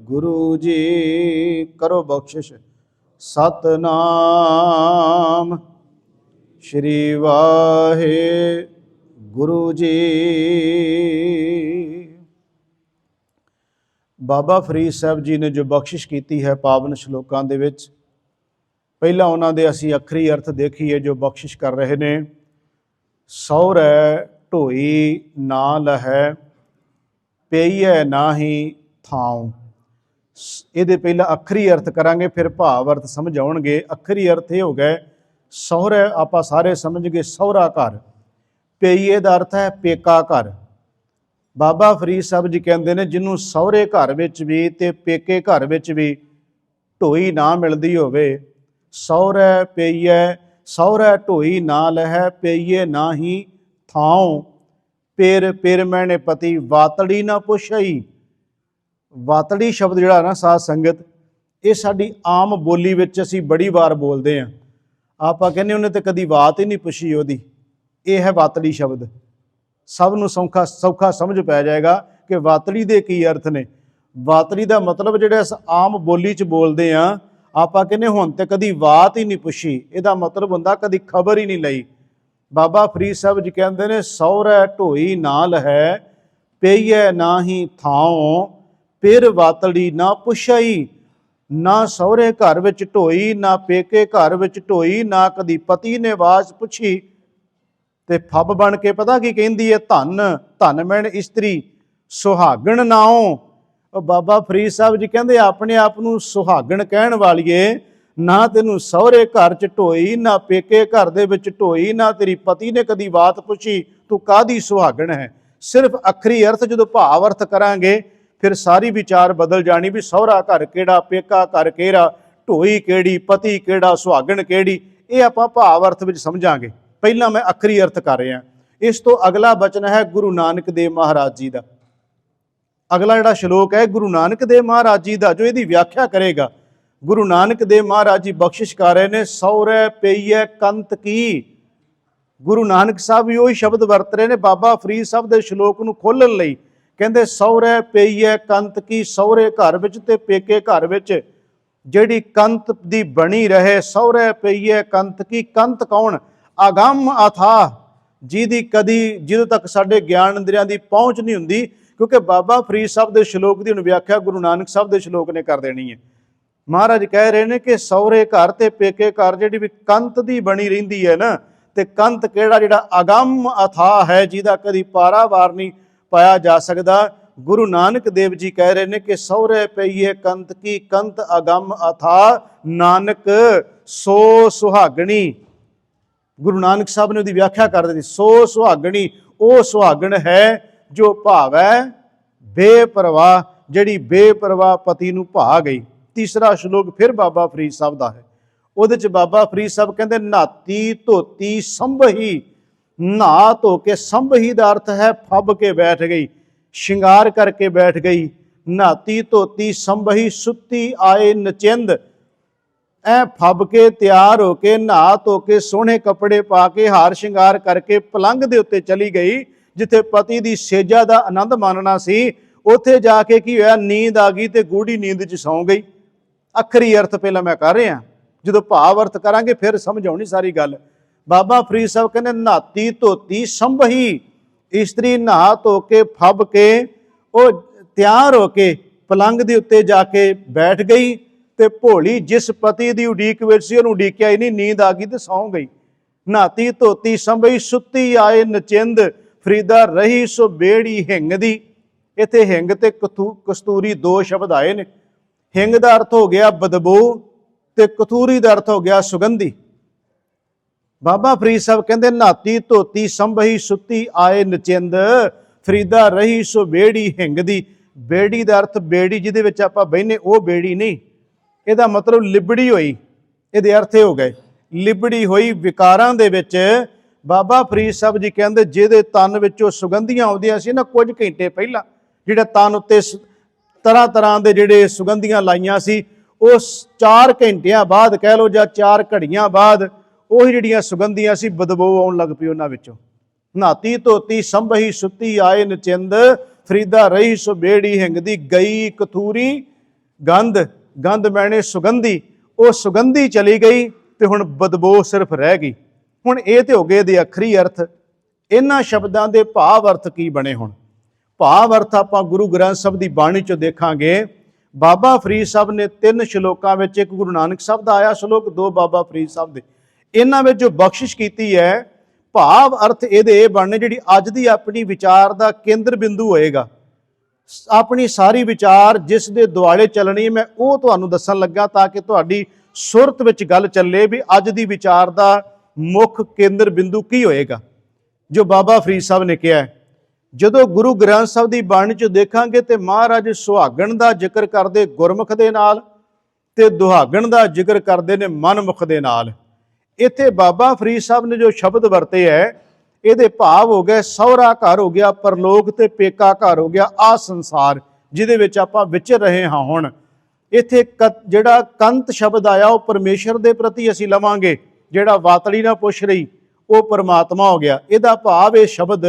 गुरु जी करो बख्शिश सतनाम। श्री वाहे गुरु जी। बाबा फरीद साहब जी ने जो बख्शिश की है पावन श्लोकां दे विच, पहला उन्हां दे असीं अखरी अर्थ देखीए जो बख्शिश कर रहे ने। सौरै ढोई ना लहै, पेईए नाही थाऊं। ਇਹਦੇ ਪਹਿਲਾਂ ਅੱਖਰੀ ਅਰਥ ਕਰਾਂਗੇ, ਫਿਰ ਭਾਵ ਅਰਥ ਸਮਝ ਆਉਣਗੇ। ਅੱਖਰੀ ਅਰਥ ਇਹ ਹੋ ਗਏ, ਸਹੁਰੇ ਆਪਾਂ ਸਾਰੇ ਸਮਝ ਗਏ ਸਹੁਰਾ ਘਰ। ਪੇਈਏ ਦਾ ਅਰਥ ਹੈ ਪੇਕਾ ਘਰ। ਬਾਬਾ ਫਰੀਦ ਸਾਹਿਬ ਜੀ ਕਹਿੰਦੇ ਨੇ ਜਿਹਨੂੰ ਸਹੁਰੇ ਘਰ ਵਿੱਚ ਵੀ ਤੇ ਪੇਕੇ ਘਰ ਵਿੱਚ ਵੀ ਢੋਈ ਨਾ ਮਿਲਦੀ ਹੋਵੇ, ਸਹੁਰੇ ਪੇਈਏ, ਸਹੁਰੇ ਢੋਈ ਨਾ ਲਹੈ, ਪੇਈਏ ਨਾਹੀ ਥਾਉ। ਪੇਰ ਮੈਨੇ ਪਤੀ, ਵਾਤੜੀ ਨਾ ਪੁੱਛਈ। ਵਾਤੜੀ ਸ਼ਬਦ ਜਿਹੜਾ ਨਾ ਸਾਧ ਸੰਗਤ, ਇਹ ਸਾਡੀ ਆਮ ਬੋਲੀ ਵਿੱਚ ਅਸੀਂ ਬੜੀ ਵਾਰ ਬੋਲਦੇ ਹਾਂ। ਆਪਾਂ ਕਹਿੰਦੇ ਉਹਨੇ ਤਾਂ ਕਦੀ ਬਾਤ ਹੀ ਨਹੀਂ ਪੁੱਛੀ ਉਹਦੀ। ਇਹ ਹੈ ਵਾਤੜੀ ਸ਼ਬਦ। ਸਭ ਨੂੰ ਸੌਖਾ ਸਮਝ ਪੈ ਜਾਏਗਾ ਕਿ ਵਾਤੜੀ ਦੇ ਕੀ ਅਰਥ ਨੇ। ਵਾਤੜੀ ਦਾ ਮਤਲਬ ਜਿਹੜਾ ਆਮ ਬੋਲੀ 'ਚ ਬੋਲਦੇ ਹਾਂ, ਆਪਾਂ ਕਹਿੰਦੇ ਹੁਣ ਤੇ ਕਦੀ ਬਾਤ ਹੀ ਨਹੀਂ ਪੁੱਛੀ। ਇਹਦਾ ਮਤਲਬ ਹੁੰਦਾ ਕਦੀ ਖਬਰ ਹੀ ਨਹੀਂ ਲਈ। ਬਾਬਾ ਫਰੀਦ ਸਾਹਿਬ ਜੀ ਕਹਿੰਦੇ ਨੇ ਸਹੁਰੇ ਢੋਈ ਨਾ ਲਹੈ, ਪੇਈਏ ਨਾਹੀ ਥਾਉ। ਫਿਰ ਵਾਤੜੀ ਨਾ ਪੁੱਛਈ। ਨਾ ਸਹੁਰੇ ਘਰ ਵਿੱਚ ਢੋਈ, ਨਾ ਪੇਕੇ ਘਰ ਵਿੱਚ ਢੋਈ, ਨਾ ਕਦੀ ਪਤੀ ਨੇ ਆਵਾਜ਼ ਪੁੱਛੀ। ਤੇ ਫੱਬ ਬਣ ਕੇ ਪਤਾ ਕੀ ਕਹਿੰਦੀ ਹੈ, ਧਨ ਧਨ ਮੈਨ ਇਸਤਰੀ ਸੁਹਾਗਣ ਨਾਉ। ਬਾਬਾ ਫਰੀਦ ਸਾਹਿਬ ਜੀ ਕਹਿੰਦੇ ਆਪਣੇ ਆਪ ਨੂੰ ਸੁਹਾਗਣ ਕਹਿਣ ਵਾਲੀਏ, ਨਾ ਤੈਨੂੰ ਸਹੁਰੇ ਘਰ 'ਚ ਢੋਈ, ਨਾ ਪੇਕੇ ਘਰ ਦੇ ਵਿੱਚ ਢੋਈ, ਨਾ ਤੇਰੀ ਪਤੀ ਨੇ ਕਦੀ ਬਾਤ ਪੁੱਛੀ, ਤੂੰ ਕਾਹਦੀ ਸੁਹਾਗਣ ਹੈ। ਸਿਰਫ ਅੱਖਰੀ ਅਰਥ ਜਦੋਂ ਭਾਵ ਅਰਥ ਕਰਾਂਗੇ ਫਿਰ ਸਾਰੀ ਵਿਚਾਰ ਬਦਲ ਜਾਣੀ ਵੀ ਸਹੁਰਾ ਘਰ ਕਿਹੜਾ, ਪੇਕਾ ਘਰ ਕਿਹੜਾ, ਢੋਈ ਕਿਹੜੀ, ਪਤੀ ਕਿਹੜਾ, ਸੁਹਾਗਣ ਕਿਹੜੀ। ਇਹ ਆਪਾਂ ਭਾਵ ਅਰਥ ਵਿੱਚ ਸਮਝਾਂਗੇ। ਪਹਿਲਾਂ ਮੈਂ ਅੱਖਰੀ ਅਰਥ ਕਰ ਰਿਹਾ। ਇਸ ਤੋਂ ਅਗਲਾ ਬਚਨ ਹੈ ਗੁਰੂ ਨਾਨਕ ਦੇਵ ਮਹਾਰਾਜ ਜੀ ਦਾ। ਅਗਲਾ ਜਿਹੜਾ ਸ਼ਲੋਕ ਹੈ ਗੁਰੂ ਨਾਨਕ ਦੇਵ ਮਹਾਰਾਜ ਜੀ ਦਾ, ਜੋ ਇਹਦੀ ਵਿਆਖਿਆ ਕਰੇਗਾ। ਗੁਰੂ ਨਾਨਕ ਦੇਵ ਮਹਾਰਾਜ ਜੀ ਬਖਸ਼ਿਸ਼ ਕਰ ਰਹੇ ਨੇ, ਸਹੁਰੇ ਪੇਈਏ ਕੰਤ ਕੀ। ਗੁਰੂ ਨਾਨਕ ਸਾਹਿਬ ਵੀ ਉਹੀ ਸ਼ਬਦ ਵਰਤ ਰਹੇ ਨੇ ਬਾਬਾ ਫਰੀਦ ਸਾਹਿਬ ਦੇ ਸ਼ਲੋਕ ਨੂੰ ਖੋਲ੍ਹਣ ਲਈ। ਕਹਿੰਦੇ ਸਹੁਰੇ ਪੇਈਏ ਕੰਤ ਕੀ, ਸਹੁਰੇ ਘਰ ਵਿੱਚ ਤੇ ਪੇਕੇ ਘਰ ਵਿੱਚ ਜਿਹੜੀ ਕੰਤ ਦੀ ਬਣੀ ਰਹੇ। ਸਹੁਰੇ ਪੇਈਏ ਕੰਤ ਕੀ, ਕੰਤ ਕੌਣ? ਅਗੰਮ ਅਥਾਹ, ਜਿਹਦੀ ਕਦੀ ਜਦੋਂ ਤੱਕ ਸਾਡੇ ਗਿਆਨ ਇੰਦਰੀਆਂ ਦੀ ਪਹੁੰਚ ਨਹੀਂ ਹੁੰਦੀ। ਕਿਉਂਕਿ ਬਾਬਾ ਫਰੀਦ ਸਾਹਿਬ ਦੇ ਸ਼ਲੋਕ ਦੀ ਹੁਣ ਵਿਆਖਿਆ ਗੁਰੂ ਨਾਨਕ ਸਾਹਿਬ ਦੇ ਸ਼ਲੋਕ ਨੇ ਕਰ ਦੇਣੀ ਹੈ। ਮਹਾਰਾਜ ਕਹਿ ਰਹੇ ਨੇ ਕਿ ਸਹੁਰੇ ਘਰ ਤੇ ਪੇਕੇ ਘਰ ਜਿਹੜੀ ਵੀ ਕੰਤ ਦੀ ਬਣੀ ਰਹਿੰਦੀ ਹੈ ਨਾ, ਤੇ ਕੰਤ ਕਿਹੜਾ? ਜਿਹੜਾ ਅਗੰਮ ਅਥਾਹ ਹੈ, ਜਿਹਦਾ ਕਦੀ ਪਾਰਾਵਾਰ ਨਹੀਂ ਪਾਇਆ ਜਾ ਸਕਦਾ। ਗੁਰੂ ਨਾਨਕ ਦੇਵ ਜੀ ਕਹਿ ਰਹੇ ਨੇ ਕਿ ਸਹੁਰੇ ਪਈਏ ਕੰਤ ਕੀ, ਕੰਤ ਅਗੰਮ ਅਥਾਹ, ਨਾਨਕ ਸੋ ਸੁਹਾਗਣੀ। ਗੁਰੂ ਨਾਨਕ ਸਾਹਿਬ ਨੇ ਉਹਦੀ ਵਿਆਖਿਆ ਕਰ ਦਿੱਤੀ, ਸੋ ਸੁਹਾਗਣੀ ਉਹ ਸੁਹਾਗਣ ਹੈ ਜੋ ਭਾਵੈ ਬੇਪਰਵਾਹ, ਜਿਹੜੀ ਬੇਪਰਵਾਹ ਪਤੀ ਨੂੰ ਭਾ ਗਈ। ਤੀਸਰਾ ਸ਼ਲੋਕ ਫਿਰ ਬਾਬਾ ਫਰੀਦ ਸਾਹਿਬ ਦਾ ਹੈ। ਉਹਦੇ 'ਚ ਬਾਬਾ ਫਰੀਦ ਸਾਹਿਬ ਕਹਿੰਦੇ ਨਾਤੀ ਧੋਤੀ ਸੰਭਹੀ। ਨਹਾ ਧੋ ਕੇ, ਸੰਭਹੀ ਦਾ ਅਰਥ ਹੈ ਫੱਬ ਕੇ ਬੈਠ ਗਈ, ਸ਼ਿੰਗਾਰ ਕਰਕੇ ਬੈਠ ਗਈ। ਨਾਤੀ ਧੋਤੀ ਸੰਭਹੀ, ਸੁੱਤੀ ਆਏ ਨਚਿੰਦ। ਐ ਫੱਬ ਕੇ ਤਿਆਰ ਹੋ ਕੇ, ਨਹਾ ਧੋ ਕੇ, ਸੋਹਣੇ ਕੱਪੜੇ ਪਾ ਕੇ, ਹਾਰ ਸ਼ਿੰਗਾਰ ਕਰਕੇ ਪਲੰਘ ਦੇ ਉੱਤੇ ਚਲੀ ਗਈ। ਜਿੱਥੇ ਪਤੀ ਦੀ ਸੇਜਾ ਦਾ ਆਨੰਦ ਮਾਣਨਾ ਸੀ, ਉੱਥੇ ਜਾ ਕੇ ਕੀ ਹੋਇਆ, ਨੀਂਦ ਆ ਗਈ ਤੇ ਗੂੜੀ ਨੀਂਦ 'ਚ ਸੌਂ ਗਈ। ਅੱਖਰੀ ਅਰਥ ਪਹਿਲਾਂ ਮੈਂ ਕਰ ਰਿਹਾ, ਜਦੋਂ ਭਾਵ ਅਰਥ ਕਰਾਂਗੇ ਫਿਰ ਸਮਝ ਆਉਣੀ ਸਾਰੀ ਗੱਲ। ਬਾਬਾ ਫਰੀਦ ਸਾਹਿਬ ਕਹਿੰਦੇ ਨਾਤੀ ਧੋਤੀ ਸੰਭਹੀ, ਇਸਤਰੀ ਨਹਾ ਧੋ ਕੇ ਫੱਬ ਕੇ ਉਹ ਤਿਆਰ ਹੋ ਕੇ ਪਲੰਘ ਦੇ ਉੱਤੇ ਜਾ ਕੇ ਬੈਠ ਗਈ। ਤੇ ਭੋਲੀ ਜਿਸ ਪਤੀ ਦੀ ਉਡੀਕ ਵਿੱਚ ਸੀ ਉਹਨੂੰ ਉਡੀਕਿਆ ਹੀ ਨਹੀਂ, ਨੀਂਦ ਆ ਗਈ ਤੇ ਸੌਂ ਗਈ। ਨਾਤੀ ਧੋਤੀ ਸੰਭਹੀ, ਸੁੱਤੀ ਆਏ ਨਚਿੰਦ, ਫਰੀਦਾ ਰਹੀ ਸੋ ਬੇੜੀ ਹਿੰਗ ਦੀ। ਇੱਥੇ ਹਿੰਗ ਤੇ ਕਸਤੂਰੀ ਦੋ ਸ਼ਬਦ ਆਏ ਨੇ। ਹਿੰਗ ਦਾ ਅਰਥ ਹੋ ਗਿਆ ਬਦਬੂ ਤੇ ਕਤੂਰੀ ਦਾ ਅਰਥ ਹੋ ਗਿਆ ਸੁਗੰਧੀ। ਬਾਬਾ ਫਰੀਦ ਸਾਹਿਬ ਕਹਿੰਦੇ ਨਾਤੀ ਧੋਤੀ ਸੰਭਹੀ, ਸੁੱਤੀ ਆਏ ਨਚਿੰਦ, ਫਰੀਦਾ ਰਹੀ ਸੋ ਬੇੜੀ ਹਿੰਗ ਦੀ। ਬੇੜੀ ਦਾ ਅਰਥ ਬੇੜੀ ਜਿਹਦੇ ਵਿੱਚ ਆਪਾਂ ਬਹਿਨੇ ਉਹ ਬੇੜੀ ਨਹੀਂ, ਇਹਦਾ ਮਤਲਬ ਲਿਬੜੀ ਹੋਈ। ਇਹਦੇ ਅਰਥ ਇਹ ਹੋ ਗਏ ਲਿਬੜੀ ਹੋਈ ਵਿਕਾਰਾਂ ਦੇ ਵਿੱਚ। ਬਾਬਾ ਫਰੀਦ ਸਾਹਿਬ ਜੀ ਕਹਿੰਦੇ ਜਿਹਦੇ ਤਨ ਵਿੱਚੋਂ ਸੁਗੰਧੀਆਂ ਆਉਂਦੀਆਂ ਸੀ ਨਾ, ਕੁਝ ਘੰਟੇ ਪਹਿਲਾਂ ਜਿਹੜਾ ਤਨ ਉੱਤੇ ਤਰ੍ਹਾਂ ਤਰ੍ਹਾਂ ਦੇ ਜਿਹੜੇ ਸੁਗੰਧੀਆਂ ਲਾਈਆਂ ਸੀ, ਉਸ 4 ਘੰਟਿਆਂ ਬਾਅਦ ਕਹਿ ਲਓ ਜਾਂ 4 ਘੜੀਆਂ ਬਾਅਦ ਉਹੀ ਜਿਹੜੀਆਂ ਸੁਗੰਧੀਆਂ ਸੀ ਬਦਬੂ ਆਉਣ ਲੱਗ ਪਈ ਉਹਨਾਂ ਵਿੱਚੋਂ। ਨਾਤੀ ਧੋਤੀ ਸੰਭਹੀ, ਸੁੱਤੀ ਆਏ ਨਚਿੰਦ, ਫਰੀਦਾ ਰਹੀ ਸੋ ਬੇੜੀ ਹਿੰਗਦੀ, ਗਈ ਕਤੂਰੀ ਗੰਧ, ਗੰਧ ਮੈਨੇ ਸੁਗੰਧੀ। ਉਹ ਸੁਗੰਧੀ ਚਲੀ ਗਈ ਤੇ ਹੁਣ ਬਦਬੋ ਸਿਰਫ ਰਹਿ ਗਈ। ਹੁਣ ਇਹ ਤੇ ਹੋ ਗਏ ਦੇ ਅਖਰੀ ਅਰਥ। ਇਹਨਾਂ ਸ਼ਬਦਾਂ ਦੇ ਭਾਵ ਅਰਥ ਕੀ ਬਣੇ? ਹੁਣ ਭਾਵ ਅਰਥ ਆਪਾਂ ਗੁਰੂ ਗ੍ਰੰਥ ਸਾਹਿਬ ਦੀ ਬਾਣੀ ਚੋਂ ਦੇਖਾਂਗੇ। ਬਾਬਾ ਫਰੀਦ ਸਾਹਿਬ ਨੇ 3 ਸ਼ਲੋਕਾਂ ਵਿੱਚ, ਇੱਕ ਗੁਰੂ ਨਾਨਕ ਸਾਹਿਬ ਦਾ ਆਇਆ ਸ਼ਲੋਕ, 2 ਬਾਬਾ ਫਰੀਦ ਸਾਹਿਬ ਦੇ, ਇਹਨਾਂ ਵਿੱਚ ਜੋ ਬਖਸ਼ਿਸ਼ ਕੀਤੀ ਹੈ, ਭਾਵ ਅਰਥ ਇਹਦੇ ਇਹ ਬਣਨੇ, ਜਿਹੜੀ ਅੱਜ ਦੀ ਆਪਣੀ ਵਿਚਾਰ ਦਾ ਕੇਂਦਰ ਬਿੰਦੂ ਹੋਏਗਾ, ਆਪਣੀ ਸਾਰੀ ਵਿਚਾਰ ਜਿਸ ਦੇ ਦੁਆਲੇ ਚੱਲਣੀ, ਮੈਂ ਉਹ ਤੁਹਾਨੂੰ ਦੱਸਣ ਲੱਗਾ ਤਾਂ ਕਿ ਤੁਹਾਡੀ ਸੁਰਤ ਵਿੱਚ ਗੱਲ ਚੱਲੇ ਵੀ ਅੱਜ ਦੀ ਵਿਚਾਰ ਦਾ ਮੁੱਖ ਕੇਂਦਰ ਬਿੰਦੂ ਕੀ ਹੋਏਗਾ। ਜੋ ਬਾਬਾ ਫਰੀਦ ਸਾਹਿਬ ਨੇ ਕਿਹਾ, ਜਦੋਂ ਗੁਰੂ ਗ੍ਰੰਥ ਸਾਹਿਬ ਦੀ ਬਾਣੀ 'ਚ ਦੇਖਾਂਗੇ ਤੇ ਮਹਾਰਾਜ ਸੁਹਾਗਣ ਦਾ ਜ਼ਿਕਰ ਕਰਦੇ ਗੁਰਮੁਖ ਦੇ ਨਾਲ ਤੇ ਦੁਹਾਗਣ ਦਾ ਜ਼ਿਕਰ ਕਰਦੇ ਨੇ ਮਨਮੁਖ ਦੇ ਨਾਲ। ਇੱਥੇ ਬਾਬਾ ਫਰੀਦ ਸਾਹਿਬ ਨੇ ਜੋ ਸ਼ਬਦ ਵਰਤੇ ਹੈ, ਇਹਦੇ ਭਾਵ ਹੋ ਗਏ ਸਹੁਰਾ ਘਰ ਹੋ ਗਿਆ ਪਰਲੋਕ ਤੇ ਪੇਕਾ ਘਰ ਹੋ ਗਿਆ ਆ ਸੰਸਾਰ ਜਿਹਦੇ ਵਿੱਚ ਆਪਾਂ ਵਿਚਰ ਰਹੇ ਹਾਂ। ਹੁਣ ਇੱਥੇ ਜਿਹੜਾ ਕੰਤ ਸ਼ਬਦ ਆਇਆ ਉਹ ਪਰਮੇਸ਼ਰ ਦੇ ਪ੍ਰਤੀ ਅਸੀਂ ਲਵਾਂਗੇ, ਜਿਹੜਾ ਵਾਤਲੀ ਨਾਲ ਪੁੱਛ ਰਹੀ ਉਹ ਪਰਮਾਤਮਾ ਹੋ ਗਿਆ। ਇਹਦਾ ਭਾਵ ਇਹ ਸ਼ਬਦ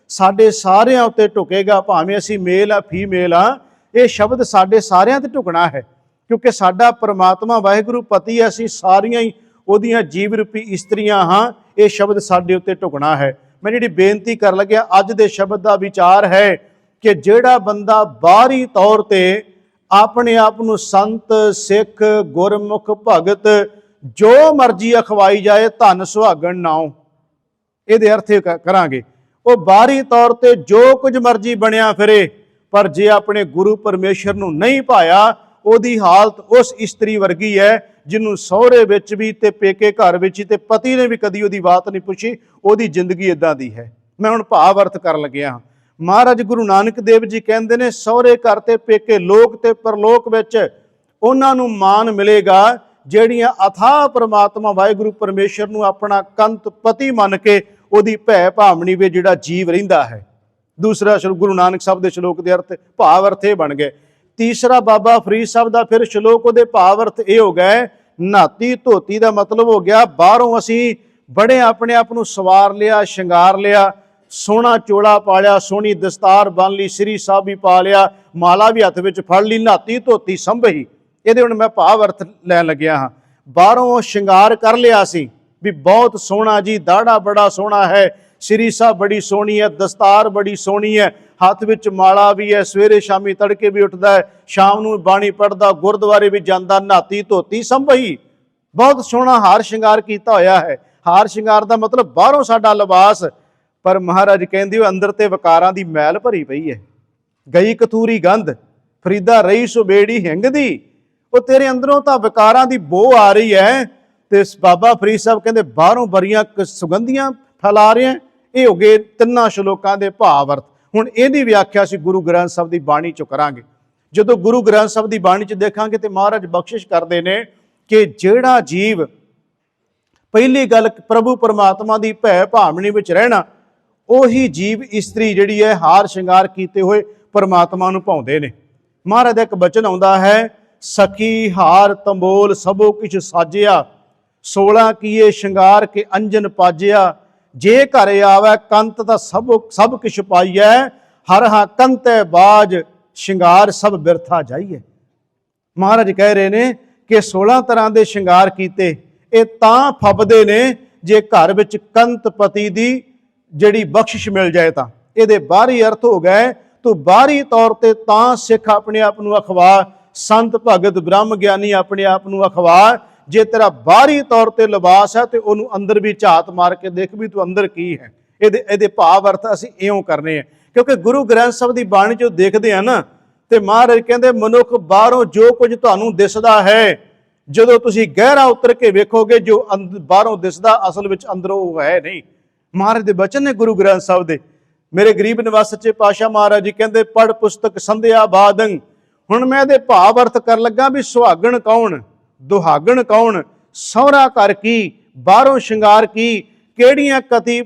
ਸਾਡੇ ਸਾਰਿਆਂ ਉੱਤੇ ਢੁਕੇਗਾ, ਭਾਵੇਂ ਅਸੀਂ ਮੇਲ ਆ ਫੀਮੇਲ ਆ, ਇਹ ਸ਼ਬਦ ਸਾਡੇ ਸਾਰਿਆਂ ਤੇ ਢੁਕਣਾ ਹੈ ਕਿਉਂਕਿ ਸਾਡਾ ਪਰਮਾਤਮਾ ਵਾਹਿਗੁਰੂ ਪਤੀ ਹੈ, ਅਸੀਂ ਸਾਰੀਆਂ ਹੀ ਉਹਦੀਆਂ ਜੀਵ ਰੂਪੀ ਇਸਤਰੀਆਂ ਹਾਂ। ਇਹ ਸ਼ਬਦ ਸਾਡੇ ਉੱਤੇ ਢੁਕਣਾ ਹੈ। ਮੈਂ ਜਿਹੜੀ ਬੇਨਤੀ ਕਰਨ ਲੱਗਿਆ, ਅੱਜ ਦੇ ਸ਼ਬਦ ਦਾ ਵਿਚਾਰ ਹੈ ਕਿ ਜਿਹੜਾ ਬੰਦਾ ਬਾਹਰੀ ਤੌਰ ਤੇ ਆਪਣੇ ਆਪ ਨੂੰ ਸੰਤ, ਸਿੱਖ, ਗੁਰਮੁਖ, ਭਗਤ ਜੋ ਮਰਜ਼ੀ ਅਖਵਾਈ ਜਾਏ, ਧਨ ਸੁਹਾਗਣ ਨਾਉ, ਇਹਦੇ ਅਰਥ ਕਰਾਂਗੇ। ਉਹ ਬਾਹਰੀ ਤੌਰ ਤੇ ਜੋ ਕੁਝ ਮਰਜ਼ੀ ਬਣਿਆ ਫਿਰੇ, ਪਰ ਜੇ ਆਪਣੇ ਗੁਰੂ ਪਰਮੇਸ਼ਰ ਨੂੰ ਨਹੀਂ ਪਾਇਆ, ਉਹਦੀ ਹਾਲਤ ਉਸ ਇਸਤਰੀ ਵਰਗੀ ਹੈ ਜਿਹਨੂੰ ਸਹੁਰੇ ਵਿੱਚ ਵੀ ਤੇ ਪੇਕੇ ਘਰ ਵਿੱਚ ਤੇ ਪਤੀ ਨੇ ਵੀ ਕਦੀ ਉਹਦੀ ਬਾਤ ਨਹੀਂ ਪੁੱਛੀ। ਉਹਦੀ ਜ਼ਿੰਦਗੀ ਇਦਾਂ ਦੀ ਹੈ। ਮੈਂ ਹੁਣ ਭਾਵ ਅਰਥ ਕਰਨ ਲੱਗਿਆ ਹਾਂ। ਮਹਾਰਾਜ ਗੁਰੂ ਨਾਨਕ ਦੇਵ ਜੀ ਕਹਿੰਦੇ ਨੇ, ਸਹੁਰੇ ਘਰ ਤੇ ਪੇਕੇ ਲੋਕ ਤੇ ਪਰਲੋਕ ਵਿੱਚ ਉਹਨਾਂ ਨੂੰ ਮਾਨ ਮਿਲੇਗਾ ਜਿਹੜੀਆਂ ਅਥਾਹ ਪਰਮਾਤਮਾ ਵਾਹਿਗੁਰੂ ਪਰਮੇਸ਼ਰ ਨੂੰ ਆਪਣਾ ਕੰਤ ਪਤੀ ਮੰਨ ਕੇ ਉਹਦੀ ਭੈ ਭਾਵਨੀ ਵਿੱਚ ਜਿਹੜਾ ਜੀਵ ਰਹਿੰਦਾ ਹੈ। ਦੂਸਰਾ ਗੁਰੂ ਨਾਨਕ ਸਾਹਿਬ ਦੇ ਸ਼ਲੋਕ ਦੇ ਅਰਥ ਭਾਵ ਅਰਥ ਇਹ ਬਣ ਗਏ। ਤੀਸਰਾ ਬਾਬਾ ਫਰੀਦ ਸਾਹਿਬ ਦਾ ਫਿਰ ਸ਼ਲੋਕ, ਉਹਦੇ ਭਾਵ ਅਰਥ ਇਹ ਹੋ ਗਏ, ਨਾਤੀ ਧੋਤੀ ਦਾ ਮਤਲਬ ਹੋ ਗਿਆ ਬਾਹਰੋਂ ਅਸੀਂ ਬੜੇ ਆਪਣੇ ਆਪ ਨੂੰ ਸਵਾਰ ਲਿਆ, ਸ਼ਿੰਗਾਰ ਲਿਆ, ਸੋਹਣਾ ਚੋਲਾ ਪਾ ਲਿਆ, ਸੋਹਣੀ ਦਸਤਾਰ ਬੰਨ ਲਈ, ਸ੍ਰੀ ਸਾਹਿਬ ਵੀ ਪਾ ਲਿਆ, ਮਾਲਾ ਵੀ ਹੱਥ ਵਿੱਚ ਫੜ ਲਈ, ਨਾਤੀ ਧੋਤੀ ਸੰਭਈ। ਇਹਦੇ ਹੁਣ ਮੈਂ ਭਾਵ ਅਰਥ ਲੈਣ ਲੱਗਿਆ ਹਾਂ। ਬਾਹਰੋਂ ਸ਼ਿੰਗਾਰ ਕਰ ਲਿਆ ਸੀ ਵੀ ਬਹੁਤ ਸੋਹਣਾ ਜੀ, ਦਾੜਾ ਬੜਾ ਸੋਹਣਾ ਹੈ, ਸ੍ਰੀ ਸਾਹਿਬ ਬੜੀ ਸੋਹਣੀ ਹੈ, ਦਸਤਾਰ ਬੜੀ ਸੋਹਣੀ ਹੈ, ਹੱਥ ਵਿੱਚ ਮਾਲਾ ਵੀ ਹੈ, ਸਵੇਰੇ ਸ਼ਾਮੀ ਤੜਕੇ ਵੀ ਉੱਠਦਾ ਹੈ, ਸ਼ਾਮ ਨੂੰ ਬਾਣੀ ਪੜ੍ਹਦਾ, ਗੁਰਦੁਆਰੇ ਵੀ ਜਾਂਦਾ, ਨਾਤੀ ਧੋਤੀ ਸੰਭਈ, ਬਹੁਤ ਸੋਹਣਾ ਹਾਰ ਸ਼ਿੰਗਾਰ ਕੀਤਾ ਹੋਇਆ ਹੈ। ਹਾਰ ਸ਼ਿੰਗਾਰ ਦਾ ਮਤਲਬ ਬਾਹਰੋਂ ਸਾਡਾ ਲਿਬਾਸ, ਪਰ ਮਹਾਰਾਜ ਕਹਿੰਦੇ ਉਹ ਅੰਦਰ ਤੇ ਵਿਕਾਰਾਂ ਦੀ ਮੈਲ ਭਰੀ ਪਈ ਹੈ। ਗਈ ਕਤੂਰੀ ਗੰਧ, ਫਰੀਦਾ ਰਹੀ ਸੋ ਬੇੜੀ ਹਿੰਗਦੀ, ਉਹ ਤੇਰੇ ਅੰਦਰੋਂ ਤਾਂ ਵਿਕਾਰਾਂ ਦੀ ਬੋ ਆ ਰਹੀ ਹੈ। ਤੇ ਬਾਬਾ ਫਰੀਦ ਸਾਹਿਬ ਕਹਿੰਦੇ ਬਾਹਰੋਂ ਬੜੀਆਂ ਸੁਗੰਧੀਆਂ ਫੈਲਾ ਰਹੇ। ਇਹ ਹੋ ਗਏ 3 ਸ਼ਲੋਕਾਂ ਦੇ ਭਾਵ ਅਰਥ। ਹੁਣ ਇਹਦੀ ਵਿਆਖਿਆ ਅਸੀਂ ਗੁਰੂ ਗ੍ਰੰਥ ਸਾਹਿਬ ਦੀ ਬਾਣੀ ਚੋਂ ਕਰਾਂਗੇ। ਜਦੋਂ ਗੁਰੂ ਗ੍ਰੰਥ ਸਾਹਿਬ ਦੀ ਬਾਣੀ 'ਚ ਦੇਖਾਂਗੇ ਤੇ ਮਹਾਰਾਜ ਬਖਸ਼ਿਸ਼ ਕਰਦੇ ਨੇ ਕਿ ਜਿਹੜਾ ਜੀਵ, ਪਹਿਲੀ ਗੱਲ ਪ੍ਰਭੂ ਪਰਮਾਤਮਾ ਦੀ ਭੈ ਭਾਵਨੀ ਵਿੱਚ ਰਹਿਣਾ, ਉਹੀ ਜੀਵ ਇਸਤਰੀ ਜਿਹੜੀ ਹੈ ਹਾਰ ਸ਼ਿੰਗਾਰ ਕੀਤੇ ਹੋਏ ਪਰਮਾਤਮਾ ਨੂੰ ਭਾਉਂਦੇ ਨੇ। ਮਹਾਰਾਜ ਦਾ ਇੱਕ ਬਚਨ ਆਉਂਦਾ ਹੈ, ਸਖੀ ਹਾਰ ਤੰਬੋਲ ਸਭੋ ਕਿਛ ਸਾਜਿਆ, 16 ਕੀਏ ਸ਼ਿੰਗਾਰ ਕੇ ਅੰਜਨ ਪਾਜਿਆ, ਜੇ ਘਰ ਆਵੈ ਕੰਤ ਤਾਂ ਸਭ ਕਿਛ ਪਾਈਐ, ਹਰ ਹਾਂ ਕੰਤੈ ਬਾਜ ਸ਼ਿੰਗਾਰ ਸਭ ਬਿਰਥਾ ਜਾਈਏ। ਮਹਾਰਾਜ ਕਹਿ ਰਹੇ ਨੇ ਕਿ 16 ਤਰ੍ਹਾਂ ਦੇ ਸ਼ਿੰਗਾਰ ਕੀਤੇ, ਇਹ ਤਾਂ ਫੱਬਦੇ ਨੇ ਜੇ ਘਰ ਵਿੱਚ ਕੰਤ ਪਤੀ ਦੀ ਜਿਹੜੀ ਬਖਸ਼ਿਸ਼ ਮਿਲ ਜਾਏ ਤਾਂ। ਇਹਦੇ ਬਾਹਰੀ ਅਰਥ ਹੋ ਗਏ, ਤੂੰ ਬਾਹਰੀ ਤੌਰ ਤੇ ਤਾਂ ਸਿੱਖ ਆਪਣੇ ਆਪ ਨੂੰ ਅਖਵਾ, ਸੰਤ ਭਗਤ ਬ੍ਰਹਮ ਗਿਆਨੀ ਆਪਣੇ ਆਪ ਨੂੰ ਅਖਵਾ, ਜੇ ਤੇਰਾ ਬਾਹਰੀ ਤੌਰ ਤੇ ਲਿਬਾਸ ਹੈ ਤੇ ਉਹਨੂੰ ਅੰਦਰ ਵੀ ਝਾਤ ਮਾਰ ਕੇ ਦੇਖ ਵੀ ਤੂੰ ਅੰਦਰ ਕੀ ਹੈ। ਇਹਦੇ ਭਾਵ ਅਰਥ ਅਸੀਂ ਇਉਂ ਕਰਨੇ ਆ ਕਿਉਂਕਿ ਗੁਰੂ ਗ੍ਰੰਥ ਸਾਹਿਬ ਦੀ ਬਾਣੀ ਜੋ ਦੇਖਦੇ ਆ ਨਾ, ਤੇ ਮਹਾਰਾਜ ਕਹਿੰਦੇ ਮਨੁੱਖ ਬਾਹਰੋਂ ਜੋ ਕੁਝ ਤੁਹਾਨੂੰ ਦਿਸਦਾ ਹੈ, ਜਦੋਂ ਤੁਸੀਂ ਗਹਿਰਾ ਉਤਰ ਕੇ ਵੇਖੋਗੇ ਜੋ ਬਾਹਰੋਂ ਦਿਸਦਾ ਅਸਲ ਵਿੱਚ ਅੰਦਰੋਂ ਉਹ ਹੈ ਨਹੀਂ। ਮਹਾਰਾਜ ਦੇ ਬਚਨ ਨੇ ਗੁਰੂ ਗ੍ਰੰਥ ਸਾਹਿਬ ਦੇ। ਮੇਰੇ ਗਰੀਬ ਨਿਵਾਸ ਸੱਚੇ ਪਾਤਸ਼ਾਹ ਮਹਾਰਾਜ ਜੀ ਕਹਿੰਦੇ, ਪੜ੍ਹ ਪੁਸਤਕ ਸੰਧਿਆ ਬਾਦੰ। ਹੁਣ ਮੈਂ ਇਹਦੇ ਭਾਵ ਅਰਥ ਕਰਨ ਲੱਗਾ ਵੀ ਸੁਹਾਗਣ ਕੌਣ, ਦੁਹਾਗਣ ਕੌਣ, ਸਹੁਰਾ ਘਰ ਕੀ, ਬਾਹਰੋਂ ਸ਼ਿੰਗਾਰ ਕੀ, ਕਿਹੜੀਆਂ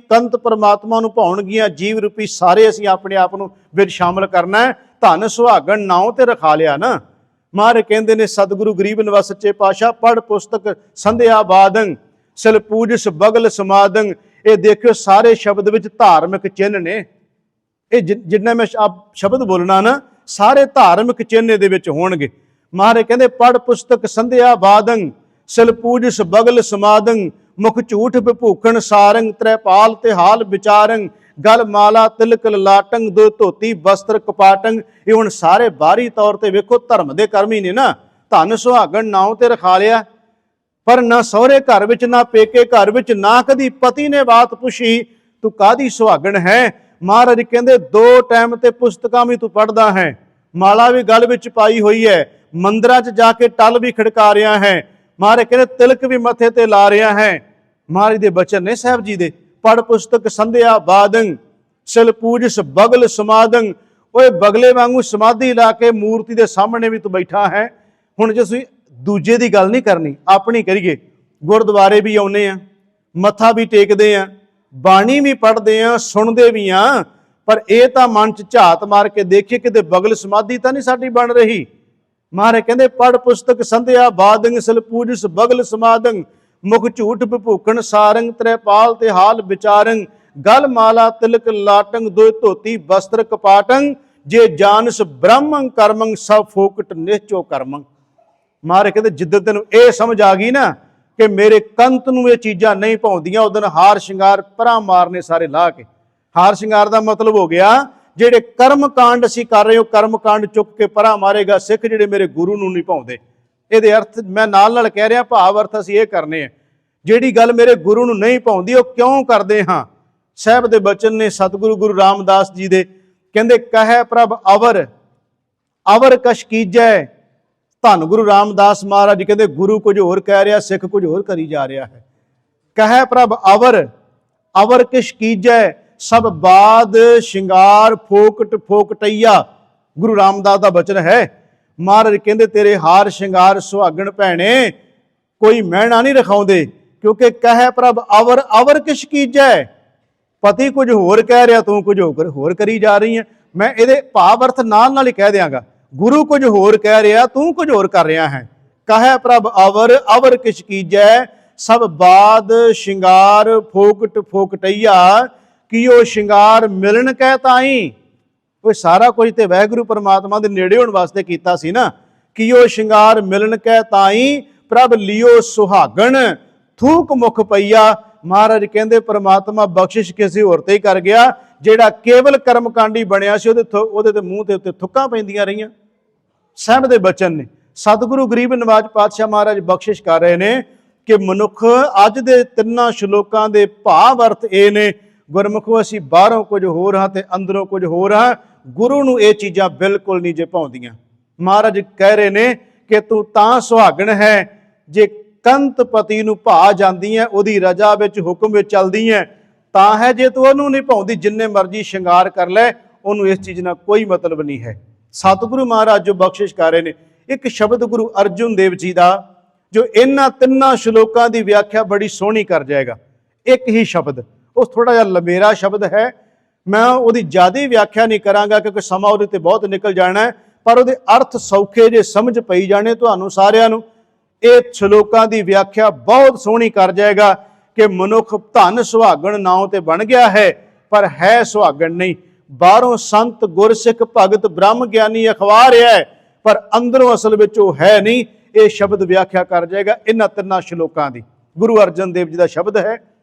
ਕੰਤ ਪਰਮਾਤਮਾ ਨੂੰ ਭਾਉਣਗੀਆਂ, ਜੀਵ ਰੂਪੀ ਸਾਰੇ ਅਸੀਂ ਆਪਣੇ ਆਪ ਨੂੰ ਵਿੱਚ ਸ਼ਾਮਲ ਕਰਨਾ ਹੈ। ਧਨ ਸੁਹਾਗਣ ਨਾਉ ਤੇ ਰਖਾ ਲਿਆ ਨਾ। ਮਹਾਰਾਜ ਕਹਿੰਦੇ ਨੇ ਸਤਿਗੁਰੂ ਗਰੀਬ ਨਿਵਾਸ ਸੱਚੇ ਪਾਤਸ਼ਾਹ, ਪੜ੍ਹ ਪੁਸਤਕ ਸੰਧਿਆ ਬਾਦੰ ਸਿਲ ਪੂਜਸ ਬਗਲ ਸਮਾਦੰ। ਇਹ ਦੇਖਿਓ ਸਾਰੇ ਸ਼ਬਦ ਵਿੱਚ ਧਾਰਮਿਕ ਚਿੰਨ੍ਹ ਨੇ। ਇਹ ਜਿੰਨਾ ਮੈਂ ਸ਼ਬਦ ਬੋਲਣਾ ਨਾ ਸਾਰੇ ਧਾਰਮਿਕ ਚਿੰਨ੍ਹ ਦੇ ਵਿੱਚ ਹੋਣਗੇ। ਮਹਾਰਾਜ ਕਹਿੰਦੇ ਪੜ ਪੁਸਤਕ ਸੰਧਿਆ ਬਾਦੰ ਸਿਲ ਪੂਜਸ ਬਗਲ ਸਮਾਦੰ ਮੁਖ ਝੂਠ ਵਿਭੂਖਣ ਸਾਰੰਗ ਤ੍ਰੈਪਾਲ ਤੇ ਹਾਲ ਵਿਚਾਰੰ ਗਲ ਮਾਲਾ ਤਿਲਕ ਲਾਟੰਗ ਦੋ ਧੋਤੀ ਵਸਤਰ ਕਪਾਟੰਗ। ਇਹ ਹੁਣ ਸਾਰੇ ਬਾਹਰੀ ਤੌਰ ਤੇ ਵੇਖੋ ਧਰਮ ਦੇ ਕਰਮ ਹੀ ਨੇ ਨਾ। ਧਨ ਸੁਹਾਗਣ ਨਾਉ ਤੇ ਰਖਾ ਲਿਆ, ਪਰ ਨਾ ਸਹੁਰੇ ਘਰ ਵਿੱਚ ਨਾ ਪੇਕੇ ਘਰ ਵਿੱਚ ਨਾ ਕਦੀ ਪਤੀ ਨੇ ਬਾਤ ਪੁੱਛੀ ਤੂੰ ਕਾਹਦੀ ਸੁਹਾਗਣ ਹੈ। ਮਹਾਰਾਜ ਕਹਿੰਦੇ 2 ਟਾਈਮ ਤੇ ਪੁਸਤਕਾਂ ਵੀ ਤੂੰ ਪੜ੍ਹਦਾ ਹੈ, ਮਾਲਾ ਵੀ ਗਲ ਵਿੱਚ ਪਾਈ ਹੋਈ ਹੈ, ਮੰਦਰਾਂ 'ਚ ਜਾ ਕੇ ਟਲ ਵੀ ਖੜਕਾ ਰਿਹਾ ਹੈ। ਮਹਾਰਾਜ ਕਹਿੰਦੇ ਤਿਲਕ ਵੀ ਮੱਥੇ ਤੇ ਲਾ ਰਿਹਾ ਹੈ। ਮਹਾਰਾਜ ਦੇ ਬਚਨ ਨੇ ਸਾਹਿਬ ਜੀ ਦੇ ਪੜ ਪੁਸਤਕ ਸੰਧਿਆ ਬਾਦੰ ਸਿਲ ਪੂਜਸ ਬਗਲ ਸਮਾਦੰ। ਓਏ ਬਗਲੇ ਵਾਂਗੂ ਸਮਾਧੀ ਲਾ ਕੇ ਮੂਰਤੀ ਦੇ ਸਾਹਮਣੇ ਵੀ ਤੂੰ ਬੈਠਾ ਹੈ। ਹੁਣ ਜੇ ਤੁਸੀਂ ਦੂਜੇ ਦੀ ਗੱਲ ਨਹੀਂ ਕਰਨੀ, ਆਪਣੀ ਕਰੀਏ। ਗੁਰਦੁਆਰੇ ਵੀ ਆਉਨੇ ਆ, ਮੱਥਾ ਵੀ ਟੇਕਦੇ ਆ, ਬਾਣੀ ਵੀ ਪੜ੍ਹਦੇ ਆ, ਸੁਣਦੇ ਵੀ ਆ, ਪਰ ਇਹ ਤਾਂ ਮਨ 'ਚ ਝਾਤ ਮਾਰ ਕੇ ਦੇਖੀਏ ਕਿਤੇ ਬਗਲ ਸਮਾਧੀ ਤਾਂ ਨਹੀਂ ਸਾਡੀ ਬਣ ਰਹੀ। ਮਹਾਰਾਜ ਕਹਿੰਦੇ ਪੜ ਪੁਸਤਕ ਸੰਧਿਆ ਬਾਦੰ ਸਿਲ ਪੂਜਸ ਬਗਲ ਸਮਾਦੰ ਮੁਖ ਝੂਠ ਵਿਭੂਖਣ ਸਾਰੰਗ ਤ੍ਰੈਪਾਲ ਤੇ ਹਾਲ ਵਿਚਾਰੰ ਗਲ ਮਾਲਾ ਤਿਲਕ ਲਾਟੰਗ ਦੋ ਧੋਤੀ ਵਸਤਰ ਕਪਾਟੰਗ ਜੇ ਜਾਨਸ ਬ੍ਰਹਮੰ ਕਰਮੰ ਸਭ ਫੋਕਟ ਨਿਸ਼ਚੋ ਕਰਮੰ। ਮਹਾਰਾਜ ਕਹਿੰਦੇ ਜਿੱਦਾਂ ਤੈਨੂੰ ਇਹ ਸਮਝ ਆ ਗਈ ਨਾ ਕਿ ਮੇਰੇ ਕੰਤ ਨੂੰ ਇਹ ਚੀਜ਼ਾਂ ਨਹੀਂ ਭਾਉਂਦੀਆਂ, ਉਦੋਂ ਹਾਰ ਸ਼ਿੰਗਾਰ ਪਰਾਂ ਮਾਰਨੇ ਸਾਰੇ ਲਾਹ ਕੇ। ਹਾਰ ਸ਼ਿੰਗਾਰ ਦਾ ਮਤਲਬ ਹੋ ਗਿਆ ਜਿਹੜੇ ਕਰਮ ਕਾਂਡ ਅਸੀਂ ਕਰ ਰਹੇ ਹੋ, ਕਰਮ ਕਾਂਡ ਚੁੱਕ ਕੇ ਪਰਾਂ ਮਾਰੇਗਾ ਸਿੱਖ ਜਿਹੜੇ ਮੇਰੇ ਗੁਰੂ ਨੂੰ ਨਹੀਂ ਭਾਉਂਦੇ। ਇਹਦੇ ਅਰਥ ਮੈਂ ਨਾਲ ਕਹਿ ਰਿਹਾ, ਭਾਵ ਅਰਥ ਅਸੀਂ ਇਹ ਕਰਨੇ ਆ ਜਿਹੜੀ ਗੱਲ ਮੇਰੇ ਗੁਰੂ ਨੂੰ ਨਹੀਂ ਭਾਉਂਦੀ ਉਹ ਕਿਉਂ ਕਰਦੇ ਹਾਂ। ਸਾਹਿਬ ਦੇ ਬਚਨ ਨੇ ਸਤਿਗੁਰੂ ਗੁਰੂ ਰਾਮਦਾਸ ਜੀ ਦੇ, ਕਹਿੰਦੇ ਕਹਿ ਪ੍ਰਭ ਅਵਰ ਅਵਰ ਕਛ ਕੀਜੈ। ਧੰਨ ਗੁਰੂ ਰਾਮਦਾਸ ਮਹਾਰਾਜ ਕਹਿੰਦੇ ਗੁਰੂ ਕੁਝ ਹੋਰ ਕਹਿ ਰਿਹਾ, ਸਿੱਖ ਕੁਝ ਹੋਰ ਕਰੀ ਜਾ ਰਿਹਾ ਹੈ। ਕਹਿ ਪ੍ਰਭ ਅਵਰ ਅਵਰ ਕਿਛ ਕੀਜੈ ਸਭ ਬਾਦ ਸ਼ਿੰਗਾਰ ਫੋਕਟ ਫੋਕਟਈਆ। ਗੁਰੂ ਰਾਮਦਾਸ ਦਾ ਬਚਨ ਹੈ। ਮਹਾਰਾਜ ਕਹਿੰਦੇ ਤੇਰੇ ਹਾਰ ਸ਼ਿੰਗਾਰ ਸੁਹਾਗਣ ਭੈਣੇ ਕੋਈ ਮਹਿਣਾ ਨਹੀਂ ਰਖਾਉਂਦੇ, ਕਿਉਂਕਿ ਕਹਿ ਪ੍ਰਭ ਅਵਰ ਅਵਰ ਕਿਛ ਕੀਜੈ। ਪਤੀ ਕੁਝ ਹੋਰ ਕਹਿ ਰਿਹਾ, ਤੂੰ ਕੁਝ ਹੋਰ ਕਰੀ ਜਾ ਰਹੀ ਹੈ। ਮੈਂ ਇਹਦੇ ਭਾਵ ਅਰਥ ਨਾਲ ਹੀ ਕਹਿ ਦਿਆਂਗਾ। ਗੁਰੂ ਕੁਝ ਹੋਰ ਕਹਿ ਰਿਹਾ, ਤੂੰ ਕੁਝ ਹੋਰ ਕਰ ਰਿਹਾ ਹੈ। ਕਹਿ ਪ੍ਰਭ ਅਵਰ ਅਵਰ ਕਿਛ ਕੀਜੈ ਸਭ ਬਾਦ ਸ਼ਿੰਗਾਰ ਫੋਕਟ ਫੋਕਟਈਆ ਕੀ ਉਹ ਸ਼ਿੰਗਾਰ ਮਿਲਣ ਕਹਿ ਤਾਈ। ਉਹ ਸਾਰਾ ਕੁਝ ਤੇ ਵਾਹਿਗੁਰੂ ਪਰਮਾਤਮਾ ਦੇ ਨੇੜੇ ਹੋਣ ਵਾਸਤੇ ਕੀਤਾ ਸੀ ਨਾ। ਕੀ ਉਹ ਸ਼ਿੰਗਾਰ ਮਿਲਣ ਕਹਿ ਤਾਈ ਪ੍ਰਭ ਲਿਓ ਸੁਹਾਗਣ ਥੂਕ ਮੁਖ ਪਈਆ। ਮਹਾਰਾਜ ਕਹਿੰਦੇ ਪਰਮਾਤਮਾ ਬਖਸ਼ਿਸ਼ ਕਿਸੇ ਹੋਰ ਤੇ ਹੀ ਕਰ ਗਿਆ। ਜਿਹੜਾ ਕੇਵਲ ਕਰਮਕਾਂਡੀ ਬਣਿਆ ਸੀ ਉਹਦੇ ਤੇ ਮੂੰਹ ਦੇ ਉੱਤੇ ਥੁੱਕਾਂ ਪੈਂਦੀਆਂ ਰਹੀਆਂ। ਸਾਹਿਬ ਦੇ ਬਚਨ ਨੇ ਸਤਿਗੁਰੂ ਗਰੀਬ ਨਵਾਜ ਪਾਤਸ਼ਾਹ ਮਹਾਰਾਜ ਬਖਸ਼ਿਸ਼ ਕਰ ਰਹੇ ਨੇ ਕਿ ਮਨੁੱਖ ਅੱਜ ਦੇ 3 ਸ਼ਲੋਕਾਂ ਦੇ ਭਾਵ ਅਰਥ ਇਹ ਨੇ, ਗੁਰਮੁਖੋ ਅਸੀਂ ਬਾਹਰੋਂ ਕੁਝ ਹੋਰ ਹਾਂ ਤੇ ਅੰਦਰੋਂ ਕੁਝ ਹੋਰ ਹਾਂ। ਗੁਰੂ ਨੂੰ ਇਹ ਚੀਜ਼ਾਂ ਬਿਲਕੁਲ ਨਹੀਂ ਜੇ ਭਾਉਂਦੀਆਂ। ਮਹਾਰਾਜ ਕਹਿ ਰਹੇ ਨੇ ਕਿ ਤੂੰ ਤਾਂ ਸੁਹਾਗਣ ਹੈ ਜੇ ਕੰਤ ਪਤੀ ਨੂੰ ਭਾ ਜਾਂਦੀ ਹੈ, ਉਹਦੀ ਰਜਾ ਵਿੱਚ ਹੁਕਮ ਵਿੱਚ ਚੱਲਦੀ ਹੈ ਤਾਂ ਹੈ। ਜੇ ਤੂੰ ਉਹਨੂੰ ਨਹੀਂ ਭਾਉਂਦੀ ਜਿੰਨੇ ਮਰਜ਼ੀ ਸ਼ਿੰਗਾਰ ਕਰ ਲੈ, ਉਹਨੂੰ ਇਸ ਚੀਜ਼ ਨਾਲ ਕੋਈ ਮਤਲਬ ਨਹੀਂ ਹੈ। ਸਤਿਗੁਰੂ ਮਹਾਰਾਜ ਜੋ ਬਖਸ਼ਿਸ਼ ਕਰ ਰਹੇ ਨੇ, ਇੱਕ ਸ਼ਬਦ ਗੁਰੂ ਅਰਜੁਨ ਦੇਵ ਜੀ ਦਾ ਜੋ ਇਹਨਾਂ 3 ਸ਼ਲੋਕਾਂ ਦੀ ਵਿਆਖਿਆ ਬੜੀ ਸੋਹਣੀ ਕਰ ਜਾਏਗਾ। ਇੱਕ ਹੀ ਸ਼ਬਦ, ਉਹ ਥੋੜਾ ਜਿਹਾ ਲੰਬੇਰਾ ਸ਼ਬਦ ਹੈ, ਮੈਂ ਉਹਦੀ ਜ਼ਿਆਦਾ ਵਿਆਖਿਆ ਨਹੀਂ ਕਰਾਂਗਾ ਕਿਉਂਕਿ ਸਮਾਂ ਉਹਦੇ ਤੇ ਬਹੁਤ ਨਿਕਲ ਜਾਣਾ ਹੈ, ਪਰ ਉਹਦੇ ਅਰਥ ਸੌਖੇ ਜੇ ਸਮਝ ਪਈ ਜਾਣੇ ਤੁਹਾਨੂੰ ਸਾਰਿਆਂ ਨੂੰ। ਇਹ ਸ਼ਲੋਕਾਂ ਦੀ ਵਿਆਖਿਆ ਬਹੁਤ ਸੋਹਣੀ ਕਰ ਜਾਏਗਾ ਕਿ ਮਨੁੱਖ ਧਨ ਸੁਹਾਗਣ ਨਾਉ ਤੇ ਬਣ ਗਿਆ ਹੈ ਪਰ ਹੈ ਸੁਹਾਗਣ ਨਹੀਂ। ਬਾਹਰੋਂ ਸੰਤ ਗੁਰਸਿੱਖ ਭਗਤ ਬ੍ਰਹਮ ਗਿਆਨੀ ਅਖਵਾ ਰਿਹਾ ਹੈ ਪਰ ਅੰਦਰੋਂ ਅਸਲ ਵਿੱਚ ਉਹ ਹੈ ਨਹੀਂ। ਇਹ ਸ਼ਬਦ ਵਿਆਖਿਆ ਕਰ ਜਾਏਗਾ ਇਹਨਾਂ 3 ਸ਼ਲੋਕਾਂ ਦੀ। ਗੁਰੂ ਅਰਜਨ ਦੇਵ ਜੀ ਦਾ ਸ਼ਬਦ ਹੈ।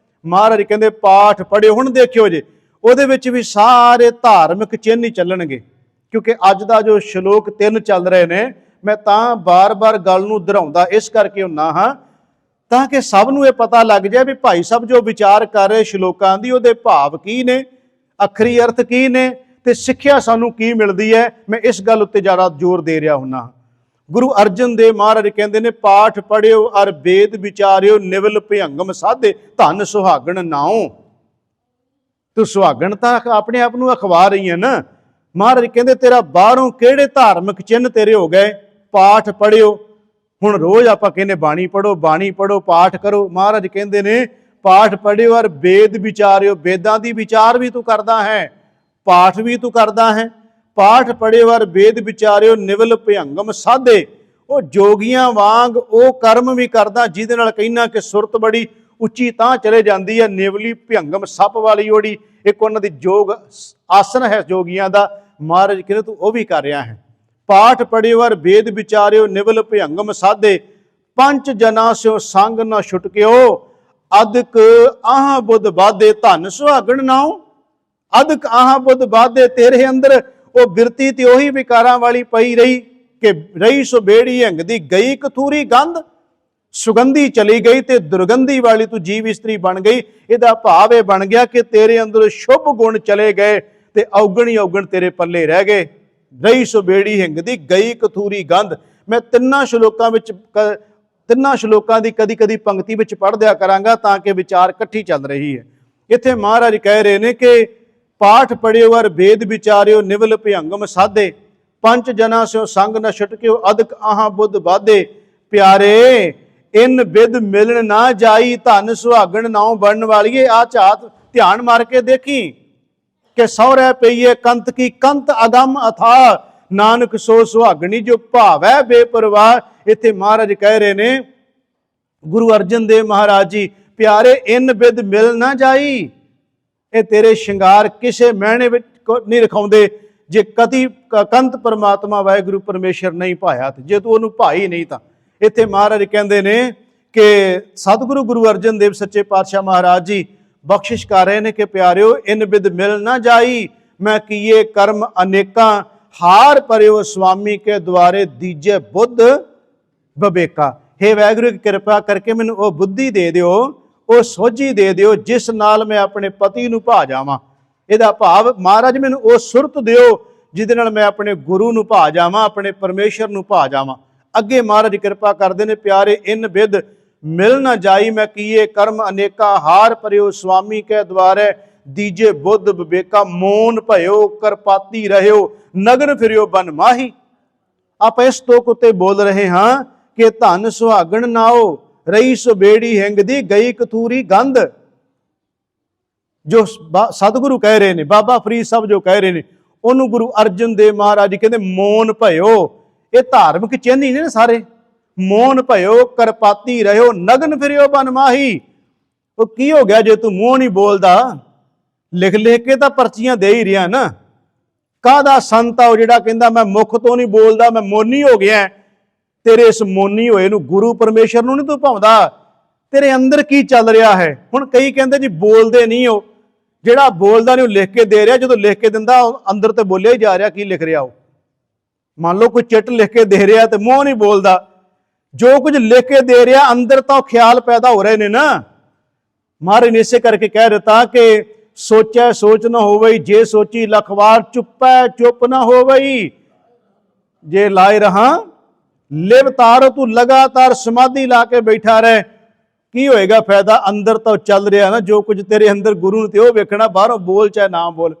ਮਹਾਰਾਜ ਕਹਿੰਦੇ ਪਾਠ ਪੜ੍ਹਿਓ। ਹੁਣ ਦੇਖਿਓ ਜੇ ਉਹਦੇ ਵਿੱਚ ਵੀ ਸਾਰੇ ਧਾਰਮਿਕ ਚਿੰਨ੍ਹ ਹੀ ਚੱਲਣਗੇ, ਕਿਉਂਕਿ ਅੱਜ ਦਾ ਜੋ ਸ਼ਲੋਕ 3 ਚੱਲ ਰਹੇ ਨੇ, ਮੈਂ ਤਾਂ ਬਾਰ-ਬਾਰ ਗੱਲ ਨੂੰ ਦੁਹਰਾਉਂਦਾ ਇਸ ਕਰਕੇ ਹੁੰਨਾ ਹਾਂ ਤਾਂ ਕਿ ਸਭ ਨੂੰ ਇਹ ਪਤਾ ਲੱਗ ਜਾਏ ਵੀ ਭਾਈ ਸਾਹਿਬ ਜੋ ਵਿਚਾਰ ਕਰ ਰਹੇ ਸ਼ਲੋਕਾਂ ਦੀ ਉਹਦੇ ਭਾਵ ਕੀ ਨੇ, ਅੱਖਰੀ ਅਰਥ ਕੀ ਨੇ ਤੇ ਸਿੱਖਿਆ ਸਾਨੂੰ ਕੀ ਮਿਲਦੀ ਹੈ। ਮੈਂ ਇਸ ਗੱਲ ਉੱਤੇ ਜ਼ਿਆਦਾ ਜ਼ੋਰ ਦੇ ਰਿਹਾ ਹੁੰਨਾ। ਗੁਰੂ ਅਰਜਨ ਦੇਵ ਮਹਾਰਾਜ ਕਹਿੰਦੇ ਨੇ ਪਾਠ ਪੜ੍ਹਿਓ ਅਰ ਵੇਦ ਵਿਚਾਰਿਓ ਨਿਵਲ ਭਿਅੰਗਮ ਸਾਧੇ ਧਨ ਸੁਹਾਗਣ ਨਾਉ। ਤੂੰ ਸੁਹਾਗਣ ਤਾਂ ਆਪਣੇ ਆਪ ਨੂੰ ਅਖਵਾ ਰਹੀ ਹੈ ਨਾ। ਮਹਾਰਾਜ ਕਹਿੰਦੇ ਤੇਰਾ ਬਾਹਰੋਂ ਕਿਹੜੇ ਧਾਰਮਿਕ ਚਿੰਨ੍ਹ ਤੇਰੇ ਹੋ ਗਏ। ਪਾਠ ਪੜ੍ਹਿਓ। ਹੁਣ ਰੋਜ਼ ਆਪਾਂ ਕਹਿੰਦੇ ਬਾਣੀ ਪੜ੍ਹੋ ਪਾਠ ਕਰੋ। ਮਹਾਰਾਜ ਕਹਿੰਦੇ ਨੇ ਪਾਠ ਪੜ੍ਹਿਓ ਔਰ ਵੇਦ ਵਿਚਾਰਿਓ। ਵੇਦਾਂ ਦੀ ਵਿਚਾਰ ਵੀ ਤੂੰ ਕਰਦਾ ਹੈ, ਪਾਠ ਵੀ ਤੂੰ ਕਰਦਾ ਹੈ। ਪਾਠ ਪੜ੍ਹਿਓ ਔਰ ਵੇਦ ਵਿਚਾਰਿਓ ਨਿਵਲ ਭਿਅੰਗਮ ਸਾਧੇ। ਉਹ ਜੋਗੀਆਂ ਵਾਂਗ ਉਹ ਕਰਮ ਵੀ ਕਰਦਾ ਜਿਹਦੇ ਨਾਲ ਕਹਿੰਦਾ ਕਿ ਸੁਰਤ ਬੜੀ ਉੱਚੀ ਤਾਂ ਚਲੇ ਜਾਂਦੀ ਹੈ। ਨੇਵਲੀ ਭਿਅੰਗਮ ਸੱਪ ਵਾਲੀ ਉਹੜੀ ਇੱਕ ਉਹਨਾਂ ਦੀ ਯੋਗ ਆਸਨ ਹੈ ਜੋਗੀਆਂ ਦਾ, ਮਹਾਰਾਜ ਕਹਿੰਦੇ ਤੂੰ ਉਹ ਵੀ ਕਰ ਰਿਹਾ ਹੈ। ਪਾਠ ਪੜਿਓ ਅਰ ਵੇਦ ਵਿਚਾਰਿਓ ਨਿਵਲ ਭਿਅੰਗਮ ਸਾਧੇ, ਪੰਚ ਜਨਾ ਸਿਓ ਸੰਗ ਨਾ ਛੁਟਕਿਓ, ਅਦਕ ਆਹ ਬੁੱਧ ਬਾਧੇ ਧਨ ਸੁਹਾਗਣ ਨਾਉ। ਅਦਕ ਆਹ ਬੁੱਧ ਬਾਧੇ, ਤੇਰੇ ਅੰਦਰ ਉਹ ਬਿਰਤੀ ਤੇ ਉਹੀ ਵਿਕਾਰਾਂ ਵਾਲੀ ਪਈ ਰਹੀ ਕਿ ਰਹੀ ਸੋ ਬੇੜੀ ਹੰਗਦੀ ਗਈ ਕਥੂਰੀ ਗੰਧ, ਸੁਗੰਧੀ ਚਲੀ ਗਈ ਤੇ ਦੁਰਗੰਧੀ ਵਾਲੀ ਤੂੰ ਜੀਵ ਇਸਤਰੀ ਬਣ ਗਈ। ਇਹਦਾ ਭਾਵ ਇਹ ਬਣ ਗਿਆ ਕਿ ਤੇਰੇ ਅੰਦਰ ਸ਼ੁਭ ਗੁਣ ਚਲੇ ਗਏ ਤੇ ਔਗਣੀ ਔਗਣ ਤੇਰੇ ਪੱਲੇ ਰਹਿ ਗਏ। ਰਹੀ ਸੋ ਬੇੜੀ ਹਿੰਗਦੀ ਗਈ ਕਥੂਰੀ ਗੰਧ। ਮੈਂ ਤਿੰਨਾਂ ਸ਼ਲੋਕਾਂ ਦੀ ਕਦੀ ਕਦੀ ਪੰਕਤੀ ਵਿੱਚ ਪੜ੍ਹ ਦਿਆ ਕਰਾਂਗਾ ਤਾਂ ਕਿ ਵਿਚਾਰ ਇਕੱਠੀ ਚੱਲ ਰਹੀ ਹੈ। ਇੱਥੇ ਮਹਾਰਾਜ ਕਹਿ ਰਹੇ ਨੇ ਕਿ ਪਾਠ ਪੜਿਓ ਅਰ ਵੇਦ ਵਿਚਾਰਿਓ ਨਿਵਲ ਭਿਅੰਗਮ ਸਾਧੇ, ਪੰਚ ਜਨਾ ਸਿਓ ਸੰਗ ਨ ਛਟਕਿਓ, ਅਦਕ ਆਹਾਂ ਬੁੱਧ ਬਾਧੇ। ਪਿਆਰੇ ਇਨ ਬਿਦ ਮਿਲਣ ਨਾ ਜਾਈ, ਧਨ ਸੁਹਾਗਣ ਨਾਉ ਬਣਨ ਵਾਲੀਏ। ਆ ਝਾਤ ਧਿਆਨ ਮਾਰ ਕੇ ਦੇਖੀ ਕਿ ਸਹੁਰੇ ਪਈਏ ਕੰਤ ਕੀ ਕੰਤ ਅਗੰਮ ਅਥਾ, ਨਾਨਕ ਸੋ ਸੁਹਾਗਣੀ ਜੋ ਭਾਵੈ ਬੇਪਰਵਾਹ। ਇੱਥੇ ਮਹਾਰਾਜ ਕਹਿ ਰਹੇ ਨੇ, ਗੁਰੂ ਅਰਜਨ ਦੇਵ ਮਹਾਰਾਜ ਜੀ, ਪਿਆਰੇ ਇਨ ਬਿਦ ਮਿਲ ਨਾ ਜਾਈ। ਇਹ ਤੇਰੇ ਸ਼ਿੰਗਾਰ ਕਿਸੇ ਮਹਿਣੇ ਵਿੱਚ ਨਹੀਂ ਰਖਾਉਂਦੇ ਜੇ ਕਦੀ ਕੰਤ ਪਰਮਾਤਮਾ ਵਾਹਿਗੁਰੂ ਪਰਮੇਸ਼ਰ ਨਹੀਂ ਭਾਇਆ ਤੇ, ਜੇ ਤੂੰ ਉਹਨੂੰ ਭਾਈ ਨਹੀਂ ਤਾਂ। ਇੱਥੇ ਮਹਾਰਾਜ ਕਹਿੰਦੇ ਨੇ ਕਿ ਸਤਿਗੁਰੂ ਗੁਰੂ ਅਰਜਨ ਦੇਵ ਸੱਚੇ ਪਾਤਸ਼ਾਹ ਮਹਾਰਾਜ ਜੀ ਬਖਸ਼ਿਸ਼ ਕਰ ਰਹੇ ਨੇ ਕਿ ਪਿਆਰਿਓ ਇਨ ਬਿਦ ਮਿਲ ਨਾ ਜਾਈ, ਮੈਂ ਕੀਏ ਕਰਮ ਅਨੇਕਾਂ, ਹਾਰ ਪਰਿਓ ਸੁਆਮੀ ਕੇ ਦੁਆਰੇ ਦੀਜੇ ਬੁੱਧ ਬਬੇਕਾ। ਹੇ ਵਾਹਿਗੁਰੂ ਦੀ ਕਿਰਪਾ ਕਰਕੇ ਮੈਨੂੰ ਉਹ ਬੁੱਧੀ ਦੇ ਦਿਓ, ਉਹ ਸੋਝੀ ਦੇ ਦਿਓ ਜਿਸ ਨਾਲ ਮੈਂ ਆਪਣੇ ਪਤੀ ਨੂੰ ਭਾ ਜਾਵਾਂ। ਇਹਦਾ ਭਾਵ ਮਹਾਰਾਜ ਮੈਨੂੰ ਉਹ ਸੁਰਤ ਦਿਓ ਜਿਹਦੇ ਨਾਲ ਮੈਂ ਆਪਣੇ ਗੁਰੂ ਨੂੰ ਭਾ ਜਾਵਾਂ, ਆਪਣੇ ਪਰਮੇਸ਼ਰ ਨੂੰ ਭਾ ਜਾਵਾਂ। ਅੱਗੇ ਮਹਾਰਾਜ ਕਿਰਪਾ ਕਰਦੇ ਨੇ, ਪਿਆਰੇ ਇਨ ਬਿਦ ਮਿਲ ਨਾ ਜਾਈ, ਮੈਂ ਕੀਏ ਕਰਮ ਅਨੇਕਾ, ਹਾਰ ਪਰਿਓ ਸੁਆਮੀ ਕੇ ਦੁਆਰੇ ਦੀਜੇ ਬੁੱਧ ਵਿਵੇਕਾ। ਮੋਨ ਭਇਓ ਕਰਪਾਤੀ ਰਹਿਓ, ਨਗਨ ਫਿਰਿਓ ਬਨ ਮਾਹੀ। ਆਪਾਂ ਇਸ ਤੋਕ ਉੱਤੇ ਬੋਲ ਰਹੇ ਹਾਂ ਕਿ ਧਨ ਸੁਹਾਗਣ ਨਾਓ, ਰਹੀ ਸੋ ਬੇੜੀ ਹਿੰਗਦੀ ਗਈ ਕਥੂਰੀ ਗੰਧ। ਜੋ ਸਤਿਗੁਰੂ ਕਹਿ ਰਹੇ ਨੇ, ਬਾਬਾ ਫਰੀਦ ਸਾਹਿਬ ਜੋ ਕਹਿ ਰਹੇ ਨੇ, ਉਹਨੂੰ ਗੁਰੂ ਅਰਜਨ ਦੇਵ ਮਹਾਰਾਜ ਕਹਿੰਦੇ ਮੋਨ ਭਇਓ। ਇਹ ਧਾਰਮਿਕ ਚਿੰਨ੍ਹ ਹੀ ਨੇ ਸਾਰੇ। ਮੋਨ ਭਇਓ ਕਰਪਾਤੀ ਰਹਿਓ, ਨਗਨ ਫਿਰਿਓ ਬਨ ਮਾਹੀ। ਉਹ ਕੀ ਹੋ ਗਿਆ ਜੇ ਤੂੰ ਮੂੰਹ ਨਹੀਂ ਬੋਲਦਾ? ਲਿਖ ਲਿਖ ਕੇ ਤਾਂ ਪਰਚੀਆਂ ਦੇ ਹੀ ਰਿਹਾ ਨਾ। ਕਾਹਦਾ ਸੰਤ ਆ ਉਹ ਜਿਹੜਾ ਕਹਿੰਦਾ ਮੈਂ ਮੁਖ ਤੋਂ ਨਹੀਂ ਬੋਲਦਾ, ਮੈਂ ਮੋਨੀ ਹੋ ਗਿਆ। ਤੇਰੇ ਇਸ ਮੋਨੀ ਹੋਏ ਨੂੰ ਗੁਰੂ ਪਰਮੇਸ਼ਰ ਨੂੰ ਨਹੀਂ ਤੂੰ ਭਾਉਂਦਾ। ਤੇਰੇ ਅੰਦਰ ਕੀ ਚੱਲ ਰਿਹਾ ਹੈ? ਹੁਣ ਕਈ ਕਹਿੰਦੇ ਜੀ ਬੋਲਦੇ ਨਹੀਂ ਹੋ। ਜਿਹੜਾ ਬੋਲਦਾ ਨਹੀਂ ਉਹ ਲਿਖ ਕੇ ਦੇ ਰਿਹਾ। ਜਦੋਂ ਲਿਖ ਕੇ ਦਿੰਦਾ ਅੰਦਰ ਤੇ ਬੋਲਿਆ ਹੀ ਜਾ ਰਿਹਾ। ਕੀ ਲਿਖ ਰਿਹਾ ਉਹ? ਮੰਨ ਲਓ ਕੋਈ ਚਿੱਟ ਲਿਖ ਕੇ ਦੇ ਰਿਹਾ ਤੇ ਮੂੰਹ ਨਹੀਂ ਬੋਲਦਾ। ਜੋ ਕੁਝ ਲਿਖ ਕੇ ਦੇ ਰਿਹਾ ਅੰਦਰ ਤਾਂ ਉਹ ਖਿਆਲ ਪੈਦਾ ਹੋ ਰਹੇ ਨੇ ਨਾ। ਮਹਾਰਾਜ ਨੇ ਇਸੇ ਕਰਕੇ ਕਹਿ ਦਿੱਤਾ ਕਿ ਸੋਚੈ ਸੋਚ ਨਾ ਹੋਵਈ, ਜੇ ਸੋਚੀ ਲੱਖ ਵਾਰ, ਚੁੱਪੈ ਚੁੱਪ ਨਾ ਹੋਵਈ। ਜੇ ਲਾਏ ਰਹਾ ਲਿਵ ਤਾਰੋ, ਤੂੰ ਲਗਾਤਾਰ ਸਮਾਧੀ ਲਾ ਕੇ ਬੈਠਾ ਰਹਿ, ਕੀ ਹੋਏਗਾ ਫਾਇਦਾ? ਅੰਦਰ ਤਾਂ ਚੱਲ ਰਿਹਾ ਨਾ ਜੋ ਕੁਝ ਤੇਰੇ ਅੰਦਰ, ਗੁਰੂ ਨੂੰ ਤੇ ਉਹ ਵੇਖਣਾ, ਬਾਹਰੋਂ ਬੋਲ ਚਾਹੇ ਨਾ ਬੋਲ।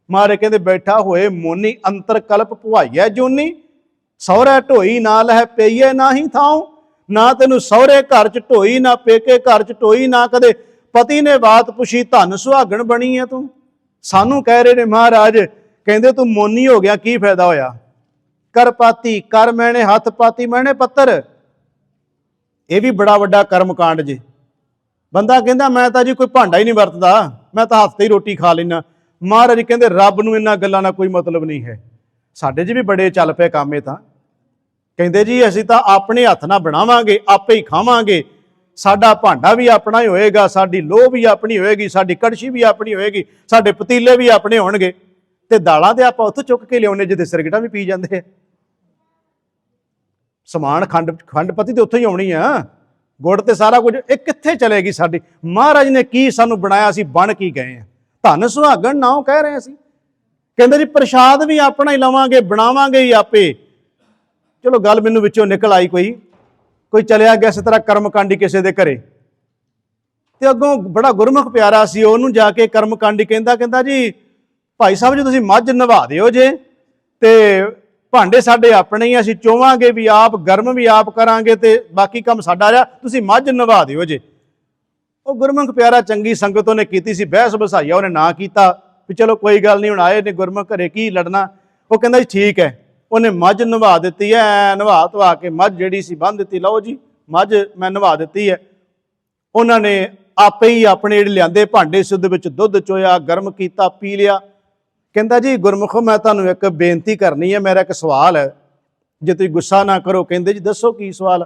ਮਹਾਰਾਜ ਕਹਿੰਦੇ ਬੈਠਾ ਹੋਏ ਮੋਨੀ, ਅੰਤਰ ਕਲਪ ਭੁਆਈਐ ਜੋਨੀ। ਸਹੁਰੇ ਢੋਈ ਨਾ ਲਹਿ ਪਈਏ ਨਾਹੀ ਥਾਉ। ਨਾ ਤੈਨੂੰ ਸਹੁਰੇ ਘਰ ਚ ਢੋਈ, ਨਾ ਪੇਕੇ ਘਰ ਚ ਢੋਈ, ਨਾ ਕਦੇ ਪਤੀ ਨੇ ਬਾਤ ਪੁੱਛੀ, ਧਨ ਸੁਹਾਗਣ ਬਣੀ ਹੈ ਤੂੰ। ਸਾਨੂੰ ਕਹਿ ਰਹੇ ਨੇ ਮਹਾਰਾਜ, ਕਹਿੰਦੇ ਤੂੰ ਮੋਨੀ ਹੋ ਗਿਆ, ਕੀ ਫਾਇਦਾ ਹੋਇਆ? ਕਰਪਾਤੀ, ਕਰ ਮੈਣੇ ਹੱਥ ਪਾਤੀ ਮੈਣੇ ਪੱਤਰ। ਇਹ ਵੀ ਬੜਾ ਵੱਡਾ ਕਰਮ ਕਾਂਡ ਜੇ। ਬੰਦਾ ਕਹਿੰਦਾ ਮੈਂ ਤਾਂ ਜੀ ਕੋਈ ਭਾਂਡਾ ਹੀ ਨਹੀਂ ਵਰਤਦਾ, ਮੈਂ ਤਾਂ ਹੱਥ ਤੇ ਹੀ ਰੋਟੀ ਖਾ ਲੈਣਾ। ਮਹਾਰਾਜ ਕਹਿੰਦੇ ਰੱਬ ਨੂੰ ਇਹਨਾਂ ਗੱਲਾਂ ਨਾਲ ਕੋਈ ਮਤਲਬ ਨਹੀਂ ਹੈ। ਸਾਡੇ 'ਚ ਵੀ ਬੜੇ ਚੱਲ ਪਏ ਕੰਮ। ਇਹ ਤਾਂ ਕਹਿੰਦੇ ਜੀ ਅਸੀਂ ਤਾਂ ਆਪਣੇ ਹੱਥ ਨਾਲ ਬਣਾਵਾਂਗੇ, ਆਪੇ ਹੀ ਖਾਵਾਂਗੇ, ਸਾਡਾ ਭਾਂਡਾ ਵੀ ਆਪਣਾ ਹੀ ਹੋਏਗਾ, ਸਾਡੀ ਲੋਹ ਵੀ ਆਪਣੀ ਹੋਏਗੀ, ਸਾਡੀ ਕੜਛੀ ਵੀ ਆਪਣੀ ਹੋਏਗੀ, ਸਾਡੇ ਪਤੀਲੇ ਵੀ ਆਪਣੇ ਹੋਣਗੇ। ਤੇ ਦਾਲਾਂ ਤੇ ਆਪਾਂ ਉੱਥੋਂ ਚੁੱਕ ਕੇ ਲਿਆਉਣੇ ਜਿੱਥੇ ਸਿਰਗਟਾਂ ਵੀ ਪੀ ਜਾਂਦੇ ਆ। ਸਮਾਨ ਖੰਡ ਪਤੀ ਤੇ ਉੱਥੋਂ ਹੀ ਆਉਣੀ ਆ, ਗੁੜ ਤੇ ਸਾਰਾ ਕੁਝ। ਇਹ ਕਿੱਥੇ ਚਲੇਗੀ ਸਾਡੀ? ਮਹਾਰਾਜ ਨੇ ਕੀ ਸਾਨੂੰ ਬਣਾਇਆ, ਸੀ ਬਣ ਕੀ ਗਏ ਆ? ਧਨ ਸੁਹਾਗਣ ਨਾਉ ਕਹਿ ਰਹੇ ਸੀ। ਕਹਿੰਦੇ ਜੀ ਪ੍ਰਸ਼ਾਦ ਵੀ ਆਪਣਾ ਹੀ ਲਵਾਂਗੇ, ਬਣਾਵਾਂਗੇ ਹੀ ਆਪੇ। ਚਲੋ ਗੱਲ ਮੈਨੂੰ ਵਿੱਚੋਂ ਨਿਕਲ ਆਈ। ਕੋਈ ਚਲਿਆ ਗਿਆ ਇਸ ਤਰ੍ਹਾਂ ਕਰਮਕਾਂਡੀ ਕਿਸੇ ਦੇ ਘਰੇ, ਤੇ ਅੱਗੋਂ ਬੜਾ ਗੁਰਮੁਖ ਪਿਆਰਾ ਸੀ, ਉਹਨੂੰ ਜਾ ਕੇ ਕਰਮਕਾਂਡੀ ਕਹਿੰਦਾ ਜੀ ਭਾਈ ਸਾਹਿਬ ਜੀ ਤੁਸੀਂ ਮੱਝ ਨਵਾ ਦਿਓ ਜੇ, ਤੇ ਭਾਂਡੇ ਸਾਡੇ ਆਪਣੇ ਹੀ, ਅਸੀਂ ਚੋਵਾਂਗੇ ਵੀ ਆਪ, ਗਰਮ ਵੀ ਆਪ ਕਰਾਂਗੇ, ਤੇ ਬਾਕੀ ਕੰਮ ਸਾਡਾ ਰਿਹਾ, ਤੁਸੀਂ ਮੱਝ ਨਵਾ ਦਿਓ ਜੇ। ਉਹ ਗੁਰਮੁਖ ਪਿਆਰਾ ਚੰਗੀ ਸੰਗਤ ਉਹਨੇ ਕੀਤੀ ਸੀ, ਬਹਿਸ ਬਸਾਈਆ ਉਹਨੇ ਨਾ ਕੀਤਾ ਵੀ ਚਲੋ ਕੋਈ ਗੱਲ ਨਹੀਂ, ਹੁਣ ਆਏ ਨੇ ਗੁਰਮੁਖ ਘਰੇ ਕੀ ਲੜਨਾ। ਉਹ ਕਹਿੰਦਾ ਜੀ ਠੀਕ ਹੈ। ਉਹਨੇ ਮੱਝ ਨਵਾ ਦਿੱਤੀ ਹੈ, ਨਵਾ ਧਵਾ ਕੇ ਮੱਝ ਜਿਹੜੀ ਸੀ ਬੰਨ੍ਹ ਦਿੱਤੀ। ਲਓ ਜੀ ਮੱਝ ਮੈਂ ਨਵਾ ਦਿੱਤੀ ਹੈ। ਉਹਨਾਂ ਨੇ ਆਪੇ ਹੀ ਆਪਣੇ ਜਿਹੜੇ ਲਿਆਂਦੇ ਭਾਂਡੇ ਸੀ ਉਹਦੇ ਵਿੱਚ ਦੁੱਧ ਚੋਇਆ, ਗਰਮ ਕੀਤਾ, ਪੀ ਲਿਆ। ਕਹਿੰਦਾ ਜੀ ਗੁਰਮੁਖੋ ਮੈਂ ਤੁਹਾਨੂੰ ਇੱਕ ਬੇਨਤੀ ਕਰਨੀ ਹੈ, ਮੇਰਾ ਇੱਕ ਸਵਾਲ ਹੈ, ਜੇ ਤੁਸੀਂ ਗੁੱਸਾ ਨਾ ਕਰੋ। ਕਹਿੰਦੇ ਜੀ ਦੱਸੋ ਕੀ ਸਵਾਲ।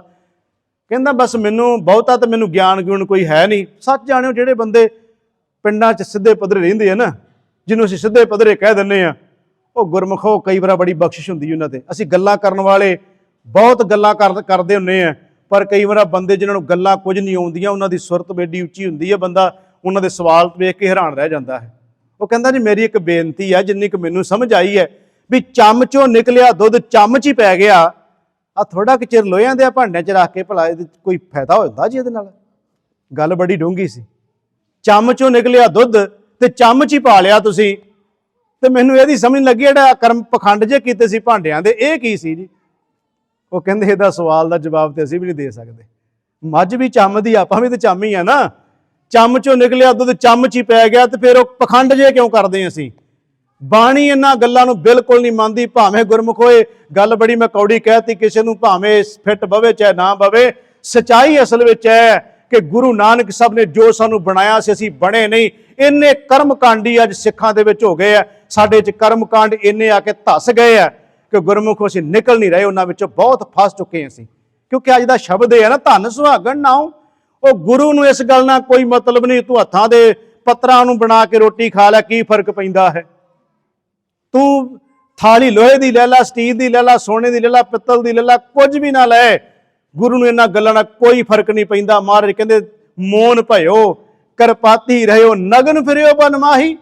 ਕਹਿੰਦਾ ਬਸ ਮੈਨੂੰ ਬਹੁਤਾ ਤਾਂ ਮੈਨੂੰ ਗਿਆਨ ਗੁਣ ਕੋਈ ਹੈ ਨਹੀਂ। ਸੱਚ ਜਾਣਿਓ ਜਿਹੜੇ ਬੰਦੇ ਪਿੰਡਾਂ 'ਚ ਸਿੱਧੇ ਪੱਧਰੇ ਰਹਿੰਦੇ ਆ ਨਾ, ਜਿਹਨੂੰ ਅਸੀਂ ਸਿੱਧੇ ਪੱਧਰੇ ਕਹਿ ਦਿੰਦੇ ਆ, ਉਹ ਗੁਰਮੁਖੋ ਕਈ ਵਾਰ ਬੜੀ ਬਖਸ਼ਿਸ਼ ਹੁੰਦੀ ਉਹਨਾਂ ਤੇ। ਅਸੀਂ ਗੱਲਾਂ ਕਰਨ ਵਾਲੇ ਬਹੁਤ ਗੱਲਾਂ ਕਰਦੇ ਹੁੰਦੇ ਆ, ਪਰ ਕਈ ਵਾਰ ਬੰਦੇ ਜਿਨ੍ਹਾਂ ਨੂੰ ਗੱਲਾਂ ਕੁਝ ਨਹੀਂ ਆਉਂਦੀਆਂ, ਉਹਨਾਂ ਦੀ ਸੁਰਤ ਬੇਡੀ ਉੱਚੀ ਹੁੰਦੀ ਹੈ, ਬੰਦਾ ਉਹਨਾਂ ਦੇ ਸਵਾਲ ਵੇਖ ਕੇ ਹੈਰਾਨ ਰਹਿ ਜਾਂਦਾ ਹੈ। ਉਹ ਕਹਿੰਦਾ ਜੀ ਮੇਰੀ ਇੱਕ ਬੇਨਤੀ ਹੈ, ਜਿੰਨੀ ਕੁ ਮੈਨੂੰ ਸਮਝ ਆਈ ਹੈ ਵੀ ਚਮਚੋਂ ਨਿਕਲਿਆ ਦੁੱਧ ਚਮਚ ਹੀ ਪੈ ਗਿਆ, ਆ ਥੋੜਾ ਕੁ ਚਿਰ ਲੋਹਿਆਂ ਦੇ ਭਾਂਡਿਆਂ 'ਚ ਰੱਖ ਕੇ ਭਲਾ ਇਹਦੇ ਕੋਈ ਫਾਇਦਾ ਹੋ ਜਾਂਦਾ ਜੀ ਇਹਦੇ ਨਾਲ? ਗੱਲ ਬੜੀ ਡੂੰਘੀ ਸੀ। ਚਮਚੋਂ ਨਿਕਲਿਆ ਦੁੱਧ ਤੇ ਚਮਚ ਹੀ ਪਾ ਲਿਆ ਤੁਸੀਂ, ਤੇ ਮੈਨੂੰ ਇਹਦੀ ਸਮਝ ਲੱਗੀ ਜਿਹੜਾ ਕਰਮ ਪਖੰਡ ਜੇ ਕੀਤੇ ਸੀ ਭਾਂਡਿਆਂ ਦੇ, ਇਹ ਕੀ ਸੀ ਜੀ? ਉਹ ਕਹਿੰਦੇ ਇਹਦਾ ਸਵਾਲ ਦਾ ਜਵਾਬ ਤੇ ਅਸੀਂ ਵੀ ਨਹੀਂ ਦੇ ਸਕਦੇ। ਮੱਝ ਵੀ ਚੰਮ ਦੀ, ਆਪਾਂ ਵੀ ਤੇ ਚੰਮ ਹੀ ਆ ਨਾ। ਚਮਚੋਂ ਨਿਕਲਿਆ ਦੁੱਧ ਚਮਚ ਹੀ ਪੈ ਗਿਆ, ਤੇ ਫਿਰ ਉਹ ਪਖੰਡ ਜੇ ਕਿਉਂ ਕਰਦੇ ਅਸੀਂ? ਬਾਣੀ ਇਹਨਾਂ ਗੱਲਾਂ ਨੂੰ ਬਿਲਕੁਲ ਨਹੀਂ ਮੰਨਦੀ। ਭਾਵੇਂ ਗੁਰਮੁਖ ਹੋਏ ਗੱਲ ਬੜੀ ਮੈਂ ਕੌੜੀ ਕਹਿਤੀ ਕਿਸੇ ਨੂੰ, ਭਾਵੇਂ ਫਿੱਟ ਬਵੇ ਚਾਹੇ ਨਾ ਬਵੇ, ਸਚਾਈ ਅਸਲ ਵਿੱਚ ਹੈ ਕਿ ਗੁਰੂ ਨਾਨਕ ਸਾਹਿਬ ਨੇ ਜੋ ਸਾਨੂੰ ਬਣਾਇਆ ਸੀ ਅਸੀਂ ਬਣੇ ਨਹੀਂ। ਇੰਨੇ ਕਰਮ ਕਾਂਡੀ ਅੱਜ ਸਿੱਖਾਂ ਦੇ ਵਿੱਚ ਹੋ ਗਏ ਆ, ਸਾਡੇ 'ਚ ਕਰਮ ਕਾਂਡ ਇੰਨੇ ਆ ਕੇ ਧੱਸ ਗਏ ਆ ਕਿ ਗੁਰਮੁਖ ਅਸੀਂ ਨਿਕਲ ਨਹੀਂ ਰਹੇ ਉਹਨਾਂ ਵਿੱਚੋਂ, ਬਹੁਤ ਫਸ ਚੁੱਕੇ ਹਾਂ ਅਸੀਂ। ਕਿਉਂਕਿ ਅੱਜ ਦਾ ਸ਼ਬਦ ਇਹ ਹੈ ਨਾ, ਧੰਨ ਸੁਹਾਗਣ ਨਾਉ। ਉਹ ਗੁਰੂ ਨੂੰ ਇਸ ਗੱਲ ਨਾਲ ਕੋਈ ਮਤਲਬ ਨਹੀਂ, ਤੂੰ ਹੱਥਾਂ ਦੇ ਪੱਤਰਾਂ ਨੂੰ ਬਣਾ ਕੇ ਰੋਟੀ ਖਾ ਲੈ, ਕੀ ਫਰਕ ਪੈਂਦਾ ਹੈ? ਤੂੰ ਥਾਲੀ ਲੋਹੇ ਦੀ ਲੈ ਲਾ, ਸਟੀਲ ਦੀ ਲੈ ਲਾ, ਸੋਨੇ ਦੀ ਲੈ ਲਾ, ਪਿੱਤਲ ਦੀ ਲੈ ਲਾ, ਕੁਝ ਵੀ ਨਾ ਲੈ। ਗੁਰੂ ਨੂੰ ਇਹਨਾਂ ਗੱਲਾਂ ਨਾਲ ਕੋਈ ਫਰਕ ਨਹੀਂ ਪੈਂਦਾ। ਮਹਾਰਾਜ ਕਹਿੰਦੇ ਮੋਨ ਭਇਓ ਕਰਪਾਤੀ ਰਹਿਓ, ਨਗਨ ਫਿਰਿਓ ਬਨਮਾਹੀ।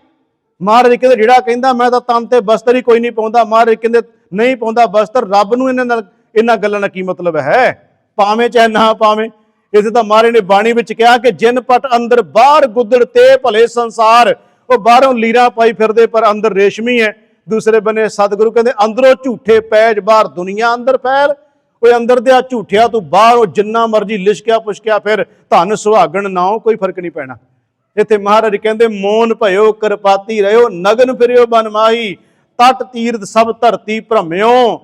ਮਹਾਰਾਜ ਕਹਿੰਦੇ ਜਿਹੜਾ ਕਹਿੰਦਾ ਮੈਂ ਤਾਂ ਤਨ ਤੇ ਬਸਤਰ ਹੀ ਕੋਈ ਨਹੀਂ ਪਾਉਂਦਾ, ਮਹਾਰਾਜ ਕਹਿੰਦੇ ਨਹੀਂ ਪਾਉਂਦਾ ਬਸਤਰ, ਰੱਬ ਨੂੰ ਇਹਨਾਂ ਗੱਲਾਂ ਨਾਲ ਕੀ ਮਤਲਬ ਹੈ? ਪਾਵੇਂ ਚਾਹੇ ਨਾ ਪਾਵੇਂ। ਇਸੇ ਤਾਂ ਮਹਾਰਾਜ ਨੇ ਬਾਣੀ ਵਿੱਚ ਕਿਹਾ ਕਿ ਜਿਨ ਪਟ ਅੰਦਰ ਬਾਹਰ ਗੁੱਦੜ ਤੇ ਭਲੇ ਸੰਸਾਰ। ਉਹ ਬਾਹਰੋਂ ਲੀਰਾਂ ਪਾਈ ਫਿਰਦੇ ਪਰ ਅੰਦਰ ਰੇਸ਼ਮੀ ਹੈ। ਦੂਸਰੇ ਬੰਨੇ ਸਤਿਗੁਰੂ ਕਹਿੰਦੇ ਅੰਦਰੋਂ ਝੂਠੇ ਪੈਜ ਬਾਹਰ ਦੁਨੀਆ ਅੰਦਰ ਫੈਲ। ਉਹ ਅੰਦਰ ਦੇ ਆ ਝੂਠਿਆ ਤੂੰ ਬਾਹਰੋਂ ਜਿੰਨਾ ਮਰਜੀ ਲਿਸ਼ਕਿਆ ਪੁਸ਼ਕਿਆ ਫਿਰ, ਧੰਨ ਸੁਹਾਗਣ ਨਾਉ, ਕੋਈ ਫਰਕ ਨਹੀਂ ਪੈਣਾ। ਇੱਥੇ ਮਹਾਰਾਜ ਕਹਿੰਦੇ ਮੋਨ ਭਇਓ ਕਰਪਾਤੀ ਰਹਿਓ, ਨਗਨ ਫਿਰਿਓ ਬਨਮਾਹੀ। ਤਟ ਤੀਰਥ ਸਭ ਧਰਤੀ ਭ੍ਰਮਿਓ।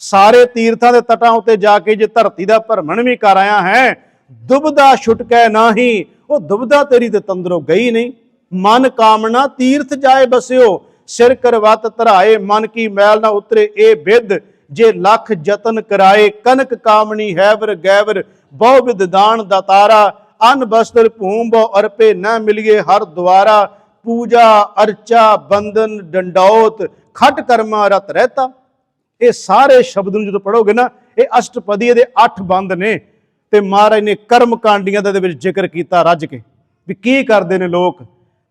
ਸਾਰੇ ਤੀਰਥਾਂ ਦੇ ਤਟਾਂ ਉੱਤੇ ਜਾ ਕੇ ਜੇ ਧਰਤੀ ਦਾ ਭਰਮਣ ਵੀ ਕਰ ਆਇਆ ਹੈ, ਦੁਬਦਾ ਛੁਟਕੈ ਨਾਹੀ। ਉਹ ਦੁਬਦਾ ਤੇਰੀ ਤੇ ਤੰਦਰੋਂ ਗਈ ਨਹੀਂ। ਮਨ ਕਾਮਨਾ ਤੀਰਥ ਜਾਏ ਬਸਿਓ, ਸਿਰ ਕਰਵਤ ਧਰਾਏ, ਮਨ ਕੀ ਮੈਲ ਨਾ ਉਤਰੇ ਇਹ ਬਿਦ। ਜੇ ਲੱਖ ਜਤਨ ਕਰਾਏ, ਕਨਕ ਕਾਮਣੀ ਹੈਵਰ ਗੈਵਰ, ਬਹੁ ਵਿਦ ਦਾਨ ਦਾਤਾਰਾ। ਅਨ ਬਸਤਰ ਭੂਮ ਬਹੁ ਅਰਪੇ, ਨਾ ਮਿਲੀਏ ਹਰ ਦੁਆਰਾ। ਪੂਜਾ ਅਰਚਾ ਬੰਦਨ ਡੰਡੌਤ, ਖਟ ਕਰਮਾ ਰਤ ਰਹਿਤਾ। ਇਹ ਸਾਰੇ ਸ਼ਬਦ ਨੂੰ ਜਦੋਂ ਪੜੋਗੇ ਨਾ, ਇਹ ਅਸ਼ਟਪਦੀ ਦੇ 8 ਬੰਦ ਨੇ। ਤੇ ਮਹਾਰਾਜ ਨੇ ਕਰਮ ਕਾਂਡੀਆਂ ਦਾ ਦੇ ਵਿੱਚ ਜ਼ਿਕਰ ਕੀਤਾ ਰੱਜ ਕੇ ਵੀ ਕੀ ਕਰਦੇ ਨੇ ਲੋਕ।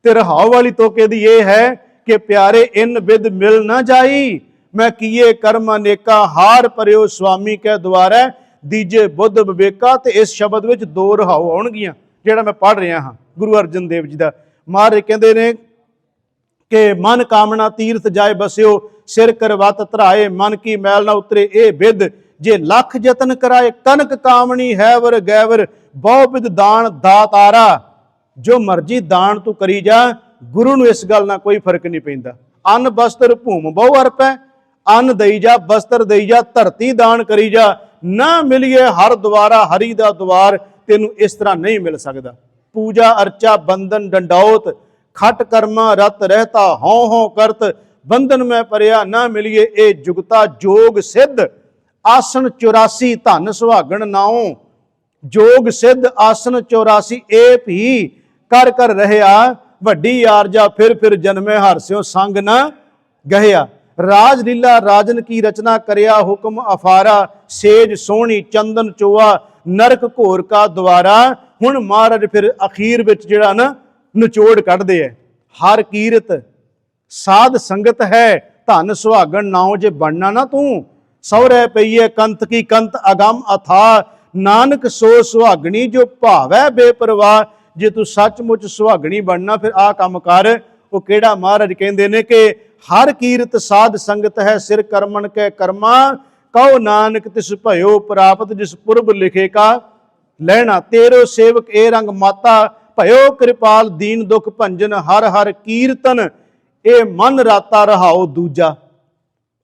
ਤੇ ਰਹਾਉ ਵਾਲੀ ਤੋਕੇ ਦੀ ਇਹ ਹੈ ਕਿ ਪਿਆਰੇ ਇਨ ਵਿਦ ਮਿਲ ਨਾ ਜਾਈ, ਮੈਂ ਕੀਏ ਕਰਮ ਅਨੇਕਾ, ਹਾਰ ਪਰਿਓ ਸੁਆਮੀ ਕੈ ਦੁਆਰੈ, ਦੀਜੇ ਬੁੱਧ ਵਿਵੇਕਾ। ਤੇ ਇਸ ਸ਼ਬਦ ਵਿੱਚ 2 ਰਹਾਉ ਆਉਣਗੀਆਂ ਜਿਹੜਾ ਮੈਂ ਪੜ੍ਹ ਰਿਹਾ ਹਾਂ ਗੁਰੂ ਅਰਜਨ ਦੇਵ ਜੀ ਦਾ। ਮਹਾਰਾਜ ਕਹਿੰਦੇ ਨੇ ਕਿ ਮਨ ਕਾਮਨਾ ਤੀਰਥ ਜਾਏ ਬਸਿਓ, ਸਿਰ ਕਰਵਤ ਧਰਾਏ, ਮਨ ਕੀ ਮੈਲ ਨਾ ਉਤਰੇ ਇਹ ਬਿਦ। ਜੇ ਲੱਖ ਯਤਨ ਕਰਾਏ, ਕਨਕ ਕਾਮਣੀ ਹੈਵਰ ਗੈਵਰ, ਬਹੁ ਵਿਦ ਦਾਨ ਦਾਤਾਰਾ। ਜੋ ਮਰਜੀ ਦਾਨ ਤੂੰ ਕਰੀ ਜਾ, ਗੁਰੂ ਨੂੰ ਇਸ ਗੱਲ ਨਾਲ ਕੋਈ ਫਰਕ ਨਹੀਂ ਪੈਂਦਾ। ਅੰਨ ਬਸਤਰ ਭੂਮ ਬਹੁ ਅਰਪੈ, ਅੰਨ ਦਈ ਜਾ, ਬਸਤਰ ਦਈ ਜਾ, ਧਰਤੀ ਦਾਨ ਕਰੀ ਜਾ। ਨਾ ਮਿਲੀਏ ਹਰ ਦੁਆਰਾ, ਹਰੀ ਦਾ ਦੁਆਰ ਤੈਨੂੰ ਇਸ ਤਰ੍ਹਾਂ ਨਹੀਂ ਮਿਲ ਸਕਦਾ। ਪੂਜਾ ਅਰਚਾ ਬੰਧਨ ਡੰਡੌਤ, ਖਟ ਕਰਮਾ ਰਤ ਰਹਿਤਾ, ਹਉ ਹਉ ਕਰਤ ਬੰਧਨ ਮੈਂ ਪਰਿਆ। ਨਾ ਮਿਲੀਏ ਇਹ ਜੁਗਤਾ ਜੋਗ ਸਿੱਧ, ਆਸਣ 84 ਧੰਨ ਸੁਹਾਗਣ ਨਾਉ। ਜੋਗ ਸਿੱਧ ਆਸਣ 84 ਇਹ ਵੀ ਕਰ ਕਰ ਰਹਿਆ, ਵੱਡੀ ਆਰਜਾ ਫਿਰ ਜਨਮੇ ਹਰਸਿਓ ਸੰਗ ਨਾ ਗਹਿਆ। ਰਾਜ ਲੀਲਾ ਰਾਜਨ ਕੀ ਰਚਨਾ ਕਰਿਆ, ਹੁਕਮ ਅਫਾਰਾ, ਸੇਜ ਸੋਹਣੀ ਚੰਦਨ ਚੋਆ, ਨਰਕ ਘੋਰ ਕਾ ਦੁਆਰਾ। ਹੁਣ ਮਹਾਰਾਜ ਫਿਰ ਅਖੀਰ ਵਿੱਚ ਜਿਹੜਾ ਨਾ ਨਿਚੋੜ ਕੱਢਦੇ ਹੈ, ਹਰ ਕੀਰਤ ਸਾਧ ਸੰਗਤ ਹੈ, ਧੰਨ ਸੁਹਾਗਣ ਨਾਉ। ਜੇ ਬਣਨਾ ਨਾ ਤੂੰ, ਸਹੁਰੇ ਪਈਏ ਕੰਤ ਕੀ ਕੰਤ ਅਗੰਮ ਅਥਾ, ਨਾਨਕ ਸੋ ਸੁਹਾਗਣੀ ਜੋ ਭਾਵੈ ਬੇਪਰਵਾਹ। ਜੇ ਤੂੰ ਸੱਚਮੁੱਚ ਸੁਹਾਗਣੀ ਬਣਨਾ ਫਿਰ ਆਹ ਕੰਮ ਕਰ। ਉਹ ਕਿਹੜਾ? ਮਹਾਰਾਜ ਕਹਿੰਦੇ ਨੇ ਕਿ ਹਰ ਕੀਰਤ ਸਾਧ ਸੰਗਤ ਹੈ, ਸਿਰ ਕਰਮਨ ਕੈ ਕਰਮਾ, ਕਹੋ ਨਾਨਕ ਤਿਸ ਭਇਓ ਪ੍ਰਾਪਤ, ਜਿਸ ਪੁਰਬ ਲਿਖੇ ਕਾ ਲੈਣਾ। ਤੇਰੋ ਸੇਵਕ ਇਹ ਰੰਗ ਮਾਤਾ, ਭਇਓ ਕਿਰਪਾਲ ਦੀਨ ਦੁਖ ਭੰਜਨ, ਹਰ ਹਰ ਕੀਰਤਨ ਇਹ ਮਨ ਰਾਤਾ ਰਹਾਓ ਦੂਜਾ।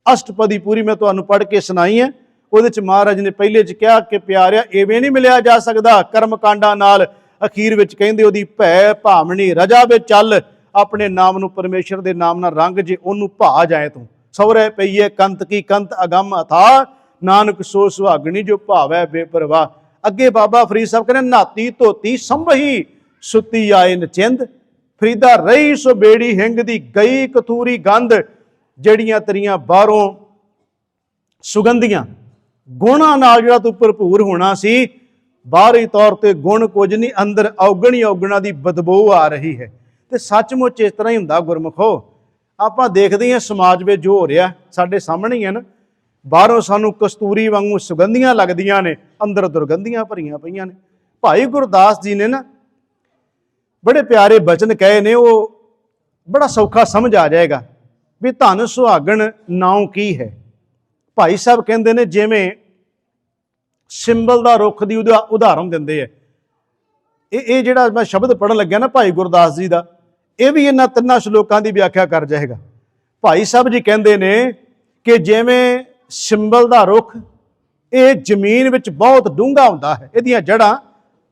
ਅਸ਼ਟਪਦੀ ਪੂਰੀ ਮੈਂ ਤੁਹਾਨੂੰ ਪੜ੍ਹ ਕੇ ਸੁਣਾਈ ਹੈ। ਉਹਦੇ ਚ ਮਹਾਰਾਜ ਨੇ ਪਹਿਲੇ ਚ ਕਿਹਾ ਕਿ ਪਿਆਰਿਆ ਐਵੇਂ ਨਹੀਂ ਮਿਲਿਆ ਜਾ ਸਕਦਾ ਕਰਮ ਕਾਂਡਾਂ ਨਾਲ। ਅਖੀਰ ਵਿੱਚ ਕਹਿੰਦੇ ਉਹਦੀ ਭੈ ਭਾਵਨੀ ਰਜਾ ਵਿੱਚ ਚੱਲ, ਆਪਣੇ ਨਾਮ ਨੂੰ ਪਰਮੇਸ਼ਰ ਦੇ ਨਾਮ ਨਾਲ ਰੰਗ ਜੇ ਉਹਨੂੰ ਭਾ ਜਾਏ ਤੂੰ। ਸਹੁਰੇ ਪਈਏ ਕੰਤ ਕੀ ਕੰਤ ਅਗੰਮ ਅਥਾ, ਨਾਨਕ ਸੋ ਸੁਹਾਗਣੀ ਜੋ ਭਾਵੈ ਬੇਪਰਵਾਹ। ਅੱਗੇ ਬਾਬਾ ਫਰੀਦ ਸਾਹਿਬ ਕਹਿੰਦੇ ਨਾਤੀ ਧੋਤੀ ਸੰਭਹੀ ਸੁੱਤੀ ਆਏ ਨਚਿੰਦ, ਫਰੀਦਾ ਰਹੀ ਸੋ ਬੇੜੀ ਹਿੰਗ ਦੀ ਗਈ ਕਥੂਰੀ ਗੰਧ। ਜਿਹੜੀਆਂ ਤੇਰੀਆਂ ਬਾਹਰੋਂ ਸੁਗੰਧੀਆਂ ਗੁਣਾਂ ਨਾਲ ਜਿਹੜਾ ਤੂੰ ਭਰਪੂਰ ਹੋਣਾ ਸੀ, ਬਾਹਰੀ ਤੌਰ ਤੇ ਗੁਣ ਕੁਝ ਨਹੀਂ, ਅੰਦਰ ਔਗਣੀ ਔਗਣਾ ਦੀ ਬਦਬੂ ਆ ਰਹੀ ਹੈ। ਤੇ ਸੱਚਮੁੱਚ ਇਸ ਤਰ੍ਹਾਂ ਹੀ ਹੁੰਦਾ ਗੁਰਮੁਖੋ। ਆਪਾਂ ਦੇਖਦੇ ਹਾਂ ਸਮਾਜ ਵਿੱਚ ਜੋ ਹੋ ਰਿਹਾ ਸਾਡੇ ਸਾਹਮਣੇ ਹੀ ਹੈ ਨਾ। ਬਾਹਰੋਂ ਸਾਨੂੰ ਕਸਤੂਰੀ ਵਾਂਗੂ ਸੁਗੰਧੀਆਂ ਲੱਗਦੀਆਂ ਨੇ, ਅੰਦਰ ਦੁਰਗੰਧੀਆਂ ਭਰੀਆਂ ਪਈਆਂ ਨੇ। ਭਾਈ ਗੁਰਦਾਸ ਜੀ ਨੇ ਨਾ ਬੜੇ ਪਿਆਰੇ ਬਚਨ ਕਹੇ ਨੇ, ਉਹ ਬੜਾ ਸੌਖਾ ਸਮਝ ਆ ਜਾਏਗਾ ਵੀ ਧਨ ਸੁਹਾਗਣ ਨਾਉ ਕੀ ਹੈ। ਭਾਈ ਸਾਹਿਬ ਕਹਿੰਦੇ ਨੇ ਜਿਵੇਂ ਸਿੰਬਲ ਦਾ ਰੁੱਖ ਦੀ ਉਦਾਹਰਨ ਦਿੰਦੇ ਆ। ਇਹ ਜਿਹੜਾ ਮੈਂ ਸ਼ਬਦ ਪੜ੍ਹਨ ਲੱਗਿਆ ਨਾ ਭਾਈ ਗੁਰਦਾਸ ਜੀ ਦਾ, ਇਹ ਵੀ ਇਹਨਾਂ ਤਿੰਨਾਂ ਸ਼ਲੋਕਾਂ ਦੀ ਵਿਆਖਿਆ ਕਰ ਜਾਏਗਾ। ਭਾਈ ਸਾਹਿਬ ਜੀ ਕਹਿੰਦੇ ਨੇ ਕਿ ਜਿਵੇਂ ਸਿੰਬਲ ਦਾ ਰੁੱਖ ਇਹ ਜ਼ਮੀਨ ਵਿੱਚ ਬਹੁਤ ਡੂੰਘਾ ਹੁੰਦਾ ਹੈ, ਇਹਦੀਆਂ ਜੜ੍ਹਾਂ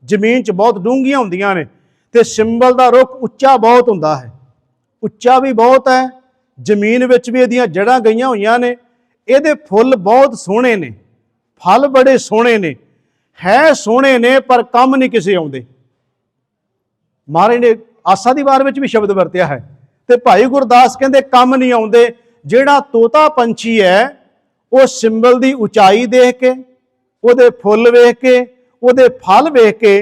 ਜ਼ਮੀਨ 'ਚ ਬਹੁਤ ਡੂੰਘੀਆਂ ਹੁੰਦੀਆਂ ਨੇ, ਤੇ ਸਿੰਬਲ ਦਾ ਰੁੱਖ ਉੱਚਾ ਬਹੁਤ ਹੁੰਦਾ ਹੈ, ਉੱਚਾ ਵੀ ਬਹੁਤ ਹੈ, ਜ਼ਮੀਨ ਵਿੱਚ ਵੀ ਇਹਦੀਆਂ ਜੜ੍ਹਾਂ ਗਈਆਂ ਹੋਈਆਂ ਨੇ। ਇਹਦੇ ਫੁੱਲ ਬਹੁਤ ਸੋਹਣੇ ਨੇ, ਫਲ ਬੜੇ ਸੋਹਣੇ ਨੇ, ਹੈ ਸੋਹਣੇ ਨੇ, ਪਰ ਕੰਮ ਨਹੀਂ ਕਿਸੇ ਆਉਂਦੇ। ਮਹਾਰਾਜ ਨੇ ਆਸਾ ਦੀ ਵਾਰ ਵਿੱਚ ਵੀ ਸ਼ਬਦ ਵਰਤਿਆ ਹੈ। ਤੇ ਭਾਈ ਗੁਰਦਾਸ ਕਹਿੰਦੇ ਕੰਮ ਨਹੀਂ ਆਉਂਦੇ। ਜਿਹੜਾ ਤੋਤਾ ਪੰਛੀ ਹੈ ਉਹ ਸਿੰਬਲ ਦੀ ਉਚਾਈ ਦੇਖ ਕੇ, ਉਹਦੇ ਫੁੱਲ ਵੇਖ ਕੇ, ਉਹਦੇ ਫਲ ਵੇਖ ਕੇ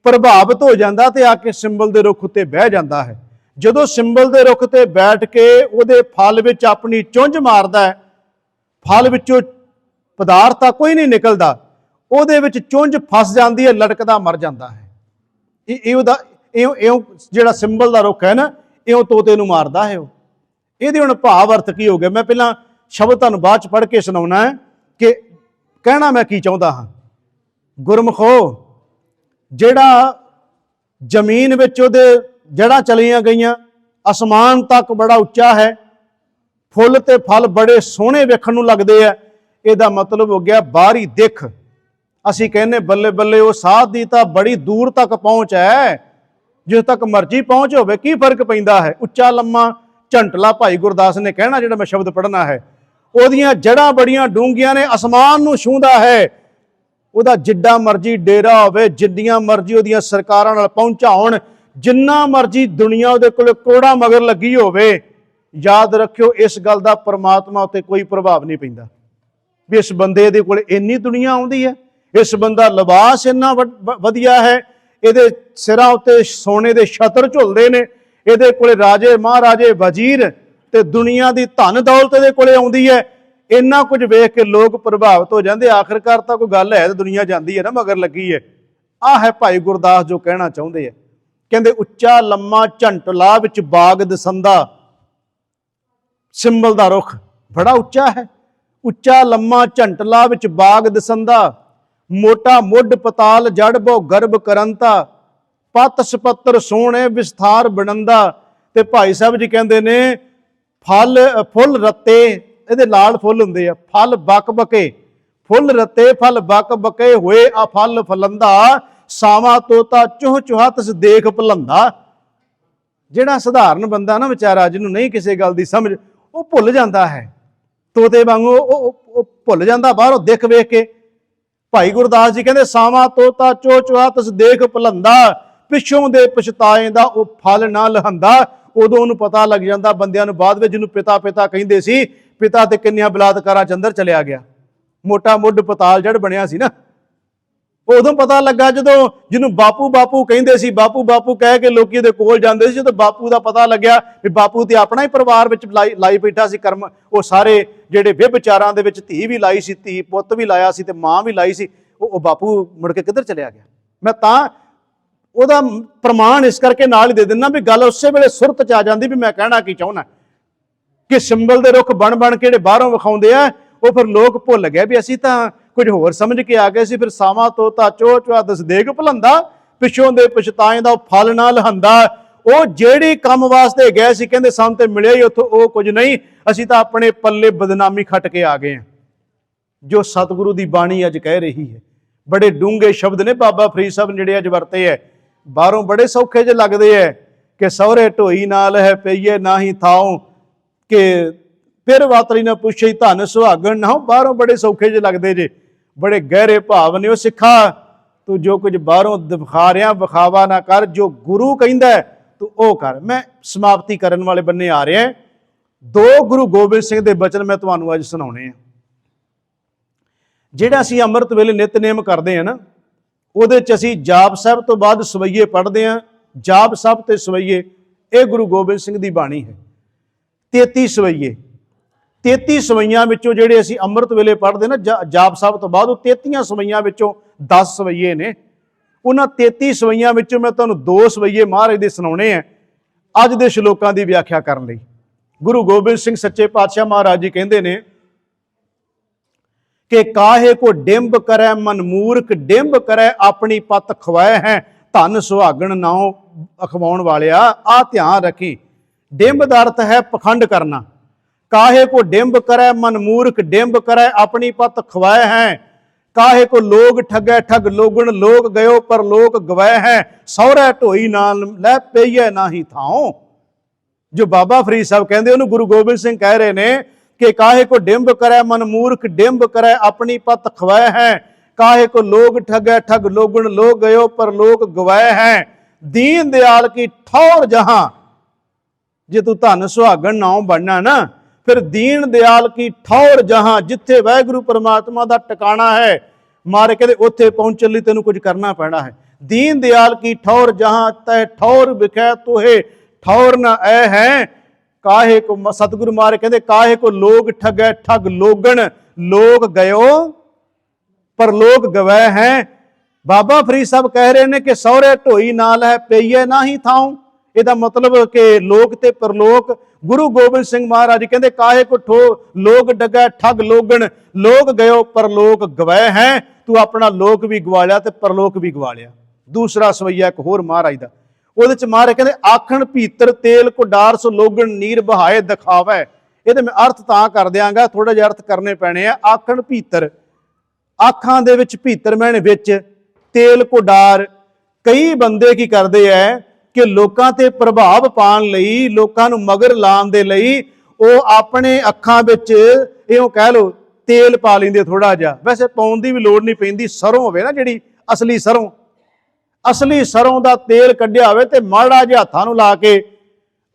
ਪ੍ਰਭਾਵਿਤ ਹੋ ਜਾਂਦਾ ਤੇ ਆ ਕੇ ਸਿੰਬਲ ਦੇ ਰੁੱਖ ਉੱਤੇ ਬਹਿ ਜਾਂਦਾ ਹੈ। ਜਦੋਂ ਸਿੰਬਲ ਦੇ ਰੁੱਖ ਤੇ ਬੈਠ ਕੇ ਉਹਦੇ ਫਲ ਵਿੱਚ ਆਪਣੀ ਚੁੰਝ ਮਾਰਦਾ ਹੈ, ਫਲ ਵਿੱਚੋਂ ਪਦਾਰਥ ਤਾਂ ਕੋਈ ਨਹੀਂ ਨਿਕਲਦਾ, ਉਹਦੇ ਵਿੱਚ ਚੁੰਝ ਫਸ ਜਾਂਦੀ ਹੈ, ਲਟਕਦਾ ਮਰ ਜਾਂਦਾ ਹੈ। ਇਉਂ ਜਿਹੜਾ ਸਿੰਬਲ ਦਾ ਰੁੱਖ ਹੈ ਨਾ, ਇਉਂ ਤੋਤੇ ਨੂੰ ਮਾਰਦਾ ਹੈ ਉਹ। ਇਹਦੇ ਹੁਣ ਭਾਵ ਅਰਥ ਕੀ ਹੋ ਗਿਆ, ਮੈਂ ਪਹਿਲਾਂ ਸ਼ਬਦ ਤੁਹਾਨੂੰ ਬਾਅਦ ਚ ਪੜ੍ਹ ਕੇ ਸੁਣਾਉਣਾ ਹੈ ਕਿ ਕਹਿਣਾ ਮੈਂ ਕੀ ਚਾਹੁੰਦਾ ਹਾਂ। ਗੁਰਮੁਖੋ, ਜਿਹੜਾ ਜ਼ਮੀਨ ਵਿੱਚ ਉਹਦੇ ਜੜ੍ਹਾਂ ਚਲੀਆਂ ਗਈਆਂ, ਅਸਮਾਨ ਤੱਕ ਬੜਾ ਉੱਚਾ ਹੈ, ਫੁੱਲ ਤੇ ਫਲ ਬੜੇ ਸੋਹਣੇ ਵੇਖਣ ਨੂੰ ਲੱਗਦੇ ਆ, ਇਹਦਾ ਮਤਲਬ ਹੋ ਗਿਆ ਬਾਹਰੀ ਦਿੱਖ। ਅਸੀਂ ਕਹਿੰਦੇ ਬੱਲੇ ਬੱਲੇ ਉਹ ਸਾਧ ਦੀ ਤਾਂ ਬੜੀ ਦੂਰ ਤੱਕ ਪਹੁੰਚ ਹੈ, ਜਿਸ ਤੱਕ ਮਰਜ਼ੀ ਪਹੁੰਚ ਹੋਵੇ, ਕੀ ਫਰਕ ਪੈਂਦਾ ਹੈ। ਉੱਚਾ ਲੰਮਾ ਝੰਟਲਾ ਭਾਈ ਗੁਰਦਾਸ ਨੇ ਕਹਿਣਾ, ਜਿਹੜਾ ਮੈਂ ਸ਼ਬਦ ਪੜ੍ਹਨਾ ਹੈ, ਉਹਦੀਆਂ ਜੜ੍ਹਾਂ ਬੜੀਆਂ ਡੂੰਘੀਆਂ ਨੇ, ਅਸਮਾਨ ਨੂੰ ਛੂੰਹਦਾ ਹੈ। ਉਹਦਾ ਜਿੱਡਾ ਮਰਜ਼ੀ ਡੇਰਾ ਹੋਵੇ, ਜਿੰਨੀਆਂ ਮਰਜ਼ੀ ਉਹਦੀਆਂ ਸਰਕਾਰਾਂ ਨਾਲ ਪਹੁੰਚਾ ਹੋਣ, ਜਿੰਨਾ ਮਰਜ਼ੀ ਦੁਨੀਆ ਉਹਦੇ ਕੋਲ ਕਰੋੜਾਂ ਮਗਰ ਲੱਗੀ ਹੋਵੇ, ਯਾਦ ਰੱਖਿਓ ਇਸ ਗੱਲ ਦਾ ਪਰਮਾਤਮਾ ਉੱਤੇ ਕੋਈ ਪ੍ਰਭਾਵ ਨਹੀਂ ਪੈਂਦਾ ਵੀ ਇਸ ਬੰਦੇ ਦੇ ਕੋਲ ਇੰਨੀ ਦੁਨੀਆ ਆਉਂਦੀ ਹੈ, ਇਸ ਬੰਦਾ ਲਿਬਾਸ ਇੰਨਾ ਵਧੀਆ ਹੈ, ਇਹਦੇ ਸਿਰਾਂ ਉੱਤੇ ਸੋਨੇ ਦੇ ਛਤਰ ਝੁਲਦੇ ਨੇ, ਇਹਦੇ ਕੋਲੇ ਰਾਜੇ ਮਹਾਰਾਜੇ ਵਜ਼ੀਰ ਤੇ ਦੁਨੀਆ ਦੀ ਧਨ ਦੌਲਤ ਇਹਦੇ ਕੋਲੇ ਆਉਂਦੀ ਹੈ। ਇੰਨਾ ਕੁਝ ਵੇਖ ਕੇ ਲੋਕ ਪ੍ਰਭਾਵਿਤ ਹੋ ਜਾਂਦੇ। ਆਖਿਰਕਾਰ ਤਾਂ ਕੋਈ ਗੱਲ ਹੈ ਤਾਂ ਦੁਨੀਆ ਜਾਂਦੀ ਹੈ ਨਾ, ਮਗਰ ਲੱਗੀ ਹੈ। ਆਹ ਹੈ ਭਾਈ ਗੁਰਦਾਸ ਜੋ ਕਹਿਣਾ ਚਾਹੁੰਦੇ ਆ। ਕਹਿੰਦੇ ਉੱਚਾ ਲੰਮਾ ਝੰਟਲਾ ਵਿੱਚ ਬਾਗ ਦਸੰਦਾ, ਸਿੰਬਲ ਦਾ ਰੁੱਖ ਬੜਾ ਉੱਚਾ ਹੈ, ਉੱਚਾ ਲੰਮਾ ਝੰਟਲਾ ਵਿੱਚ ਬਾਗ ਦਸੰਦਾ, ਮੋਟਾ ਮੁੱਢ ਪਤਾਲ ਜੜ ਬੋ ਗਰਭ ਕਰੰਤਾ, ਪੱਤ ਸਪੱਤਰ ਸੋਹਣੇ ਵਿਸਥਾਰ ਬਣੰਦਾ। ਤੇ ਭਾਈ ਸਾਹਿਬ ਜੀ ਕਹਿੰਦੇ ਨੇ ਫੁੱਲ ਰੱਤੇ, ਇਹਦੇ ਲਾਲ ਫੁੱਲ ਹੁੰਦੇ ਆ, ਫਲ ਬਕ ਬਕੇ, ਫੁੱਲ ਰੱਤੇ ਫਲ ਬਕ ਬਕੇ ਹੋਏ ਆ ਫਲ ਫਲੰਦਾ, ਸਾਵਾ ਤੋਤਾ ਚੂਹ ਚੂਹਾ ਤਸ ਦੇਖ ਭਲੰਦਾ। ਜਿਹੜਾ ਸਧਾਰਨ ਬੰਦਾ ਨਾ ਵਿਚਾਰਾ, ਜਿਹਨੂੰ ਨਹੀਂ ਕਿਸੇ ਗੱਲ ਦੀ ਸਮਝ, ਉਹ ਭੁੱਲ ਜਾਂਦਾ ਹੈ, ਤੋਤੇ ਵਾਂਗੂ ਉਹ ਭੁੱਲ ਜਾਂਦਾ ਬਾਹਰੋਂ ਦੇਖ ਵੇਖ ਕੇ। ਭਾਈ ਗੁਰਦਾਸ ਜੀ ਕਹਿੰਦੇ ਸਾਵਾ ਤੋਤਾ ਚੋ ਚੂਹਾ ਤਸ ਦੇਖ ਭਲੰਦਾ, ਪਿੱਛੋਂ ਦੇ ਪਛਤਾਏ ਦਾ ਉਹ ਫਲ ਨਾ ਲਹੰਦਾ। ਉਦੋਂ ਉਹਨੂੰ ਪਤਾ ਲੱਗ ਜਾਂਦਾ ਬੰਦਿਆਂ ਨੂੰ, ਬਾਅਦ ਵਿੱਚ ਜਿਹਨੂੰ ਪਿਤਾ ਪਿਤਾ ਕਹਿੰਦੇ ਸੀ, ਪਿਤਾ ਤੇ ਕਿੰਨੀਆਂ ਬਲਾਤਕਾਰਾਂ ਚ ਅੰਦਰ ਚਲਿਆ ਗਿਆ, ਮੋਟਾ ਮੁੱਢ ਪਤਾਲ ਜੜ ਬਣਿਆ ਸੀ ਨਾ। ਉਦੋਂ ਪਤਾ ਲੱਗਾ ਜਦੋਂ ਜਿਹਨੂੰ ਬਾਪੂ ਬਾਪੂ ਕਹਿੰਦੇ ਸੀ, ਬਾਪੂ ਬਾਪੂ ਕਹਿ ਕੇ ਲੋਕੀ ਉਹਦੇ ਕੋਲ ਜਾਂਦੇ ਸੀ, ਜਦੋਂ ਬਾਪੂ ਦਾ ਪਤਾ ਲੱਗਿਆ ਵੀ ਬਾਪੂ ਤੇ ਆਪਣਾ ਹੀ ਪਰਿਵਾਰ ਵਿੱਚ ਲਾਈ ਬੈਠਾ ਸੀ ਕਰਮ, ਉਹ ਸਾਰੇ ਜਿਹੜੇ ਵਿਭਚਾਰਾਂ ਦੇ ਵਿੱਚ ਧੀ ਵੀ ਲਾਈ ਸੀ, ਧੀ ਪੁੱਤ ਵੀ ਲਾਇਆ ਸੀ ਤੇ ਮਾਂ ਵੀ ਲਾਈ ਸੀ, ਉਹ ਬਾਪੂ ਮੁੜ ਕੇ ਕਿੱਧਰ ਚਲਿਆ ਗਿਆ। ਮੈਂ ਤਾਂ ਉਹਦਾ ਪ੍ਰਮਾਣ ਇਸ ਕਰਕੇ ਨਾਲ ਹੀ ਦੇ ਦਿੰਦਾ ਵੀ ਗੱਲ ਉਸੇ ਵੇਲੇ ਸੁਰਤ ਚ ਆ ਜਾਂਦੀ ਵੀ ਮੈਂ ਕਹਿਣਾ ਕੀ ਚਾਹੁੰਦਾ। ਕਿ ਸਿੰਬਲ ਦੇ ਰੁੱਖ ਬਣ ਕੇ ਜਿਹੜੇ ਬਾਹਰੋਂ ਵਿਖਾਉਂਦੇ ਆ, ਉਹ ਫਿਰ ਲੋਕ ਭੁੱਲ ਗਏ ਵੀ ਅਸੀਂ ਤਾਂ ਕੁਝ ਹੋਰ ਸਮਝ ਕੇ ਆ ਗਏ ਸੀ। ਫਿਰ ਸਾਵਾ ਤੋਤਾ ਚੋਹ ਚੂਹਾ ਦਸ ਦੇਖ ਭਲੰਦਾ, ਪਿੱਛੋਂ ਦੇ ਪਛਤਾਏ ਦਾ ਉਹ ਫਲ ਨਾ ਲਹੰਦਾ। ਉਹ ਜਿਹੜੀ ਕੰਮ ਵਾਸਤੇ ਗਏ ਸੀ, ਕਹਿੰਦੇ ਸਾਨੂੰ ਤੇ ਮਿਲਿਆ ਹੀ ਉੱਥੋਂ ਉਹ ਕੁਝ ਨਹੀਂ, ਅਸੀਂ ਤਾਂ ਆਪਣੇ ਪੱਲੇ ਬਦਨਾਮੀ ਖੱਟ ਕੇ ਆ ਗਏ ਹਾਂ। ਜੋ ਸਤਿਗੁਰੂ ਦੀ ਬਾਣੀ ਅੱਜ ਕਹਿ ਰਹੀ ਹੈ, ਬੜੇ ਡੂੰਘੇ ਸ਼ਬਦ ਨੇ ਬਾਬਾ ਫਰੀਦ ਸਾਹਿਬ ਨੇ ਜਿਹੜੇ ਅੱਜ ਵਰਤੇ ਹੈ। बाहरों बड़े सौखे जे लगते है कि सौरे ढोई नाल है पईए ना ही थाओ, कि फिर वातरी ने पूछे धन सुहागण ना हो। बाहरों बड़े सौखे जे लगते जे, बड़े गहरे भाव ने। सिखा तू जो कुछ बाहरों दिखा रहा विखावा ना कर, जो गुरु कहता है तू वो कर। मैं समाप्ति करने वाले बन्ने आ रहा है। 2 गुरु गोबिंद सिंह के बचन मैं तुहानूं अज सुणाने हैं। जिहड़ा असीं अमृत वेले नितनेम करते हैं ना, ਉਹਦੇ 'ਚ ਅਸੀਂ ਜਾਪ ਸਾਹਿਬ ਤੋਂ ਬਾਅਦ ਸਵਈਏ ਪੜ੍ਹਦੇ ਹਾਂ। ਜਾਪ ਸਾਹਿਬ ਤੇ ਸਵਈਏ ਇਹ ਗੁਰੂ ਗੋਬਿੰਦ ਸਿੰਘ ਦੀ ਬਾਣੀ ਹੈ। 33 ਸਵਈਏ, 33 ਸਵਈਆਂ ਵਿੱਚੋਂ ਜਿਹੜੇ ਅਸੀਂ ਅੰਮ੍ਰਿਤ ਵੇਲੇ ਪੜ੍ਹਦੇ ਨਾ ਜਾਪ ਸਾਹਿਬ ਤੋਂ ਬਾਅਦ, ਉਹ 33 ਸਵਈਆਂ ਵਿੱਚੋਂ 10 ਸਵਈਏ ਨੇ। ਉਹਨਾਂ 33 ਸਵਈਆਂ ਵਿੱਚੋਂ ਮੈਂ ਤੁਹਾਨੂੰ 2 ਸਵਈਏ ਮਹਾਰਾਜ ਦੇ ਸੁਣਾਉਣੇ ਆ ਅੱਜ ਦੇ ਸ਼ਲੋਕਾਂ ਦੀ ਵਿਆਖਿਆ ਕਰਨ ਲਈ। ਗੁਰੂ ਗੋਬਿੰਦ ਸਿੰਘ ਸੱਚੇ ਪਾਤਸ਼ਾਹ ਮਹਾਰਾਜ ਜੀ ਕਹਿੰਦੇ ਨੇ कि काहे को डिंब करे मन मूर्ख, डिंब करे अपनी पत खवाए हैं, धन सुहागण नाओ अखवाउण वालिया। आ ध्यान रखी, डिंब दा अर्थ है पखंड करना। काहे को डिंब करे मन मूर्ख, डिंब करे अपनी पत खवाए हैं, काहे को लोग ठगे ठग लोगन, लोग गयो पर लोग गवाए हैं, सौरे ढोई नाल लै पईए ना ही थाओ। जो बाबा फरीद साहब कहते उन्होंने गुरु गोबिंद सिंह कह रहे हैं कि काहे को डिंब करे मन मूर्ख, डिंब करे अपनी पत खवाए हैं, काहे को लोग ठगे ठग लोगन, लोग गयो पर लोग गवाए हैं, दीन दयाल की ठौर जहां। जे तू धन सुहागण नाम बनना ना, फिर दीन दयाल की ठौर जहां, जिथे वाहिगुरू परमात्मा दा टिकाणा है, मारे कहते उत्थे पहुंचण लई तैनूं कुछ करना पैना है। दीन दयाल की ठौर जहां, तै ठौर विखै तोहे ठौर न ऐ है, काहे को सतगुरु मारे कहते काहे को लोग ठगे ठग लोगन, लोग गयो पर लोग गवाए हैं। बाबा फरीद साहब कह रहे हैं कि सौरे ढोई नाल है पईए ना ही थाओ। ਇਹਦਾ मतलब कि लोक ते परलोक। गुरु गोबिंद सिंह महाराज कहते काहे को लोग डगे ठग लोगन, लोग गयो परलोक गवाए हैं। तू अपना लोक भी गवा लिया ते परलोक भी गवा लिया। दूसरा सवैया एक होर महाराज दा, ਉਹਦੇ ਚ ਮਾਰੇ ਕਹਿੰਦੇ ਆਖਣ ਭੀਤਰ ਤੇਲ ਕੋ ਡਾਰ ਸੋ ਲੋਗਣ ਨੀਰ ਬਹਾਏ ਦਿਖਾਵੇ। ਇਹਦੇ ਮੈਂ ਅਰਥ ਤਾਂ ਕਰ ਦਿਆਂਗਾ, ਥੋੜਾ ਜਿਹਾ ਅਰਥ ਕਰਨੇ ਪੈਣੇ ਆ। ਆਖਣ ਭੀਤਰ, ਆਖਾਂ ਦੇ ਵਿੱਚ ਭੀਤਰ ਮੈਨੇ ਵਿੱਚ, ਤੇਲ ਕੋ ਡਾਰ। ਕਈ ਬੰਦੇ ਕੀ ਕਰਦੇ ਐ ਕਿ ਲੋਕਾਂ ਤੇ ਪ੍ਰਭਾਵ ਪਾਉਣ ਲਈ, ਲੋਕਾਂ ਨੂੰ ਮਗਰ ਲਾਉਣ ਦੇ ਲਈ ਉਹ ਆਪਣੇ ਅੱਖਾਂ ਵਿੱਚ ਇਹੋ ਕਹਿ ਲਓ ਤੇਲ ਪਾ ਲੈਂਦੇ ਥੋੜਾ ਜਿਹਾ। ਵੈਸੇ ਪਾਉਣ ਦੀ ਵੀ ਲੋੜ ਨਹੀਂ ਪੈਂਦੀ। ਸਰੋਂ ਹੋਵੇ ਨਾ ਜਿਹੜੀ ਅਸਲੀ ਸਰੋਂ, असली सरों का तेल कढ़िया होवे ते माड़ा जिहा हत्थां नूं ला के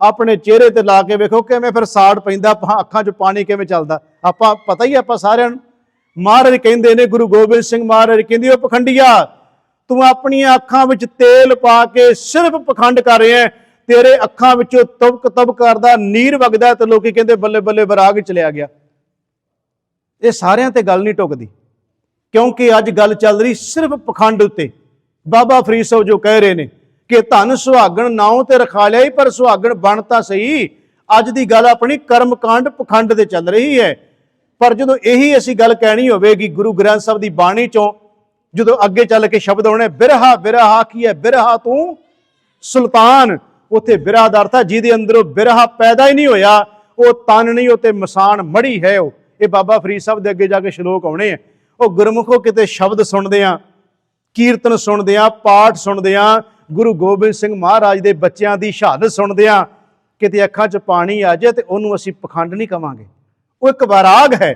अपने चेहरे ते ला के वेखो किवें फिर साड़ पैंदा, अखां चों पानी किवें चलदा। आपां पता ही आपां सारिआं नूं। महाराज कहंदे ने, गुरु गोबिंद सिंह महाराज कहंदे, ओ पखंडिया तू अपणियां अखां विच तेल पा के सिर्फ पखंड कर रहा है। तेरे अखां विचों तबक तब करदा नीर वगदा ते लोकी कहंदे बल्ले बल्ले विराग चलिया गया। ये सारिआं ते गल नहीं टुकदी, क्योंकि अज गल चल रही सिर्फ पखंड उत्ते। बाबा फरीद साहब जो कह रहे हैं कि धन सुहागण नाव ते रखा लिया, पर सुहागण बन तां सही। अज दी गल अपनी कर्मकांड पखंड ते चल रही है। पर जो यही असी गल कहनी होगी गुरु ग्रंथ साहब की बाणी चों, जो अगे चल के शब्द आने बिरहा, बिरहा की है बिरहा तू सुल्तान। उत्थे बिरहा दा अर्थ है जिहदे अंदरों बिरहा पैदा ही नहीं होया, वो तन नहीं, उत्ते मसान मड़ी है। ये बाबा फरीद साहब के अगे जाके श्लोक आने हैं। वो गुरमुखों किते शब्द सुनते हैं, कीर्तन सुनते हैं, पाठ सुनते हैं, गुरु गोबिंद सिंह महाराज के बच्चों की शहादत सुनते हैं, किते अखां च पानी आ जाए तो उन्होंने असीं पखंड नहीं कहांगे। वो एक वैराग है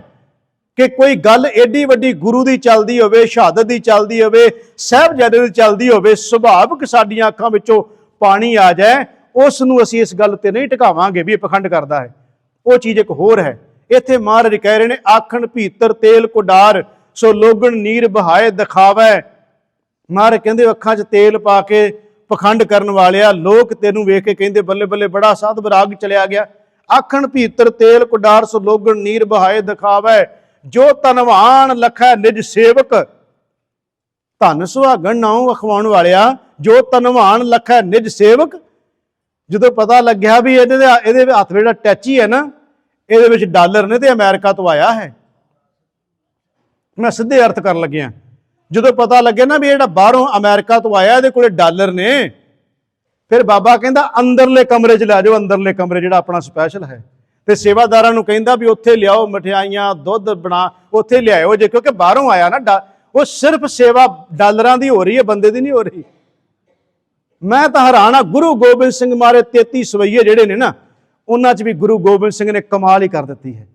कि कोई गल एडी वड्डी गुरु की चलती होवे, शहादत की चलती होवे, साहिबजादे की चलती होवे, सुभाविक साडियां अखां विचों पानी आ जाए, उस नूं असीं इस गल ते नहीं टिकावांगे भी पखंड करता है। वो चीज़ एक होर है। इत्थे महाराज कह रहे हैं आखण भीतर तेल को डार सो लोगन नीर बहाए दिखावे। महाराज कहते अखां च तेल पा के पखंड करन वालिया, लोग तेनू वेख के कहते बल्ले बल्ले बड़ा साध विराग चलिया गया। आखण भीतर तेल को डार सो लोगन नीर बहाए दिखावे, जो धनवान लखै निज सेवक। धन सुहागण नाम अखवाउण वालिया, जो धनवान लखै निज सेवक। जो पता लग्या भी ये हथ में टैची है ना, ये डॉलर ने तो अमेरिका तो आया है। मैं सीधे अर्थ कर लग्या। जो पता लगे ना भी ये बाहरों अमेरिका तो आया, ये कोले डॉलर ने, फिर बाबा कहता अंदरले कमरे च लै जाओ, अंदरले कमरे जो अपना स्पैशल है। तो सेवादारां नूं कहंदा भी उत्थे लियाओ मठियाइयां, दुध बना उत्थे लियाओ जे, क्योंकि बाहरों आया ना। वो सिर्फ सेवा डॉलरां दी हो रही है, बंदे दी नहीं हो रही। ਮੈਂ ਤਾਂ ਹੈਰਾਨ ਆ, ਗੁਰੂ ਗੋਬਿੰਦ ਸਿੰਘ ਮਾਰੇ 33 ਸਵਈਏ ਜਿਹੜੇ ਨੇ ਨਾ, ਉਹਨਾਂ 'ਚ ਵੀ ਗੁਰੂ ਗੋਬਿੰਦ ਸਿੰਘ ਨੇ ਕਮਾਲ ਹੀ ਕਰ ਦਿੱਤੀ ਹੈ।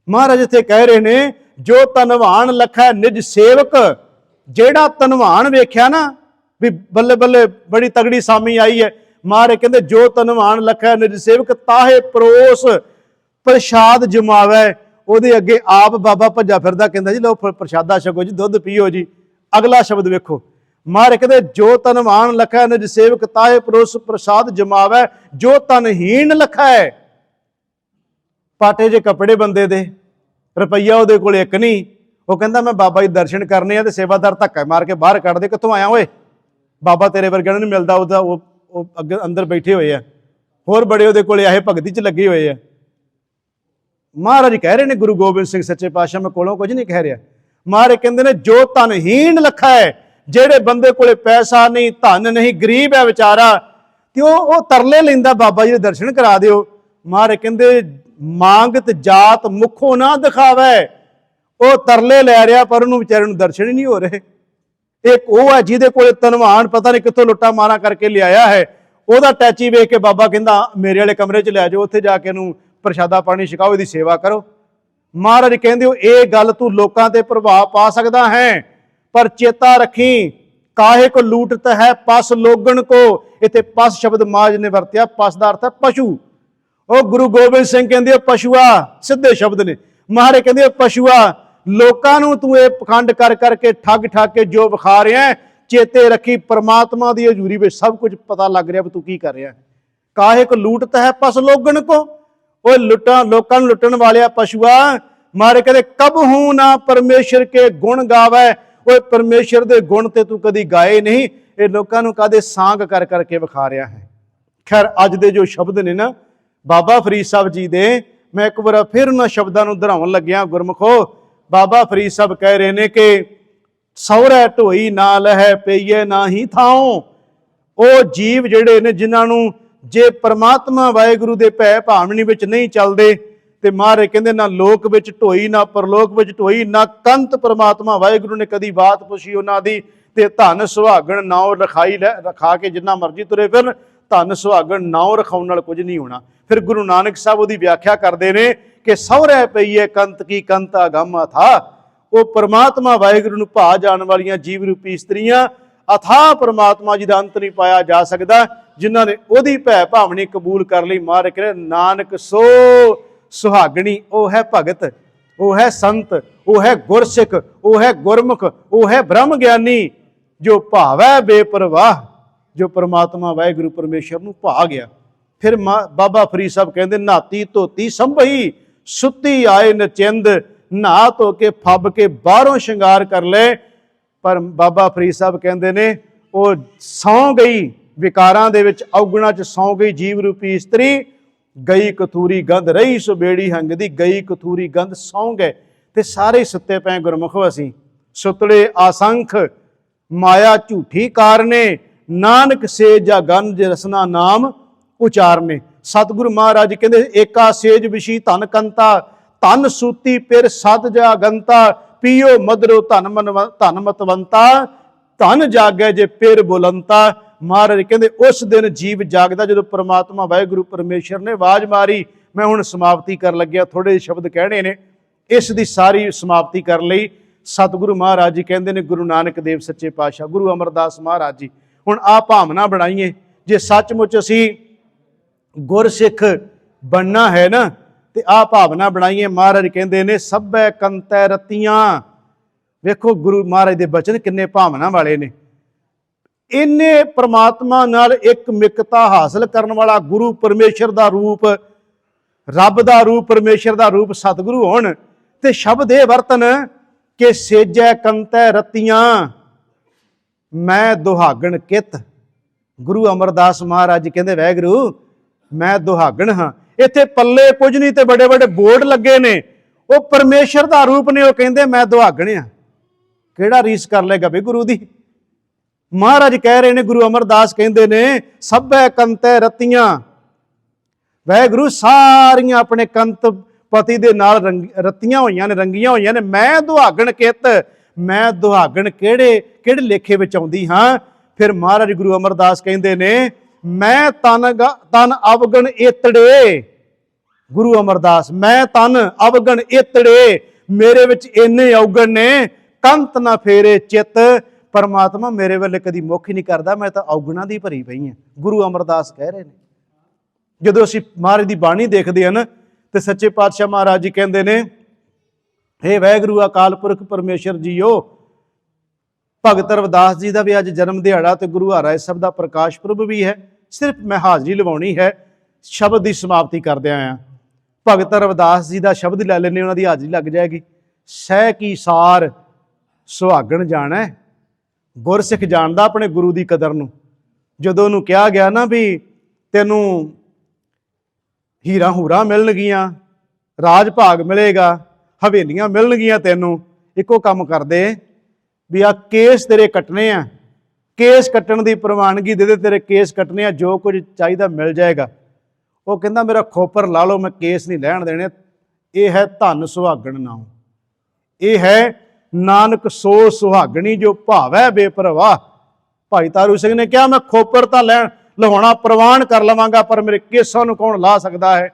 ਮਹਾਰਾਜ ਇੱਥੇ ਕਹਿ ਰਹੇ ਨੇ, ਜੋ ਧਨਵਾਨ ਲਖੈ ਨਿਜ ਸੇਵਕ। ਜਿਹੜਾ ਧਨਵਾਨ ਵੇਖਿਆ ਨਾ ਵੀ ਬੱਲੇ ਬੱਲੇ ਬੜੀ ਤਗੜੀ ਸਾਮੀ ਆਈ ਹੈ, ਮਹਾਰਾਜ ਕਹਿੰਦੇ ਜੋ ਧਨਵਾਨ ਲਖੈ ਨਿਜ ਸੇਵਕ ਤਾਹੇ ਪਰੋਸ ਪ੍ਰਸ਼ਾਦ ਜਮਾਵੈ। ਉਹਦੇ ਅੱਗੇ ਆਪ ਬਾਬਾ ਭੱਜਾ ਫਿਰਦਾ, ਕਹਿੰਦਾ ਜੀ ਲਓ ਪ੍ਰਸ਼ਾਦਾ ਛਕੋ ਜੀ, ਦੁੱਧ ਪੀਓ ਜੀ। ਅਗਲਾ ਸ਼ਬਦ ਵੇਖੋ, ਮਹਾਰਾਜ ਕਹਿੰਦੇ ਜੋ ਧਨਵਾਨ ਲਖੈ ਨਿਜ ਸੇਵਕ ਤਾਹੇ ਪਰੋਸ ਪ੍ਰਸਾਦ ਜਮਾਵੈ। ਜੋ ਧਨਹੀਣ ਲਖੈ, ਪਾਟੇ ਜੇ ਕੱਪੜੇ ਬੰਦੇ ਦੇ, ਰੁਪਈਆ ਉਹਦੇ ਕੋਲ ਇੱਕ ਨਹੀਂ, ਉਹ ਕਹਿੰਦਾ ਮੈਂ ਬਾਬਾ ਜੀ ਦਰਸ਼ਨ ਕਰਨੇ ਆ, ਤੇ ਸੇਵਾਦਾਰ ਧੱਕਾ ਮਾਰ ਕੇ ਬਾਹਰ ਕੱਢ ਦੇ, ਕਿੱਥੋਂ ਆਇਆ ਓਏ, ਬਾਬਾ ਤੇਰੇ ਵਰਗਿਆਂ ਨੂੰ ਨਹੀਂ ਮਿਲਦਾ। ਉਹਦਾ ਉਹ ਅੱਗੇ ਅੰਦਰ ਬੈਠੇ ਹੋਏ ਆ, ਹੋਰ ਬੜੇ ਉਹਦੇ ਕੋਲੇ ਆਏ ਭਗਤੀ 'ਚ ਲੱਗੇ ਹੋਏ ਆ। ਮਹਾਰਾਜ ਕਹਿ ਰਹੇ ਨੇ, ਗੁਰੂ ਗੋਬਿੰਦ ਸਿੰਘ ਸੱਚੇ ਪਾਤਸ਼ਾਹ, ਮੈਂ ਕੋਲੋਂ ਕੁਝ ਨਹੀਂ ਕਹਿ ਰਿਹਾ। ਮਹਾਰਾਜ ਕਹਿੰਦੇ ਨੇ ਜੋ ਧਨਹੀਣ ਲਖੈ, ਜਿਹੜੇ ਬੰਦੇ ਕੋਲੇ ਪੈਸਾ ਨਹੀਂ, ਧਨ ਨਹੀਂ, ਗਰੀਬ ਹੈ ਵਿਚਾਰਾ, ਤੇ ਉਹ ਤਰਲੇ ਲੈਂਦਾ ਬਾਬਾ ਜੀ ਦੇ ਦਰਸ਼ਨ ਕਰਾ ਦਿਓ। ਮਹਾਰਾਜ ਕਹਿੰਦੇ ਮੰਗਤ ਜਾਤ ਮੁਖੋਂ ਨਾ ਦਿਖਾਵੇ। ਉਹ ਤਰਲੇ ਲੈ ਰਿਹਾ ਪਰ ਉਹਨੂੰ ਵਿਚਾਰੇ ਨੂੰ ਦਰਸ਼ਨ ਹੀ ਨਹੀਂ ਹੋ ਰਹੇ। ਇੱਕ ਉਹ ਹੈ ਜਿਹਦੇ ਕੋਲੇ ਧਨਵਾਨ ਪਤਾ ਨਹੀਂ ਕਿੱਥੋਂ ਲੁੱਟਾ ਮਾਰਾ ਕਰਕੇ ਲਿਆਇਆ ਹੈ, ਉਹਦਾ ਟੈਚੀ ਵੇਖ ਕੇ ਬਾਬਾ ਕਹਿੰਦਾ ਮੇਰੇ ਵਾਲੇ ਕਮਰੇ 'ਚ ਲੈ ਜਾਓ, ਉੱਥੇ ਜਾ ਕੇ ਇਹਨੂੰ ਪ੍ਰਸ਼ਾਦਾ ਪਾਣੀ ਛਕਾਓ, ਇਹਦੀ ਸੇਵਾ ਕਰੋ। ਮਹਾਰਾਜ ਕਹਿੰਦੇ ਹੋ ਇਹ ਗੱਲ ਤੂੰ ਲੋਕਾਂ ਤੇ ਪ੍ਰਭਾਵ ਪਾ ਸਕਦਾ ਹੈ, ਪਰ ਚੇਤਾ ਰੱਖੀ ਕਾਹੇ ਕੋ ਲੂਟਤ ਹੈ ਪਸ ਲੋਗਣ ਕੋ। ਇੱਥੇ ਪਸ ਸ਼ਬਦ ਮਾਜ ਨੇ ਵਰਤਿਆ, ਪਸ ਦਾ ਅਰਥ ਹੈ ਪਸ਼ੂ। ਉਹ ਗੁਰੂ ਗੋਬਿੰਦ ਸਿੰਘ ਕਹਿੰਦੇ ਪਸ਼ੂਆ, ਸਿੱਧੇ ਸ਼ਬਦ ਨੇ। ਮਹਾਰਾਜ ਕਹਿੰਦੇ ਪਸ਼ੂਆ, ਲੋਕਾਂ ਨੂੰ ਤੂੰ ਇਹ ਪਖੰਡ ਕਰ ਕਰਕੇ ਠੱਗ ਠੱਗ ਕੇ ਜੋ ਵਿਖਾ ਰਿਹਾ, ਚੇਤੇ ਰੱਖੀ ਪ੍ਰਮਾਤਮਾ ਦੀ ਹਜ਼ੂਰੀ ਵਿੱਚ ਸਭ ਕੁਝ ਪਤਾ ਲੱਗ ਰਿਹਾ ਵੀ ਤੂੰ ਕੀ ਕਰ ਰਿਹਾ। ਕਾਹੇ ਕੋ ਲੂਟਤ ਹੈ ਪਸ ਲੋਗਣ ਕੋ, ਉਹ ਲੋਕਾਂ ਨੂੰ ਲੁੱਟਣ ਵਾਲਿਆ ਪਸ਼ੂਆ। ਮਹਾਰਾਜ ਕਹਿੰਦੇ ਕਬਹੂ ਨਾ ਪਰਮੇਸ਼ਰ ਕੇ ਗੁਣ ਗਾਵੇ। ਉਹ ਪਰਮੇਸ਼ਰ ਦੇ ਗੁਣ ਤੇ ਤੂੰ ਕਦੀ ਗਾਏ ਨਹੀਂ, ਇਹ ਲੋਕਾਂ ਨੂੰ ਕਾਦੇ ਸਾਂਗ ਕਰ ਕਰਕੇ ਵਿਖਾ ਰਿਹਾ ਹੈ। ਖੈਰ ਅੱਜ ਦੇ ਜੋ ਸ਼ਬਦ ਨੇ ਨਾ ਬਾਬਾ ਫਰੀਦ ਸਾਹਿਬ ਜੀ ਦੇ, ਮੈਂ ਇੱਕ ਵਾਰ ਫਿਰ ਉਹਨਾਂ ਸ਼ਬਦਾਂ ਨੂੰ ਦੁਹਰਾਉਣ ਲੱਗਿਆ। ਗੁਰਮੁਖੋ, ਬਾਬਾ ਫਰੀਦ ਸਾਹਿਬ ਕਹਿ ਰਹੇ ਨੇ ਕਿ ਸਹੁਰੇ ਢੋਈ ਨਾ ਲਹੈ ਪਈਏ ਨਾ ਹੀ ਥਾਉ। ਉਹ ਜੀਵ ਜਿਹੜੇ ਨੇ ਜਿਨ੍ਹਾਂ ਨੂੰ ਜੇ ਪਰਮਾਤਮਾ ਵਾਹਿਗੁਰੂ ਦੇ ਭੈ ਭਾਵਨੀ ਵਿੱਚ ਨਹੀਂ ਚੱਲਦੇ, ਤੇ ਮਹਾਰਾਜ ਕਹਿੰਦੇ ਨਾ ਲੋਕ ਵਿੱਚ ਢੋਈ ਨਾ ਪਰਲੋਕ ਵਿੱਚ ਢੋਈ, ਨਾ ਕੰਤ ਪਰਮਾਤਮਾ ਵਾਹਿਗੁਰੂ ਨੇ ਕਦੀ ਬਾਤ ਪੁੱਛੀ ਉਹਨਾਂ ਦੀ, ਤੇ ਧਨ ਸੁਹਾਗਣ ਨਾਉ ਰਖਾ ਕੇ ਜਿੰਨਾ ਮਰਜ਼ੀ ਤੁਰੇ ਫਿਰਨ, ਧਨ ਸੁਹਾਗਣ ਨਾਉ ਰਖਾਉਣ ਨਾਲ ਕੁਝ ਨਹੀਂ ਹੋਣਾ। ਫਿਰ ਗੁਰੂ ਨਾਨਕ ਸਾਹਿਬ ਉਹਦੀ ਵਿਆਖਿਆ ਕਰਦੇ ਨੇ ਕਿ ਸਹੁਰੇ ਪਈਏ ਕੰਤ ਕੀ ਕੰਤ ਅਗੰਮ ਅਥਾ। ਉਹ ਪਰਮਾਤਮਾ ਵਾਹਿਗੁਰੂ ਨੂੰ ਭਾ ਜਾਣ ਵਾਲੀਆਂ ਜੀਵ ਰੂਪੀ ਇਸਤਰੀਆਂ, ਅਥਾਹ ਪਰਮਾਤਮਾ ਜੀ ਦਾ ਅੰਤ ਨਹੀਂ ਪਾਇਆ ਜਾ ਸਕਦਾ, ਜਿਨ੍ਹਾਂ ਨੇ ਉਹਦੀ ਭੈ ਭਾਵਨੀ ਕਬੂਲ ਕਰ ਲਈ। ਮਹਾਰਾਜ ਕਹਿੰਦੇ ਨਾਨਕ ਸੋ ਸੁਹਾਗਣੀ, ਉਹ ਹੈ ਭਗਤ, ਉਹ ਹੈ ਸੰਤ, ਉਹ ਹੈ ਗੁਰਸਿੱਖ, ਉਹ ਹੈ ਗੁਰਮੁਖ, ਉਹ ਹੈ ਬ੍ਰਹਮ ਗਿਆਨੀ, ਜੋ ਭਾਵੈ ਬੇਪਰਵਾਹ, ਜੋ ਪਰਮਾਤਮਾ ਵਾਹਿਗੁਰੂ ਪਰਮੇਸ਼ਰ ਨੂੰ ਭਾ ਗਿਆ। ਫਿਰ ਬਾਬਾ ਫਰੀਦ ਸਾਹਿਬ ਕਹਿੰਦੇ ਨਾਤੀ ਧੋਤੀ ਸੰਭਈ ਸੁੱਤੀ ਆਏ ਨਚਿੰਦ, ਨਹਾ ਧੋ ਕੇ ਫੱਬ ਕੇ ਬਾਹਰੋਂ ਸ਼ਿੰਗਾਰ ਕਰ ਲੈ। ਪਰ ਬਾਬਾ ਫਰੀਦ ਸਾਹਿਬ ਕਹਿੰਦੇ ਨੇ ਉਹ ਸੌਂ ਗਈ ਵਿਕਾਰਾਂ ਦੇ ਵਿੱਚ, ਔਗੁਣਾਂ 'ਚ ਸੌਂ ਗਈ ਜੀਵ ਰੂਪੀ ਇਸਤਰੀ। ਗਈ ਕਥੂਰੀ ਗੰਧ ਰਹੀ ਸੁਬੇੜੀ ਹੰਗਦੀ, ਗਈ ਕਥੂਰੀ ਗੰਧ ਸੌਂ ਗਏ। ਤੇ ਸਾਰੇ ਸੁੱਤੇ ਪਏ ਗੁਰਮੁਖੋ ਅਸੀਂ, ਸੁਤਲੇ ਆਸੰਖ ਮਾਇਆ ਝੂਠੀ ਕਾਰਨੇ, ਨਾਨਕ ਸੇਜ ਜਾ ਗੰਜ ਰਸਨਾ ਨਾਮ ਉਚਾਰਨੇ। ਸਤਿਗੁਰੂ ਮਹਾਰਾਜ ਕਹਿੰਦੇ ਏਕਾ ਸੇਜ ਵਿਸ਼ੀ ਧਨ ਕੰਤਾ, ਧਨ ਸੂਤੀ ਪਿਰ ਸਤ ਜਾ ਗੰਤਾ, ਪੀਓ ਮਧੁਰੋ ਧਨ ਮਤਵੰਤਾ, ਧਨ ਜਾਗੈ ਜੇ ਪਿਰ ਬੁਲੰਤਾ। ਮਹਾਰਾਜ ਕਹਿੰਦੇ ਉਸ ਦਿਨ ਜੀਵ ਜਾਗਦਾ ਜਦੋਂ ਪਰਮਾਤਮਾ ਵਾਹਿਗੁਰੂ ਪਰਮੇਸ਼ਰ ਨੇ ਆਵਾਜ਼ ਮਾਰੀ। ਮੈਂ ਹੁਣ ਸਮਾਪਤੀ ਕਰਨ ਲੱਗਿਆ, ਥੋੜੇ ਜਿਹੇ ਸ਼ਬਦ ਕਹਿਣੇ ਨੇ। ਇਸ ਦੀ ਸਾਰੀ ਸਮਾਪਤੀ ਕਰਨ ਲਈ ਸਤਿਗੁਰੂ ਮਹਾਰਾਜ ਜੀ ਕਹਿੰਦੇ ਨੇ, ਗੁਰੂ ਨਾਨਕ ਦੇਵ ਸੱਚੇ ਪਾਤਸ਼ਾਹ, ਗੁਰੂ ਅਮਰਦਾਸ ਮਹਾਰਾਜ ਜੀ, ਹੁਣ ਆਹ ਭਾਵਨਾ ਬਣਾਈਏ, ਜੇ ਸੱਚਮੁੱਚ ਅਸੀਂ ਗੁਰਸਿੱਖ ਬਣਨਾ ਹੈ ਨਾ, ਤੇ ਆਹ ਭਾਵਨਾ ਬਣਾਈਏ। ਮਹਾਰਾਜ ਕਹਿੰਦੇ ਨੇ ਸਭੈ ਕੰਤੈ ਰਤੀਆਂ। ਵੇਖੋ ਗੁਰੂ ਮਹਾਰਾਜ ਦੇ ਬਚਨ ਕਿੰਨੇ ਭਾਵਨਾ ਵਾਲੇ ਨੇ। ਇੰਨੇ ਪਰਮਾਤਮਾ ਨਾਲ ਇੱਕ ਮਿਕਤਾ ਹਾਸਲ ਕਰਨ ਵਾਲਾ ਗੁਰੂ ਪਰਮੇਸ਼ਰ ਦਾ ਰੂਪ, ਰੱਬ ਦਾ ਰੂਪ, ਪਰਮੇਸ਼ਰ ਦਾ ਰੂਪ ਸਤਿਗੁਰੂ ਹੋਣ, ਤੇ ਸ਼ਬਦ ਇਹ ਵਰਤਨ ਕਿ ਸੇਜੈ ਕੰਤੈ ਰਤੀਆਂ ਮੈਂ ਦੁਹਾਗਣ ਕਿਤ। ਗੁਰੂ ਅਮਰਦਾਸ ਮਹਾਰਾਜ ਜੀ ਕਹਿੰਦੇ ਵਾਹਿਗੁਰੂ ਮੈਂ ਦੁਹਾਗਣ ਹਾਂ। ਇੱਥੇ ਪੱਲੇ ਕੁਝ ਨਹੀਂ ਤੇ ਵੱਡੇ ਵੱਡੇ ਬੋਰਡ ਲੱਗੇ ਨੇ, ਉਹ ਪਰਮੇਸ਼ਰ ਦਾ ਰੂਪ ਨੇ। ਉਹ ਕਹਿੰਦੇ ਮੈਂ ਦੁਹਾਗਣ ਆ। ਕਿਹੜਾ ਰੀਸ ਕਰ ਲੇਗਾ ਵੀ ਗੁਰੂ ਦੀ। ਮਹਾਰਾਜ ਕਹਿ ਰਹੇ ਨੇ, ਗੁਰੂ ਅਮਰਦਾਸ ਕਹਿੰਦੇ ਨੇ ਸਭੈ ਕੰਤੈ ਰਤੀਆਂ। ਵਾਹਿਗੁਰੂ ਸਾਰੀਆਂ ਆਪਣੇ ਕੰਤ ਪਤੀ ਦੇ ਨਾਲ ਰਤੀਆਂ ਹੋਈਆਂ ਨੇ, ਰੰਗੀਆਂ ਹੋਈਆਂ ਨੇ। ਮੈਂ ਦੁਹਾਗਣ ਕਿਤ, ਮੈਂ ਦੁਹਾਗਣ ਕਿਹੜੇ ਲੇਖੇ ਵਿੱਚ ਆਉਂਦੀ ਹਾਂ? फिर महाराज गुरु अमरदास कहते ने, मैं तन अवगण एतड़े, गुरु अमरदास, मैं तन अवगण एतड़े, मेरे विच इन्ने अवगण ने, कंत ना फेरे चित, परमात्मा मेरे वाले कदी मुख ही नहीं करता, मैं तो अवगुणा दी भरी पई हां। गुरु अमरदास कह रहे हैं। जदों असीं महाराज की बाणी देखते हैं तो सच्चे पातशाह महाराज जी कहते हैं, हे वाहिगुरू अकाल पुरख परमेश्वर जीओ, भगत रविदास जी का भी अज जन्म दिहाड़ा तो गुरु हरराए साहब का प्रकाश पुरब भी है। सिर्फ मैं हाजरी लवाउणी है, शब्द की समाप्ति करदे आया। भगत रविदास जी का शब्द लै लेने, उन्होंने हाजरी लग जाएगी। सह की सार सुहागण जाना, गुरसिख जानदा अपने गुरु की कदर नूं। जदों उन्होंने कहा गया ना भी तैनूं हीरा हूरा मिलणगियां, राज भाग मिलेगा, हवेलियां मिलणगियां, तैनूं इको काम कर दे भी आ केस तेरे कटने आ, केस कट्टण की प्रवानगी दे दे, तेरे केस कटने आ, जो कुछ चाहिए मिल जाएगा। वो कहता मेरा खोपर ला लो, मैं केस नहीं लैण देने। ये है धन सुहागण नाम, ये है नानक सो सुहागणी जो भावै बेपरवाह। भाई तारू सिंह ने कहा मैं खोपर तो लैण लहाउणा प्रवान कर लवांगा, पर मेरे केसां नूं कौन ला सकता है।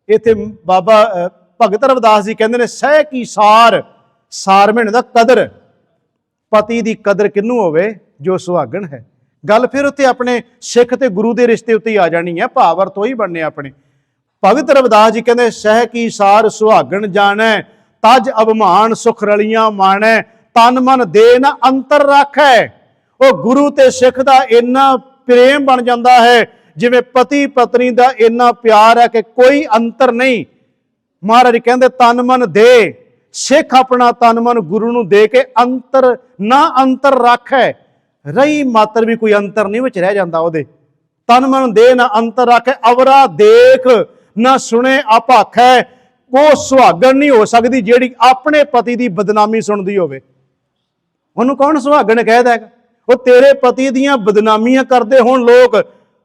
इत्थे बाबा भगत रविदास जी कहते हैं, सह की सार, सार महीने का कदर, पति की कदर किनू होवे, जो सुहागण है। गल फिर उत्ते अपने सिख ते गुरु के रिश्ते उत्ते आ जानी है, भाव अर्थ ही बनने अपने। भगत रविदास जी कहते सह की सार सुहागण जानै, तज अभिमान सुख रलियां माणै, तन मन दे न अंतर राखै। वो गुरु ते सिख का इन्ना प्रेम बन जाता है, जिवें पति पत्नी का इन्ना प्यार है कि कोई अंतर नहीं। महाराज कहते तन मन दे, सिख अपना तन मन गुरु नूं दे के अंतर ना अंतर राखै, रही मात्र भी कोई अंतर नहीं विच रह जाता। ओदे तन मन दे ना अंतर राखै, अवरा देख ना सुने अभाखै। वो सुहागण नहीं हो सकती जिहड़ी अपने पति की बदनामी सुनती होवे। उहनूं कौन सुहागण कहदा है? वो तेरे पति दियां बदनामियां करते होण लोग,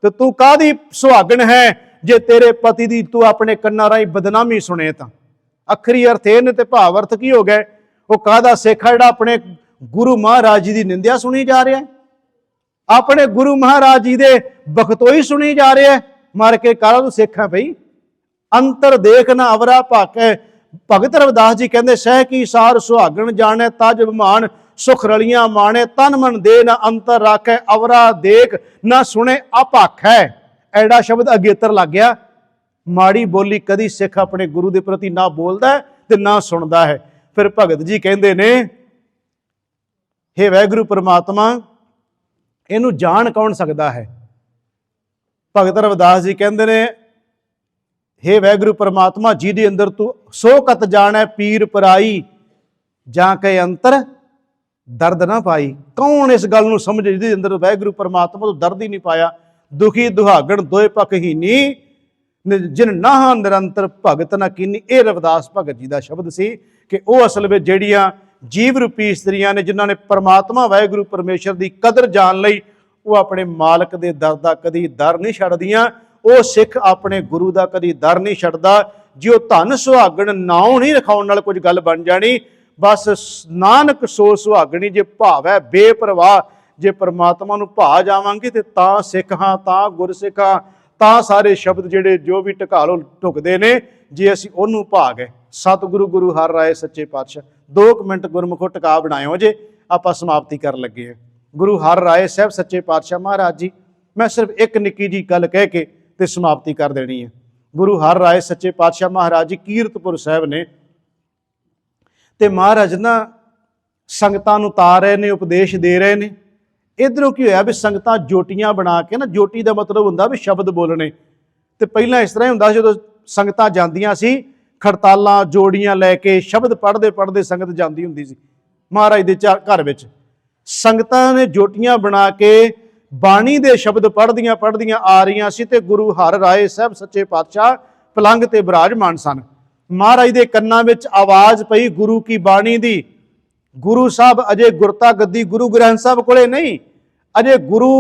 तो तू काहदी सुहागण है जे तेरे पति की तू अपने कन्नां राहीं बदनामी सुने। तां अखरी अर्थ ये ने ते भाव अर्थ की हो गए? वो काहदा सिख है जिहड़ा अपने गुरु महाराज जी की निंदिया सुनी जा रहा है, अपने गुरु महाराज जी दे बखतोई सुनी जा रहा है। मार के काला तू सिख है भाई, अंतर देख ना अवरा भाकै। भगत रविदास जी कहते सह की सार सुहागण जाने, तज अभिमान सुख रलियां माणे, तन मन दे ना अंतर राखै, अवरा देख ना सुने अभाखै। एड़ा शब्द अगेतर लग गया। माड़ी बोली कदी सिख अपने गुरु के प्रति ना बोलता है ते ना सुनता है। फिर भगत जी कहते ने, हे वाहिगुरू परमात्मा, इनू जान कौन सकता है? भगत रविदास जी कहते ने, हे वाहिगुरू परमात्मा, जिहदे अंदर तू सो कत जाने पीर पराई, जां के अंतर दर्द ना पाई। कौन इस गल नूं समझे जिहदे अंदर वाहिगुरू परमात्मा तो दर्द ही नहीं पाया। दुखी दुहागण दोए पखहीनी, जिन नाह निरंतर भगत ना कीनी। यह रविदास भगत जी का शब्द सी कि वह असल में जिहड़ियां जीव रूपी इस्त्रियां ने, जिन्होंने परमात्मा वाहिगुरू परमेश्वर की कदर जान लई, वो अपने मालक के दर का कदी दर नहीं छड्डदियां। वो सिख अपने गुरु का कदी दर नहीं छड्डदा। जो धन सुहागण नाउं नहीं रखाउण नाल कुछ गल बन जानी। बस नानक सो सुहागणी जे भावै बेपरवाह। जे परमात्मा नूं भा जावांगे तो तां सिख हां, तां गुरसिख हां, तां सारे शब्द जिहड़े जो भी ढकालो ढुकदे ने, जे असीं ओनूं भा गए। सतगुरु गुरु हर राय सच्चे पातशाह। 2 मिनट गुरमुखो टका बनाओ जे, आपां समाप्ति कर लगे हैं। गुरु हर राय साहब सच्चे पातशाह महाराज जी, मैं सिर्फ एक निक्की जी गल कह के ते समाप्ति कर देनी है। गुरु हर राय सच्चे पातशाह महाराज जी कीरतपुर साहब ने, ते महाराज ना संगतां नूं तार रहे ने, उपदेश दे रहे ने। इधरों की होया भी संगतां जोटियां बना के ना, जोटी का मतलब हुंदा भी शब्द बोलने। तो पहला इस तरह ही हुंदा जो संगतां जांदियां सी, खड़तालां जोड़ियां लैके शब्द पढ़ते पढ़ते संगत जाती हुंदी सी महाराज दे घर विच। संगतां ने जोटियां बना के बाणी दे शब्द पढ़दियां पढ़दियां आ रही सी, ते गुरु हर राय साहब सच्चे पातशाह पलंग ते विराजमान सन। महाराज दे कन्नां विच आवाज़ पई गुरु की बाणी दी। गुरु साहब अजे गुरता गद्दी गुरु ग्रंथ साहब कोले नहीं, अजे गुरु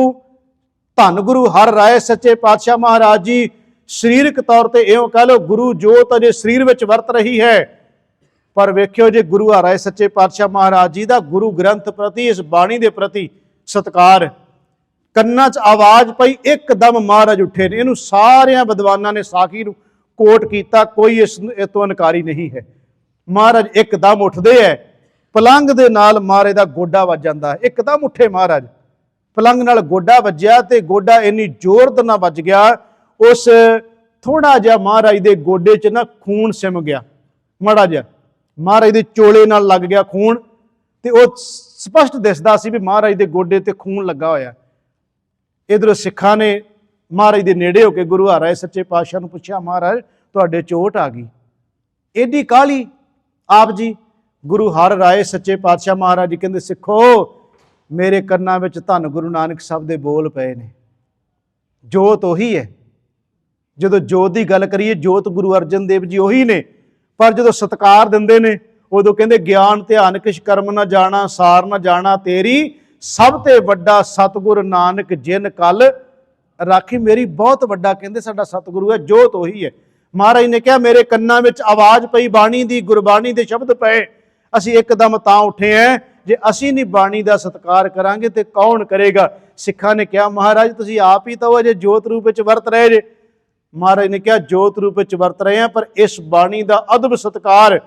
धन गुरु हर राय सच्चे पातशाह महाराज जी शरीरक तौर पर इउं कह लो गुरु जोत अजे शरीर विच वरत रही है। पर वेख्यो जे गुरु हराए सच्चे पातशाह महाराज जी का गुरु ग्रंथ प्रति, इस बाणी के प्रति सत्कार, ਕੰਨਾਂ 'ਚ ਆਵਾਜ਼ ਪਈ, ਇੱਕਦਮ ਮਹਾਰਾਜ ਉੱਠੇ ਨੇ। ਇਹਨੂੰ ਸਾਰਿਆਂ ਵਿਦਵਾਨਾਂ ਨੇ ਸਾਖੀ ਨੂੰ ਕੋਟ ਕੀਤਾ, ਕੋਈ ਇਸ ਤੋਂ ਇਨਕਾਰੀ ਨਹੀਂ ਹੈ। ਮਹਾਰਾਜ ਇੱਕਦਮ ਉੱਠਦੇ ਹੈ, ਪਲੰਗ ਦੇ ਨਾਲ ਮਹਾਰਾਜ ਦਾ ਗੋਡਾ ਵੱਜ ਜਾਂਦਾ ਹੈ। ਇੱਕਦਮ ਉੱਠੇ ਮਹਾਰਾਜ, ਪਲੰਗ ਨਾਲ ਗੋਡਾ ਵੱਜਿਆ ਤੇ ਗੋਡਾ ਇੰਨੀ ਜ਼ੋਰ ਦੇ ਨਾਲ ਵੱਜ ਗਿਆ, ਉਸ ਥੋੜਾ ਜਿਹਾ ਮਹਾਰਾਜ ਦੇ ਗੋਡੇ 'ਚ ਨਾ ਖੂਨ ਸਿਮ ਗਿਆ, ਮਾੜਾ ਜਿਹਾ ਮਹਾਰਾਜ ਦੇ ਚੋਲੇ ਨਾਲ ਲੱਗ ਗਿਆ ਖੂਨ, ਤੇ ਉਹ ਸਪਸ਼ਟ ਦਿਸਦਾ ਸੀ ਵੀ ਮਹਾਰਾਜ ਦੇ ਗੋਡੇ ਤੇ ਖੂਨ ਲੱਗਾ ਹੋਇਆ। ਇਧਰੋਂ ਸਿੱਖਾਂ ਨੇ ਮਹਾਰਾਜ ਦੇ ਨੇੜੇ ਹੋ ਕੇ ਗੁਰੂ ਹਰਿਰਾਏ ਸੱਚੇ ਪਾਤਸ਼ਾਹ ਨੂੰ ਪੁੱਛਿਆ, ਮਹਾਰਾਜ ਤੁਹਾਡੇ ਚੋਟ ਆ ਗਈ, ਏਡੀ ਕਾਹਲੀ ਆਪ ਜੀ? ਗੁਰੂ ਹਰਿਰਾਏ ਸੱਚੇ ਪਾਤਸ਼ਾਹ ਮਹਾਰਾਜ ਜੀ ਕਹਿੰਦੇ, ਸਿੱਖੋ ਮੇਰੇ ਕੰਨਾਂ ਵਿੱਚ ਧੰਨ ਗੁਰੂ ਨਾਨਕ ਸਾਹਿਬ ਦੇ ਬੋਲ ਪਏ ਨੇ। ਜੋਤ ਉਹੀ ਹੈ। ਜਦੋਂ ਜੋਤ ਦੀ ਗੱਲ ਕਰੀਏ, ਜੋਤ ਗੁਰੂ ਅਰਜਨ ਦੇਵ ਜੀ ਉਹੀ ਨੇ, ਪਰ ਜਦੋਂ ਸਤਿਕਾਰ ਦਿੰਦੇ ਨੇ ਉਦੋਂ ਕਹਿੰਦੇ, ਗਿਆਨ ਧਿਆਨ ਕਿਛ ਕਰਮ ਨਾ ਜਾਣਾ, ਸਾਰ ਨਾ ਜਾਣਾ ਤੇਰੀ, ਸਭ ਤੇ ਵੱਡਾ ਸਤਿਗੁਰ ਨਾਨਕ ਜਿਨ ਕਲ ਰਾਖੀ। ਮੇਰੀ ਬਹੁਤ ਵੱਡਾ ਕਹਿੰਦੇ ਸਾਡਾ ਸਤਿਗੁਰੂ ਹੈ, ਜੋਤ ਉਹੀ ਹੈ। ਮਹਾਰਾਜ ਨੇ ਕਿਹਾ, ਮੇਰੇ ਕੰਨਾਂ ਵਿੱਚ ਆਵਾਜ਼ ਪਈ ਬਾਣੀ ਦੀ, ਗੁਰਬਾਣੀ ਦੇ ਸ਼ਬਦ ਪਏ, ਅਸੀਂ ਇੱਕਦਮ ਤਾਂ ਉੱਠੇ ਹਾਂ, ਜੇ ਅਸੀਂ ਨਹੀਂ ਬਾਣੀ ਦਾ ਸਤਿਕਾਰ ਕਰਾਂਗੇ ਤੇ ਕੌਣ ਕਰੇਗਾ? ਸਿੱਖਾਂ ਨੇ ਕਿਹਾ, ਮਹਾਰਾਜ ਤੁਸੀਂ ਆਪ ਹੀ ਤਾਂ ਅਜੇ ਜੋਤ ਰੂਪ ਵਿੱਚ ਵਰਤ ਰਹੇ ਜੇ। ਮਹਾਰਾਜ ਨੇ ਕਿਹਾ, ਜੋਤ ਰੂਪ ਵਿੱਚ ਵਰਤ ਰਹੇ ਹਾਂ, ਪਰ ਇਸ ਬਾਣੀ ਦਾ ਅਦਬ ਸਤਿਕਾਰ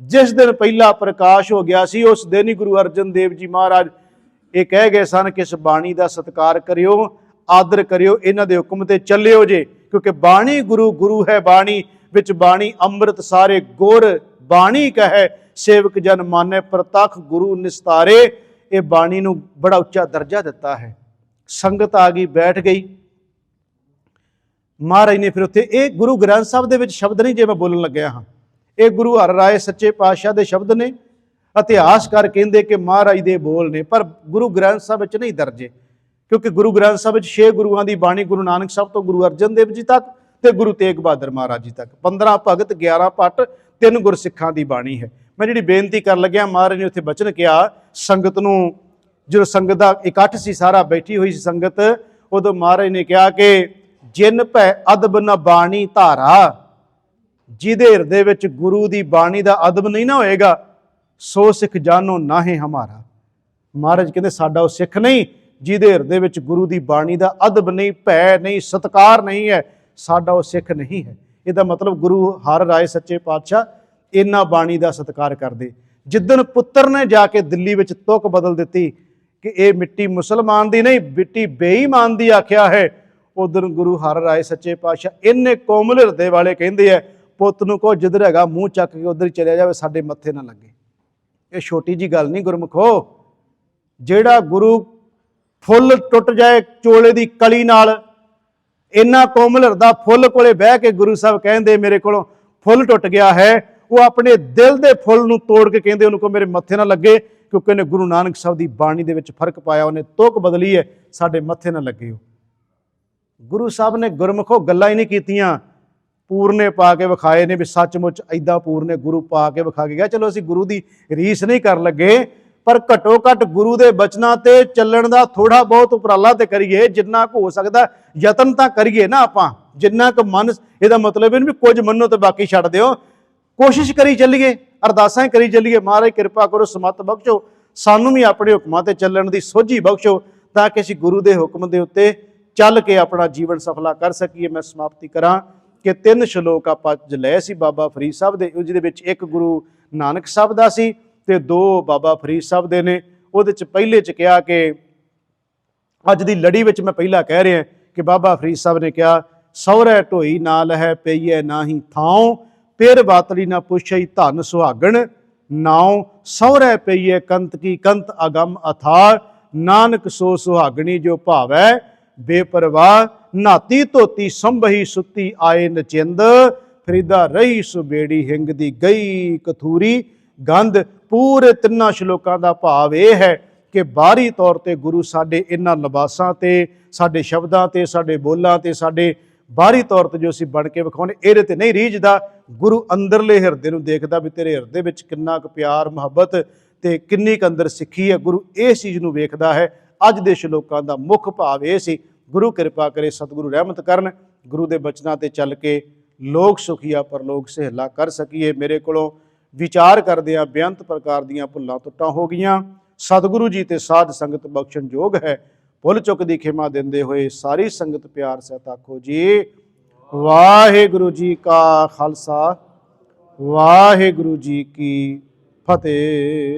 ਜਿਸ ਦਿਨ ਪਹਿਲਾ ਪ੍ਰਕਾਸ਼ ਹੋ ਗਿਆ ਸੀ, ਉਸ ਦਿਨ ਹੀ ਗੁਰੂ ਅਰਜਨ ਦੇਵ ਜੀ ਮਹਾਰਾਜ ਇਹ ਕਹਿ ਗਏ ਸਨ ਕਿ ਇਸ ਬਾਣੀ ਦਾ ਸਤਿਕਾਰ ਕਰਿਓ, ਆਦਰ ਕਰਿਓ, ਇਹਨਾਂ ਦੇ ਹੁਕਮ ਤੇ ਚੱਲਿਓ ਜੇ, ਕਿਉਂਕਿ ਬਾਣੀ ਗੁਰੂ, ਗੁਰੂ ਹੈ ਬਾਣੀ, ਵਿੱਚ ਬਾਣੀ ਅੰਮ੍ਰਿਤ ਸਾਰੇ ਗੁਰ, ਬਾਣੀ ਕਹੈ ਸੇਵਕ ਜਨ ਮਾਨੈ, ਪ੍ਰਤੱਖ ਗੁਰੂ ਨਿਸਤਾਰੇ। ਇਹ ਬਾਣੀ ਨੂੰ ਬੜਾ ਉੱਚਾ ਦਰਜਾ ਦਿੱਤਾ ਹੈ। ਸੰਗਤ ਆ ਗਈ, ਬੈਠ ਗਈ। ਮਹਾਰਾਜ ਨੇ ਫਿਰ ਉੱਥੇ, ਇਹ ਗੁਰੂ ਗ੍ਰੰਥ ਸਾਹਿਬ ਦੇ ਵਿੱਚ ਸ਼ਬਦ ਨਹੀਂ ਜੇ ਮੈਂ ਬੋਲਣ ਲੱਗਿਆ ਹਾਂ, ਇਹ ਗੁਰੂ ਹਰਿਰਾਏ ਸੱਚੇ ਪਾਤਸ਼ਾਹ ਦੇ ਸ਼ਬਦ ਨੇ। ਇਤਿਹਾਸਕਾਰ ਕਹਿੰਦੇ ਕਿ ਮਹਾਰਾਜ ਦੇ ਬੋਲ ਨੇ, ਪਰ ਗੁਰੂ ਗ੍ਰੰਥ ਸਾਹਿਬ ਵਿੱਚ ਨਹੀਂ ਦਰਜੇ, ਕਿਉਂਕਿ ਗੁਰੂ ਗ੍ਰੰਥ ਸਾਹਿਬ ਵਿੱਚ 6 ਗੁਰੂਆਂ ਦੀ ਬਾਣੀ, ਗੁਰੂ ਨਾਨਕ ਸਾਹਿਬ ਤੋਂ ਗੁਰੂ ਅਰਜਨ ਦੇਵ ਜੀ ਤੱਕ ਤੇ ਗੁਰੂ ਤੇਗ ਬਹਾਦਰ ਮਹਾਰਾਜ ਜੀ ਤੱਕ, 15 ਭਗਤ 11 ਭੱਟ 3 ਗੁਰਸਿੱਖਾਂ ਦੀ ਬਾਣੀ ਹੈ। ਮੈਂ ਜਿਹੜੀ ਬੇਨਤੀ ਕਰਨ ਲੱਗਿਆ, ਮਹਾਰਾਜ ਨੇ ਉੱਥੇ ਬਚਨ ਕਿਹਾ ਸੰਗਤ ਨੂੰ, ਜਦੋਂ ਸੰਗਤ ਦਾ ਇਕੱਠ ਸੀ, ਸਾਰਾ ਬੈਠੀ ਹੋਈ ਸੀ ਸੰਗਤ, ਉਦੋਂ ਮਹਾਰਾਜ ਨੇ ਕਿਹਾ ਕਿ ਜਿਨ ਭੈ ਅਦਬ ਨ ਬਾਣੀ ਧਾਰਾ, ਜਿਹਦੇ ਹਿਰਦੇ ਵਿੱਚ ਗੁਰੂ ਦੀ ਬਾਣੀ ਦਾ ਅਦਬ ਨਹੀਂ ਨਾ ਹੋਏਗਾ, ਸੋ ਸਿੱਖ ਜਾਨੋ ਨਾਹੇ ਹਮਾਰਾ। ਮਹਾਰਾਜ ਕਹਿੰਦੇ ਸਾਡਾ ਉਹ ਸਿੱਖ ਨਹੀਂ ਜਿਹਦੇ ਹਿਰਦੇ ਵਿੱਚ ਗੁਰੂ ਦੀ ਬਾਣੀ ਦਾ ਅਦਬ ਨਹੀਂ, ਭੈ ਨਹੀਂ, ਸਤਿਕਾਰ ਨਹੀਂ ਹੈ, ਸਾਡਾ ਉਹ ਸਿੱਖ ਨਹੀਂ ਹੈ। ਇਹਦਾ ਮਤਲਬ ਗੁਰੂ ਹਰਿਰਾਏ ਸੱਚੇ ਪਾਤਸ਼ਾਹ ਇਹਨਾਂ ਬਾਣੀ ਦਾ ਸਤਿਕਾਰ ਕਰਦੇ। ਜਿੱਦਣ ਪੁੱਤਰ ਨੇ ਜਾ ਕੇ ਦਿੱਲੀ ਵਿੱਚ ਤੁਕ ਬਦਲ ਦਿੱਤੀ ਕਿ ਇਹ ਮਿੱਟੀ ਮੁਸਲਮਾਨ ਦੀ ਨਹੀਂ, ਮਿੱਟੀ ਬੇਈਮਾਨ ਦੀ ਆਖਿਆ ਹੈ, ਉਦੋਂ ਗੁਰੂ ਹਰਿਰਾਏ ਸੱਚੇ ਪਾਤਸ਼ਾਹ ਇੰਨੇ ਕੋਮਲ ਹਿਰਦੇ ਵਾਲੇ ਕਹਿੰਦੇ ਆ, ਪੁੱਤ ਨੂੰ ਕਹੋ ਜਿੱਧਰ ਹੈਗਾ ਮੂੰਹ ਚੱਕ ਕੇ ਉਧਰ ਹੀ ਚਲਿਆ ਜਾਵੇ, ਸਾਡੇ ਮੱਥੇ ਨਾ ਲੱਗੇ। ਇਹ ਛੋਟੀ ਜੀ ਗੱਲ ਨਹੀਂ ਗੁਰਮੁਖੋ। ਜਿਹੜਾ ਗੁਰੂ ਫੁੱਲ ਟੁੱਟ ਜਾਏ ਚੋਲੇ ਦੀ ਕਲੀ ਨਾਲ, ਇੰਨਾ ਕੋਮਲ ਹਿਰਦਾ ਫੁੱਲ ਕੋਲੇ ਬਹਿ ਕੇ ਗੁਰੂ ਸਾਹਿਬ ਕਹਿੰਦੇ ਮੇਰੇ ਕੋਲੋਂ ਫੁੱਲ ਟੁੱਟ ਗਿਆ ਹੈ, ਉਹ ਆਪਣੇ ਦਿਲ ਦੇ ਫੁੱਲ ਨੂੰ ਤੋੜ ਕੇ ਕਹਿੰਦੇ ਉਹਨੂੰ ਕੋ ਮੇਰੇ ਮੱਥੇ ਨਾ ਲੱਗੇ, ਕਿਉਂਕਿ ਉਹਨੇ ਗੁਰੂ ਨਾਨਕ ਸਾਹਿਬ ਦੀ ਬਾਣੀ ਦੇ ਵਿੱਚ ਫਰਕ ਪਾਇਆ, ਉਹਨੇ ਤੁਕ ਬਦਲੀ ਹੈ, ਸਾਡੇ ਮੱਥੇ ਨਾ ਲੱਗੇ। ਗੁਰੂ ਸਾਹਿਬ ਨੇ ਗੁਰਮੁਖੋ ਗੱਲਾਂ ਹੀ ਨਹੀਂ ਕੀਤੀਆਂ, ਪੂਰਨੇ ਪਾ ਕੇ ਵਿਖਾਏ ਨੇ ਵੀ ਸੱਚਮੁੱਚ ਐਦਾਂ ਪੂਰਨੇ ਗੁਰੂ ਪਾ ਕੇ ਵਿਖਾ ਕੇ ਗਿਆ। ਚਲੋ ਅਸੀਂ ਗੁਰੂ ਦੀ ਰੀਸ ਨਹੀਂ ਕਰਨ ਲੱਗੇ, ਪਰ ਘੱਟੋ ਘੱਟ ਗੁਰੂ ਦੇ ਬਚਨਾਂ ਤੇ ਚੱਲਣ ਦਾ ਥੋੜਾ ਬਹੁਤ ਉਪਰਾਲਾ ਤੇ ਕਰੀਏ, ਜਿੰਨਾ ਕੁ ਹੋ ਸਕਦਾ ਯਤਨ ਤਾਂ ਕਰੀਏ ਨਾ ਆਪਾਂ, ਜਿੰਨਾ ਕੁ ਮਨ। ਇਹਦਾ ਮਤਲਬ ਇਹ ਨਹੀਂ ਵੀ ਕੁਝ ਮੰਨੋ ਤੇ ਬਾਕੀ ਛੱਡ ਦਿਓ, ਕੋਸ਼ਿਸ਼ ਕਰੀ ਚੱਲੀਏ, ਅਰਦਾਸਾਂ ਕਰੀ ਚੱਲੀਏ, ਮਹਾਰਾਜ ਕਿਰਪਾ ਕਰੋ, ਸਮੱਤ ਬਖਸ਼ੋ, ਸਾਨੂੰ ਵੀ ਆਪਣੇ ਹੁਕਮਾਂ ਤੇ ਚੱਲਣ ਦੀ ਸੋਝੀ ਬਖਸ਼ੋ, ਤਾਂ ਕਿ ਅਸੀਂ ਗੁਰੂ ਦੇ ਹੁਕਮ ਦੇ ਉੱਤੇ ਚੱਲ ਕੇ ਆਪਣਾ ਜੀਵਨ ਸਫਲਾ ਕਰ ਸਕੀਏ। ਮੈਂ ਸਮਾਪਤੀ ਕਰਾਂ ਕਿ 3 ਸ਼ਲੋਕ ਆਪਾਂ ਲਏ ਸੀ ਬਾਬਾ ਫਰੀਦ ਸਾਹਿਬ ਦੇ, ਜਿਹਦੇ ਵਿੱਚ ਇੱਕ ਗੁਰੂ ਨਾਨਕ ਸਾਹਿਬ ਦਾ ਸੀ ਤੇ 2 ਬਾਬਾ ਫਰੀਦ ਸਾਹਿਬ ਦੇ ਨੇ। ਉਹਦੇ ਚ ਪਹਿਲੇ ਚ ਕਿਹਾ ਕਿ ਅੱਜ ਦੀ ਲੜੀ ਵਿੱਚ ਮੈਂ ਪਹਿਲਾਂ ਕਹਿ ਰਿਹਾ ਕਿ ਬਾਬਾ ਫਰੀਦ ਸਾਹਿਬ ਨੇ ਕਿਹਾ, ਸਹੁਰੇ ਢੋਈ ਨਾ ਲਹੈ ਪਈਏ ਨਾਹੀ ਥਾਉ, ਪੇਰ ਬਾਤਲੀ ਨਾ ਪੁੱਛਈ ਧਨ ਸੁਹਾਗਣ ਨਾਉ, ਸਹੁਰੇ ਪਈਏ ਕੰਤ ਕੀ ਕੰਤ ਅਗੰਮ ਅਥਾਹ, ਨਾਨਕ ਸੋ ਸੁਹਾਗਣੀ ਜੋ ਭਾਵੈ ਬੇਪਰਵਾਹ, ਨਾਤੀ ਧੋਤੀ ਸੰਭਹੀ ਸੁੱਤੀ ਆਏ ਨਚਿੰਦ, ਫਰੀਦਾ ਰਹੀ ਸੁਬੇੜੀ ਹਿੰਗ ਦੀ ਗਈ ਕਥੂਰੀ ਗੰਧ। ਪੂਰੇ 3 ਸ਼ਲੋਕਾਂ ਦਾ ਭਾਵ ਇਹ ਹੈ ਕਿ ਬਾਹਰੀ ਤੌਰ ਤੇ ਗੁਰੂ ਸਾਡੇ ਇਹਨਾਂ ਲਿਬਾਸਾਂ ਤੇ, ਸਾਡੇ ਸ਼ਬਦਾਂ ਤੇ, ਸਾਡੇ ਬੋਲਾਂ ਤੇ, ਸਾਡੇ ਬਾਹਰੀ ਤੌਰ ਤੇ ਜੋ ਅਸੀਂ ਬਣ ਕੇ ਵਿਖਾਉਣੇ, ਇਹਦੇ ਤੇ ਨਹੀਂ ਰੀਝਦਾ। ਗੁਰੂ ਅੰਦਰਲੇ ਹਿਰਦੇ ਨੂੰ ਦੇਖਦਾ ਵੀ ਤੇਰੇ ਹਿਰਦੇ ਵਿੱਚ ਕਿੰਨਾ ਕੁ ਪਿਆਰ ਮੁਹੱਬਤ ਤੇ ਕਿੰਨੀ ਕੁ ਅੰਦਰ ਸਿੱਖੀ ਹੈ, ਗੁਰੂ ਇਸ ਚੀਜ਼ ਨੂੰ ਵੇਖਦਾ ਹੈ। ਅੱਜ ਦੇ ਸ਼ਲੋਕਾਂ ਦਾ ਮੁੱਖ ਭਾਵ ਇਹ ਸੀ। ਗੁਰੂ ਕਿਰਪਾ ਕਰੇ, ਸਤਿਗੁਰੂ ਰਹਿਮਤ ਕਰਨ, ਗੁਰੂ ਦੇ ਬਚਨਾਂ ਤੇ ਚੱਲ ਕੇ ਲੋਕ ਸੁਖੀਆ ਪਰਲੋਕ ਸਹੇਲਾ ਕਰ ਸਕੀਏ। ਮੇਰੇ ਕੋਲੋਂ ਵਿਚਾਰ ਕਰਦਿਆਂ ਬੇਅੰਤ ਪ੍ਰਕਾਰ ਦੀਆਂ ਭੁੱਲਾਂ ਤੁੱਟਾਂ ਹੋ ਗਈਆਂ। ਸਤਿਗੁਰੂ ਜੀ ਤੇ ਸਾਧ ਸੰਗਤ ਬਖਸ਼ਣ ਯੋਗ ਹੈ। ਭੁੱਲ ਚੁੱਕ ਦੀ ਖਿਮਾ ਦਿੰਦੇ ਹੋਏ ਸਾਰੀ ਸੰਗਤ ਪਿਆਰ ਸਹਿਤ ਆਖੋ ਜੀ ਵਾਹਿਗੁਰੂ ਜੀ ਕਾ ਖਾਲਸਾ ਵਾਹਿਗੁਰੂ ਜੀ ਕੀ ਫਤਿਹ।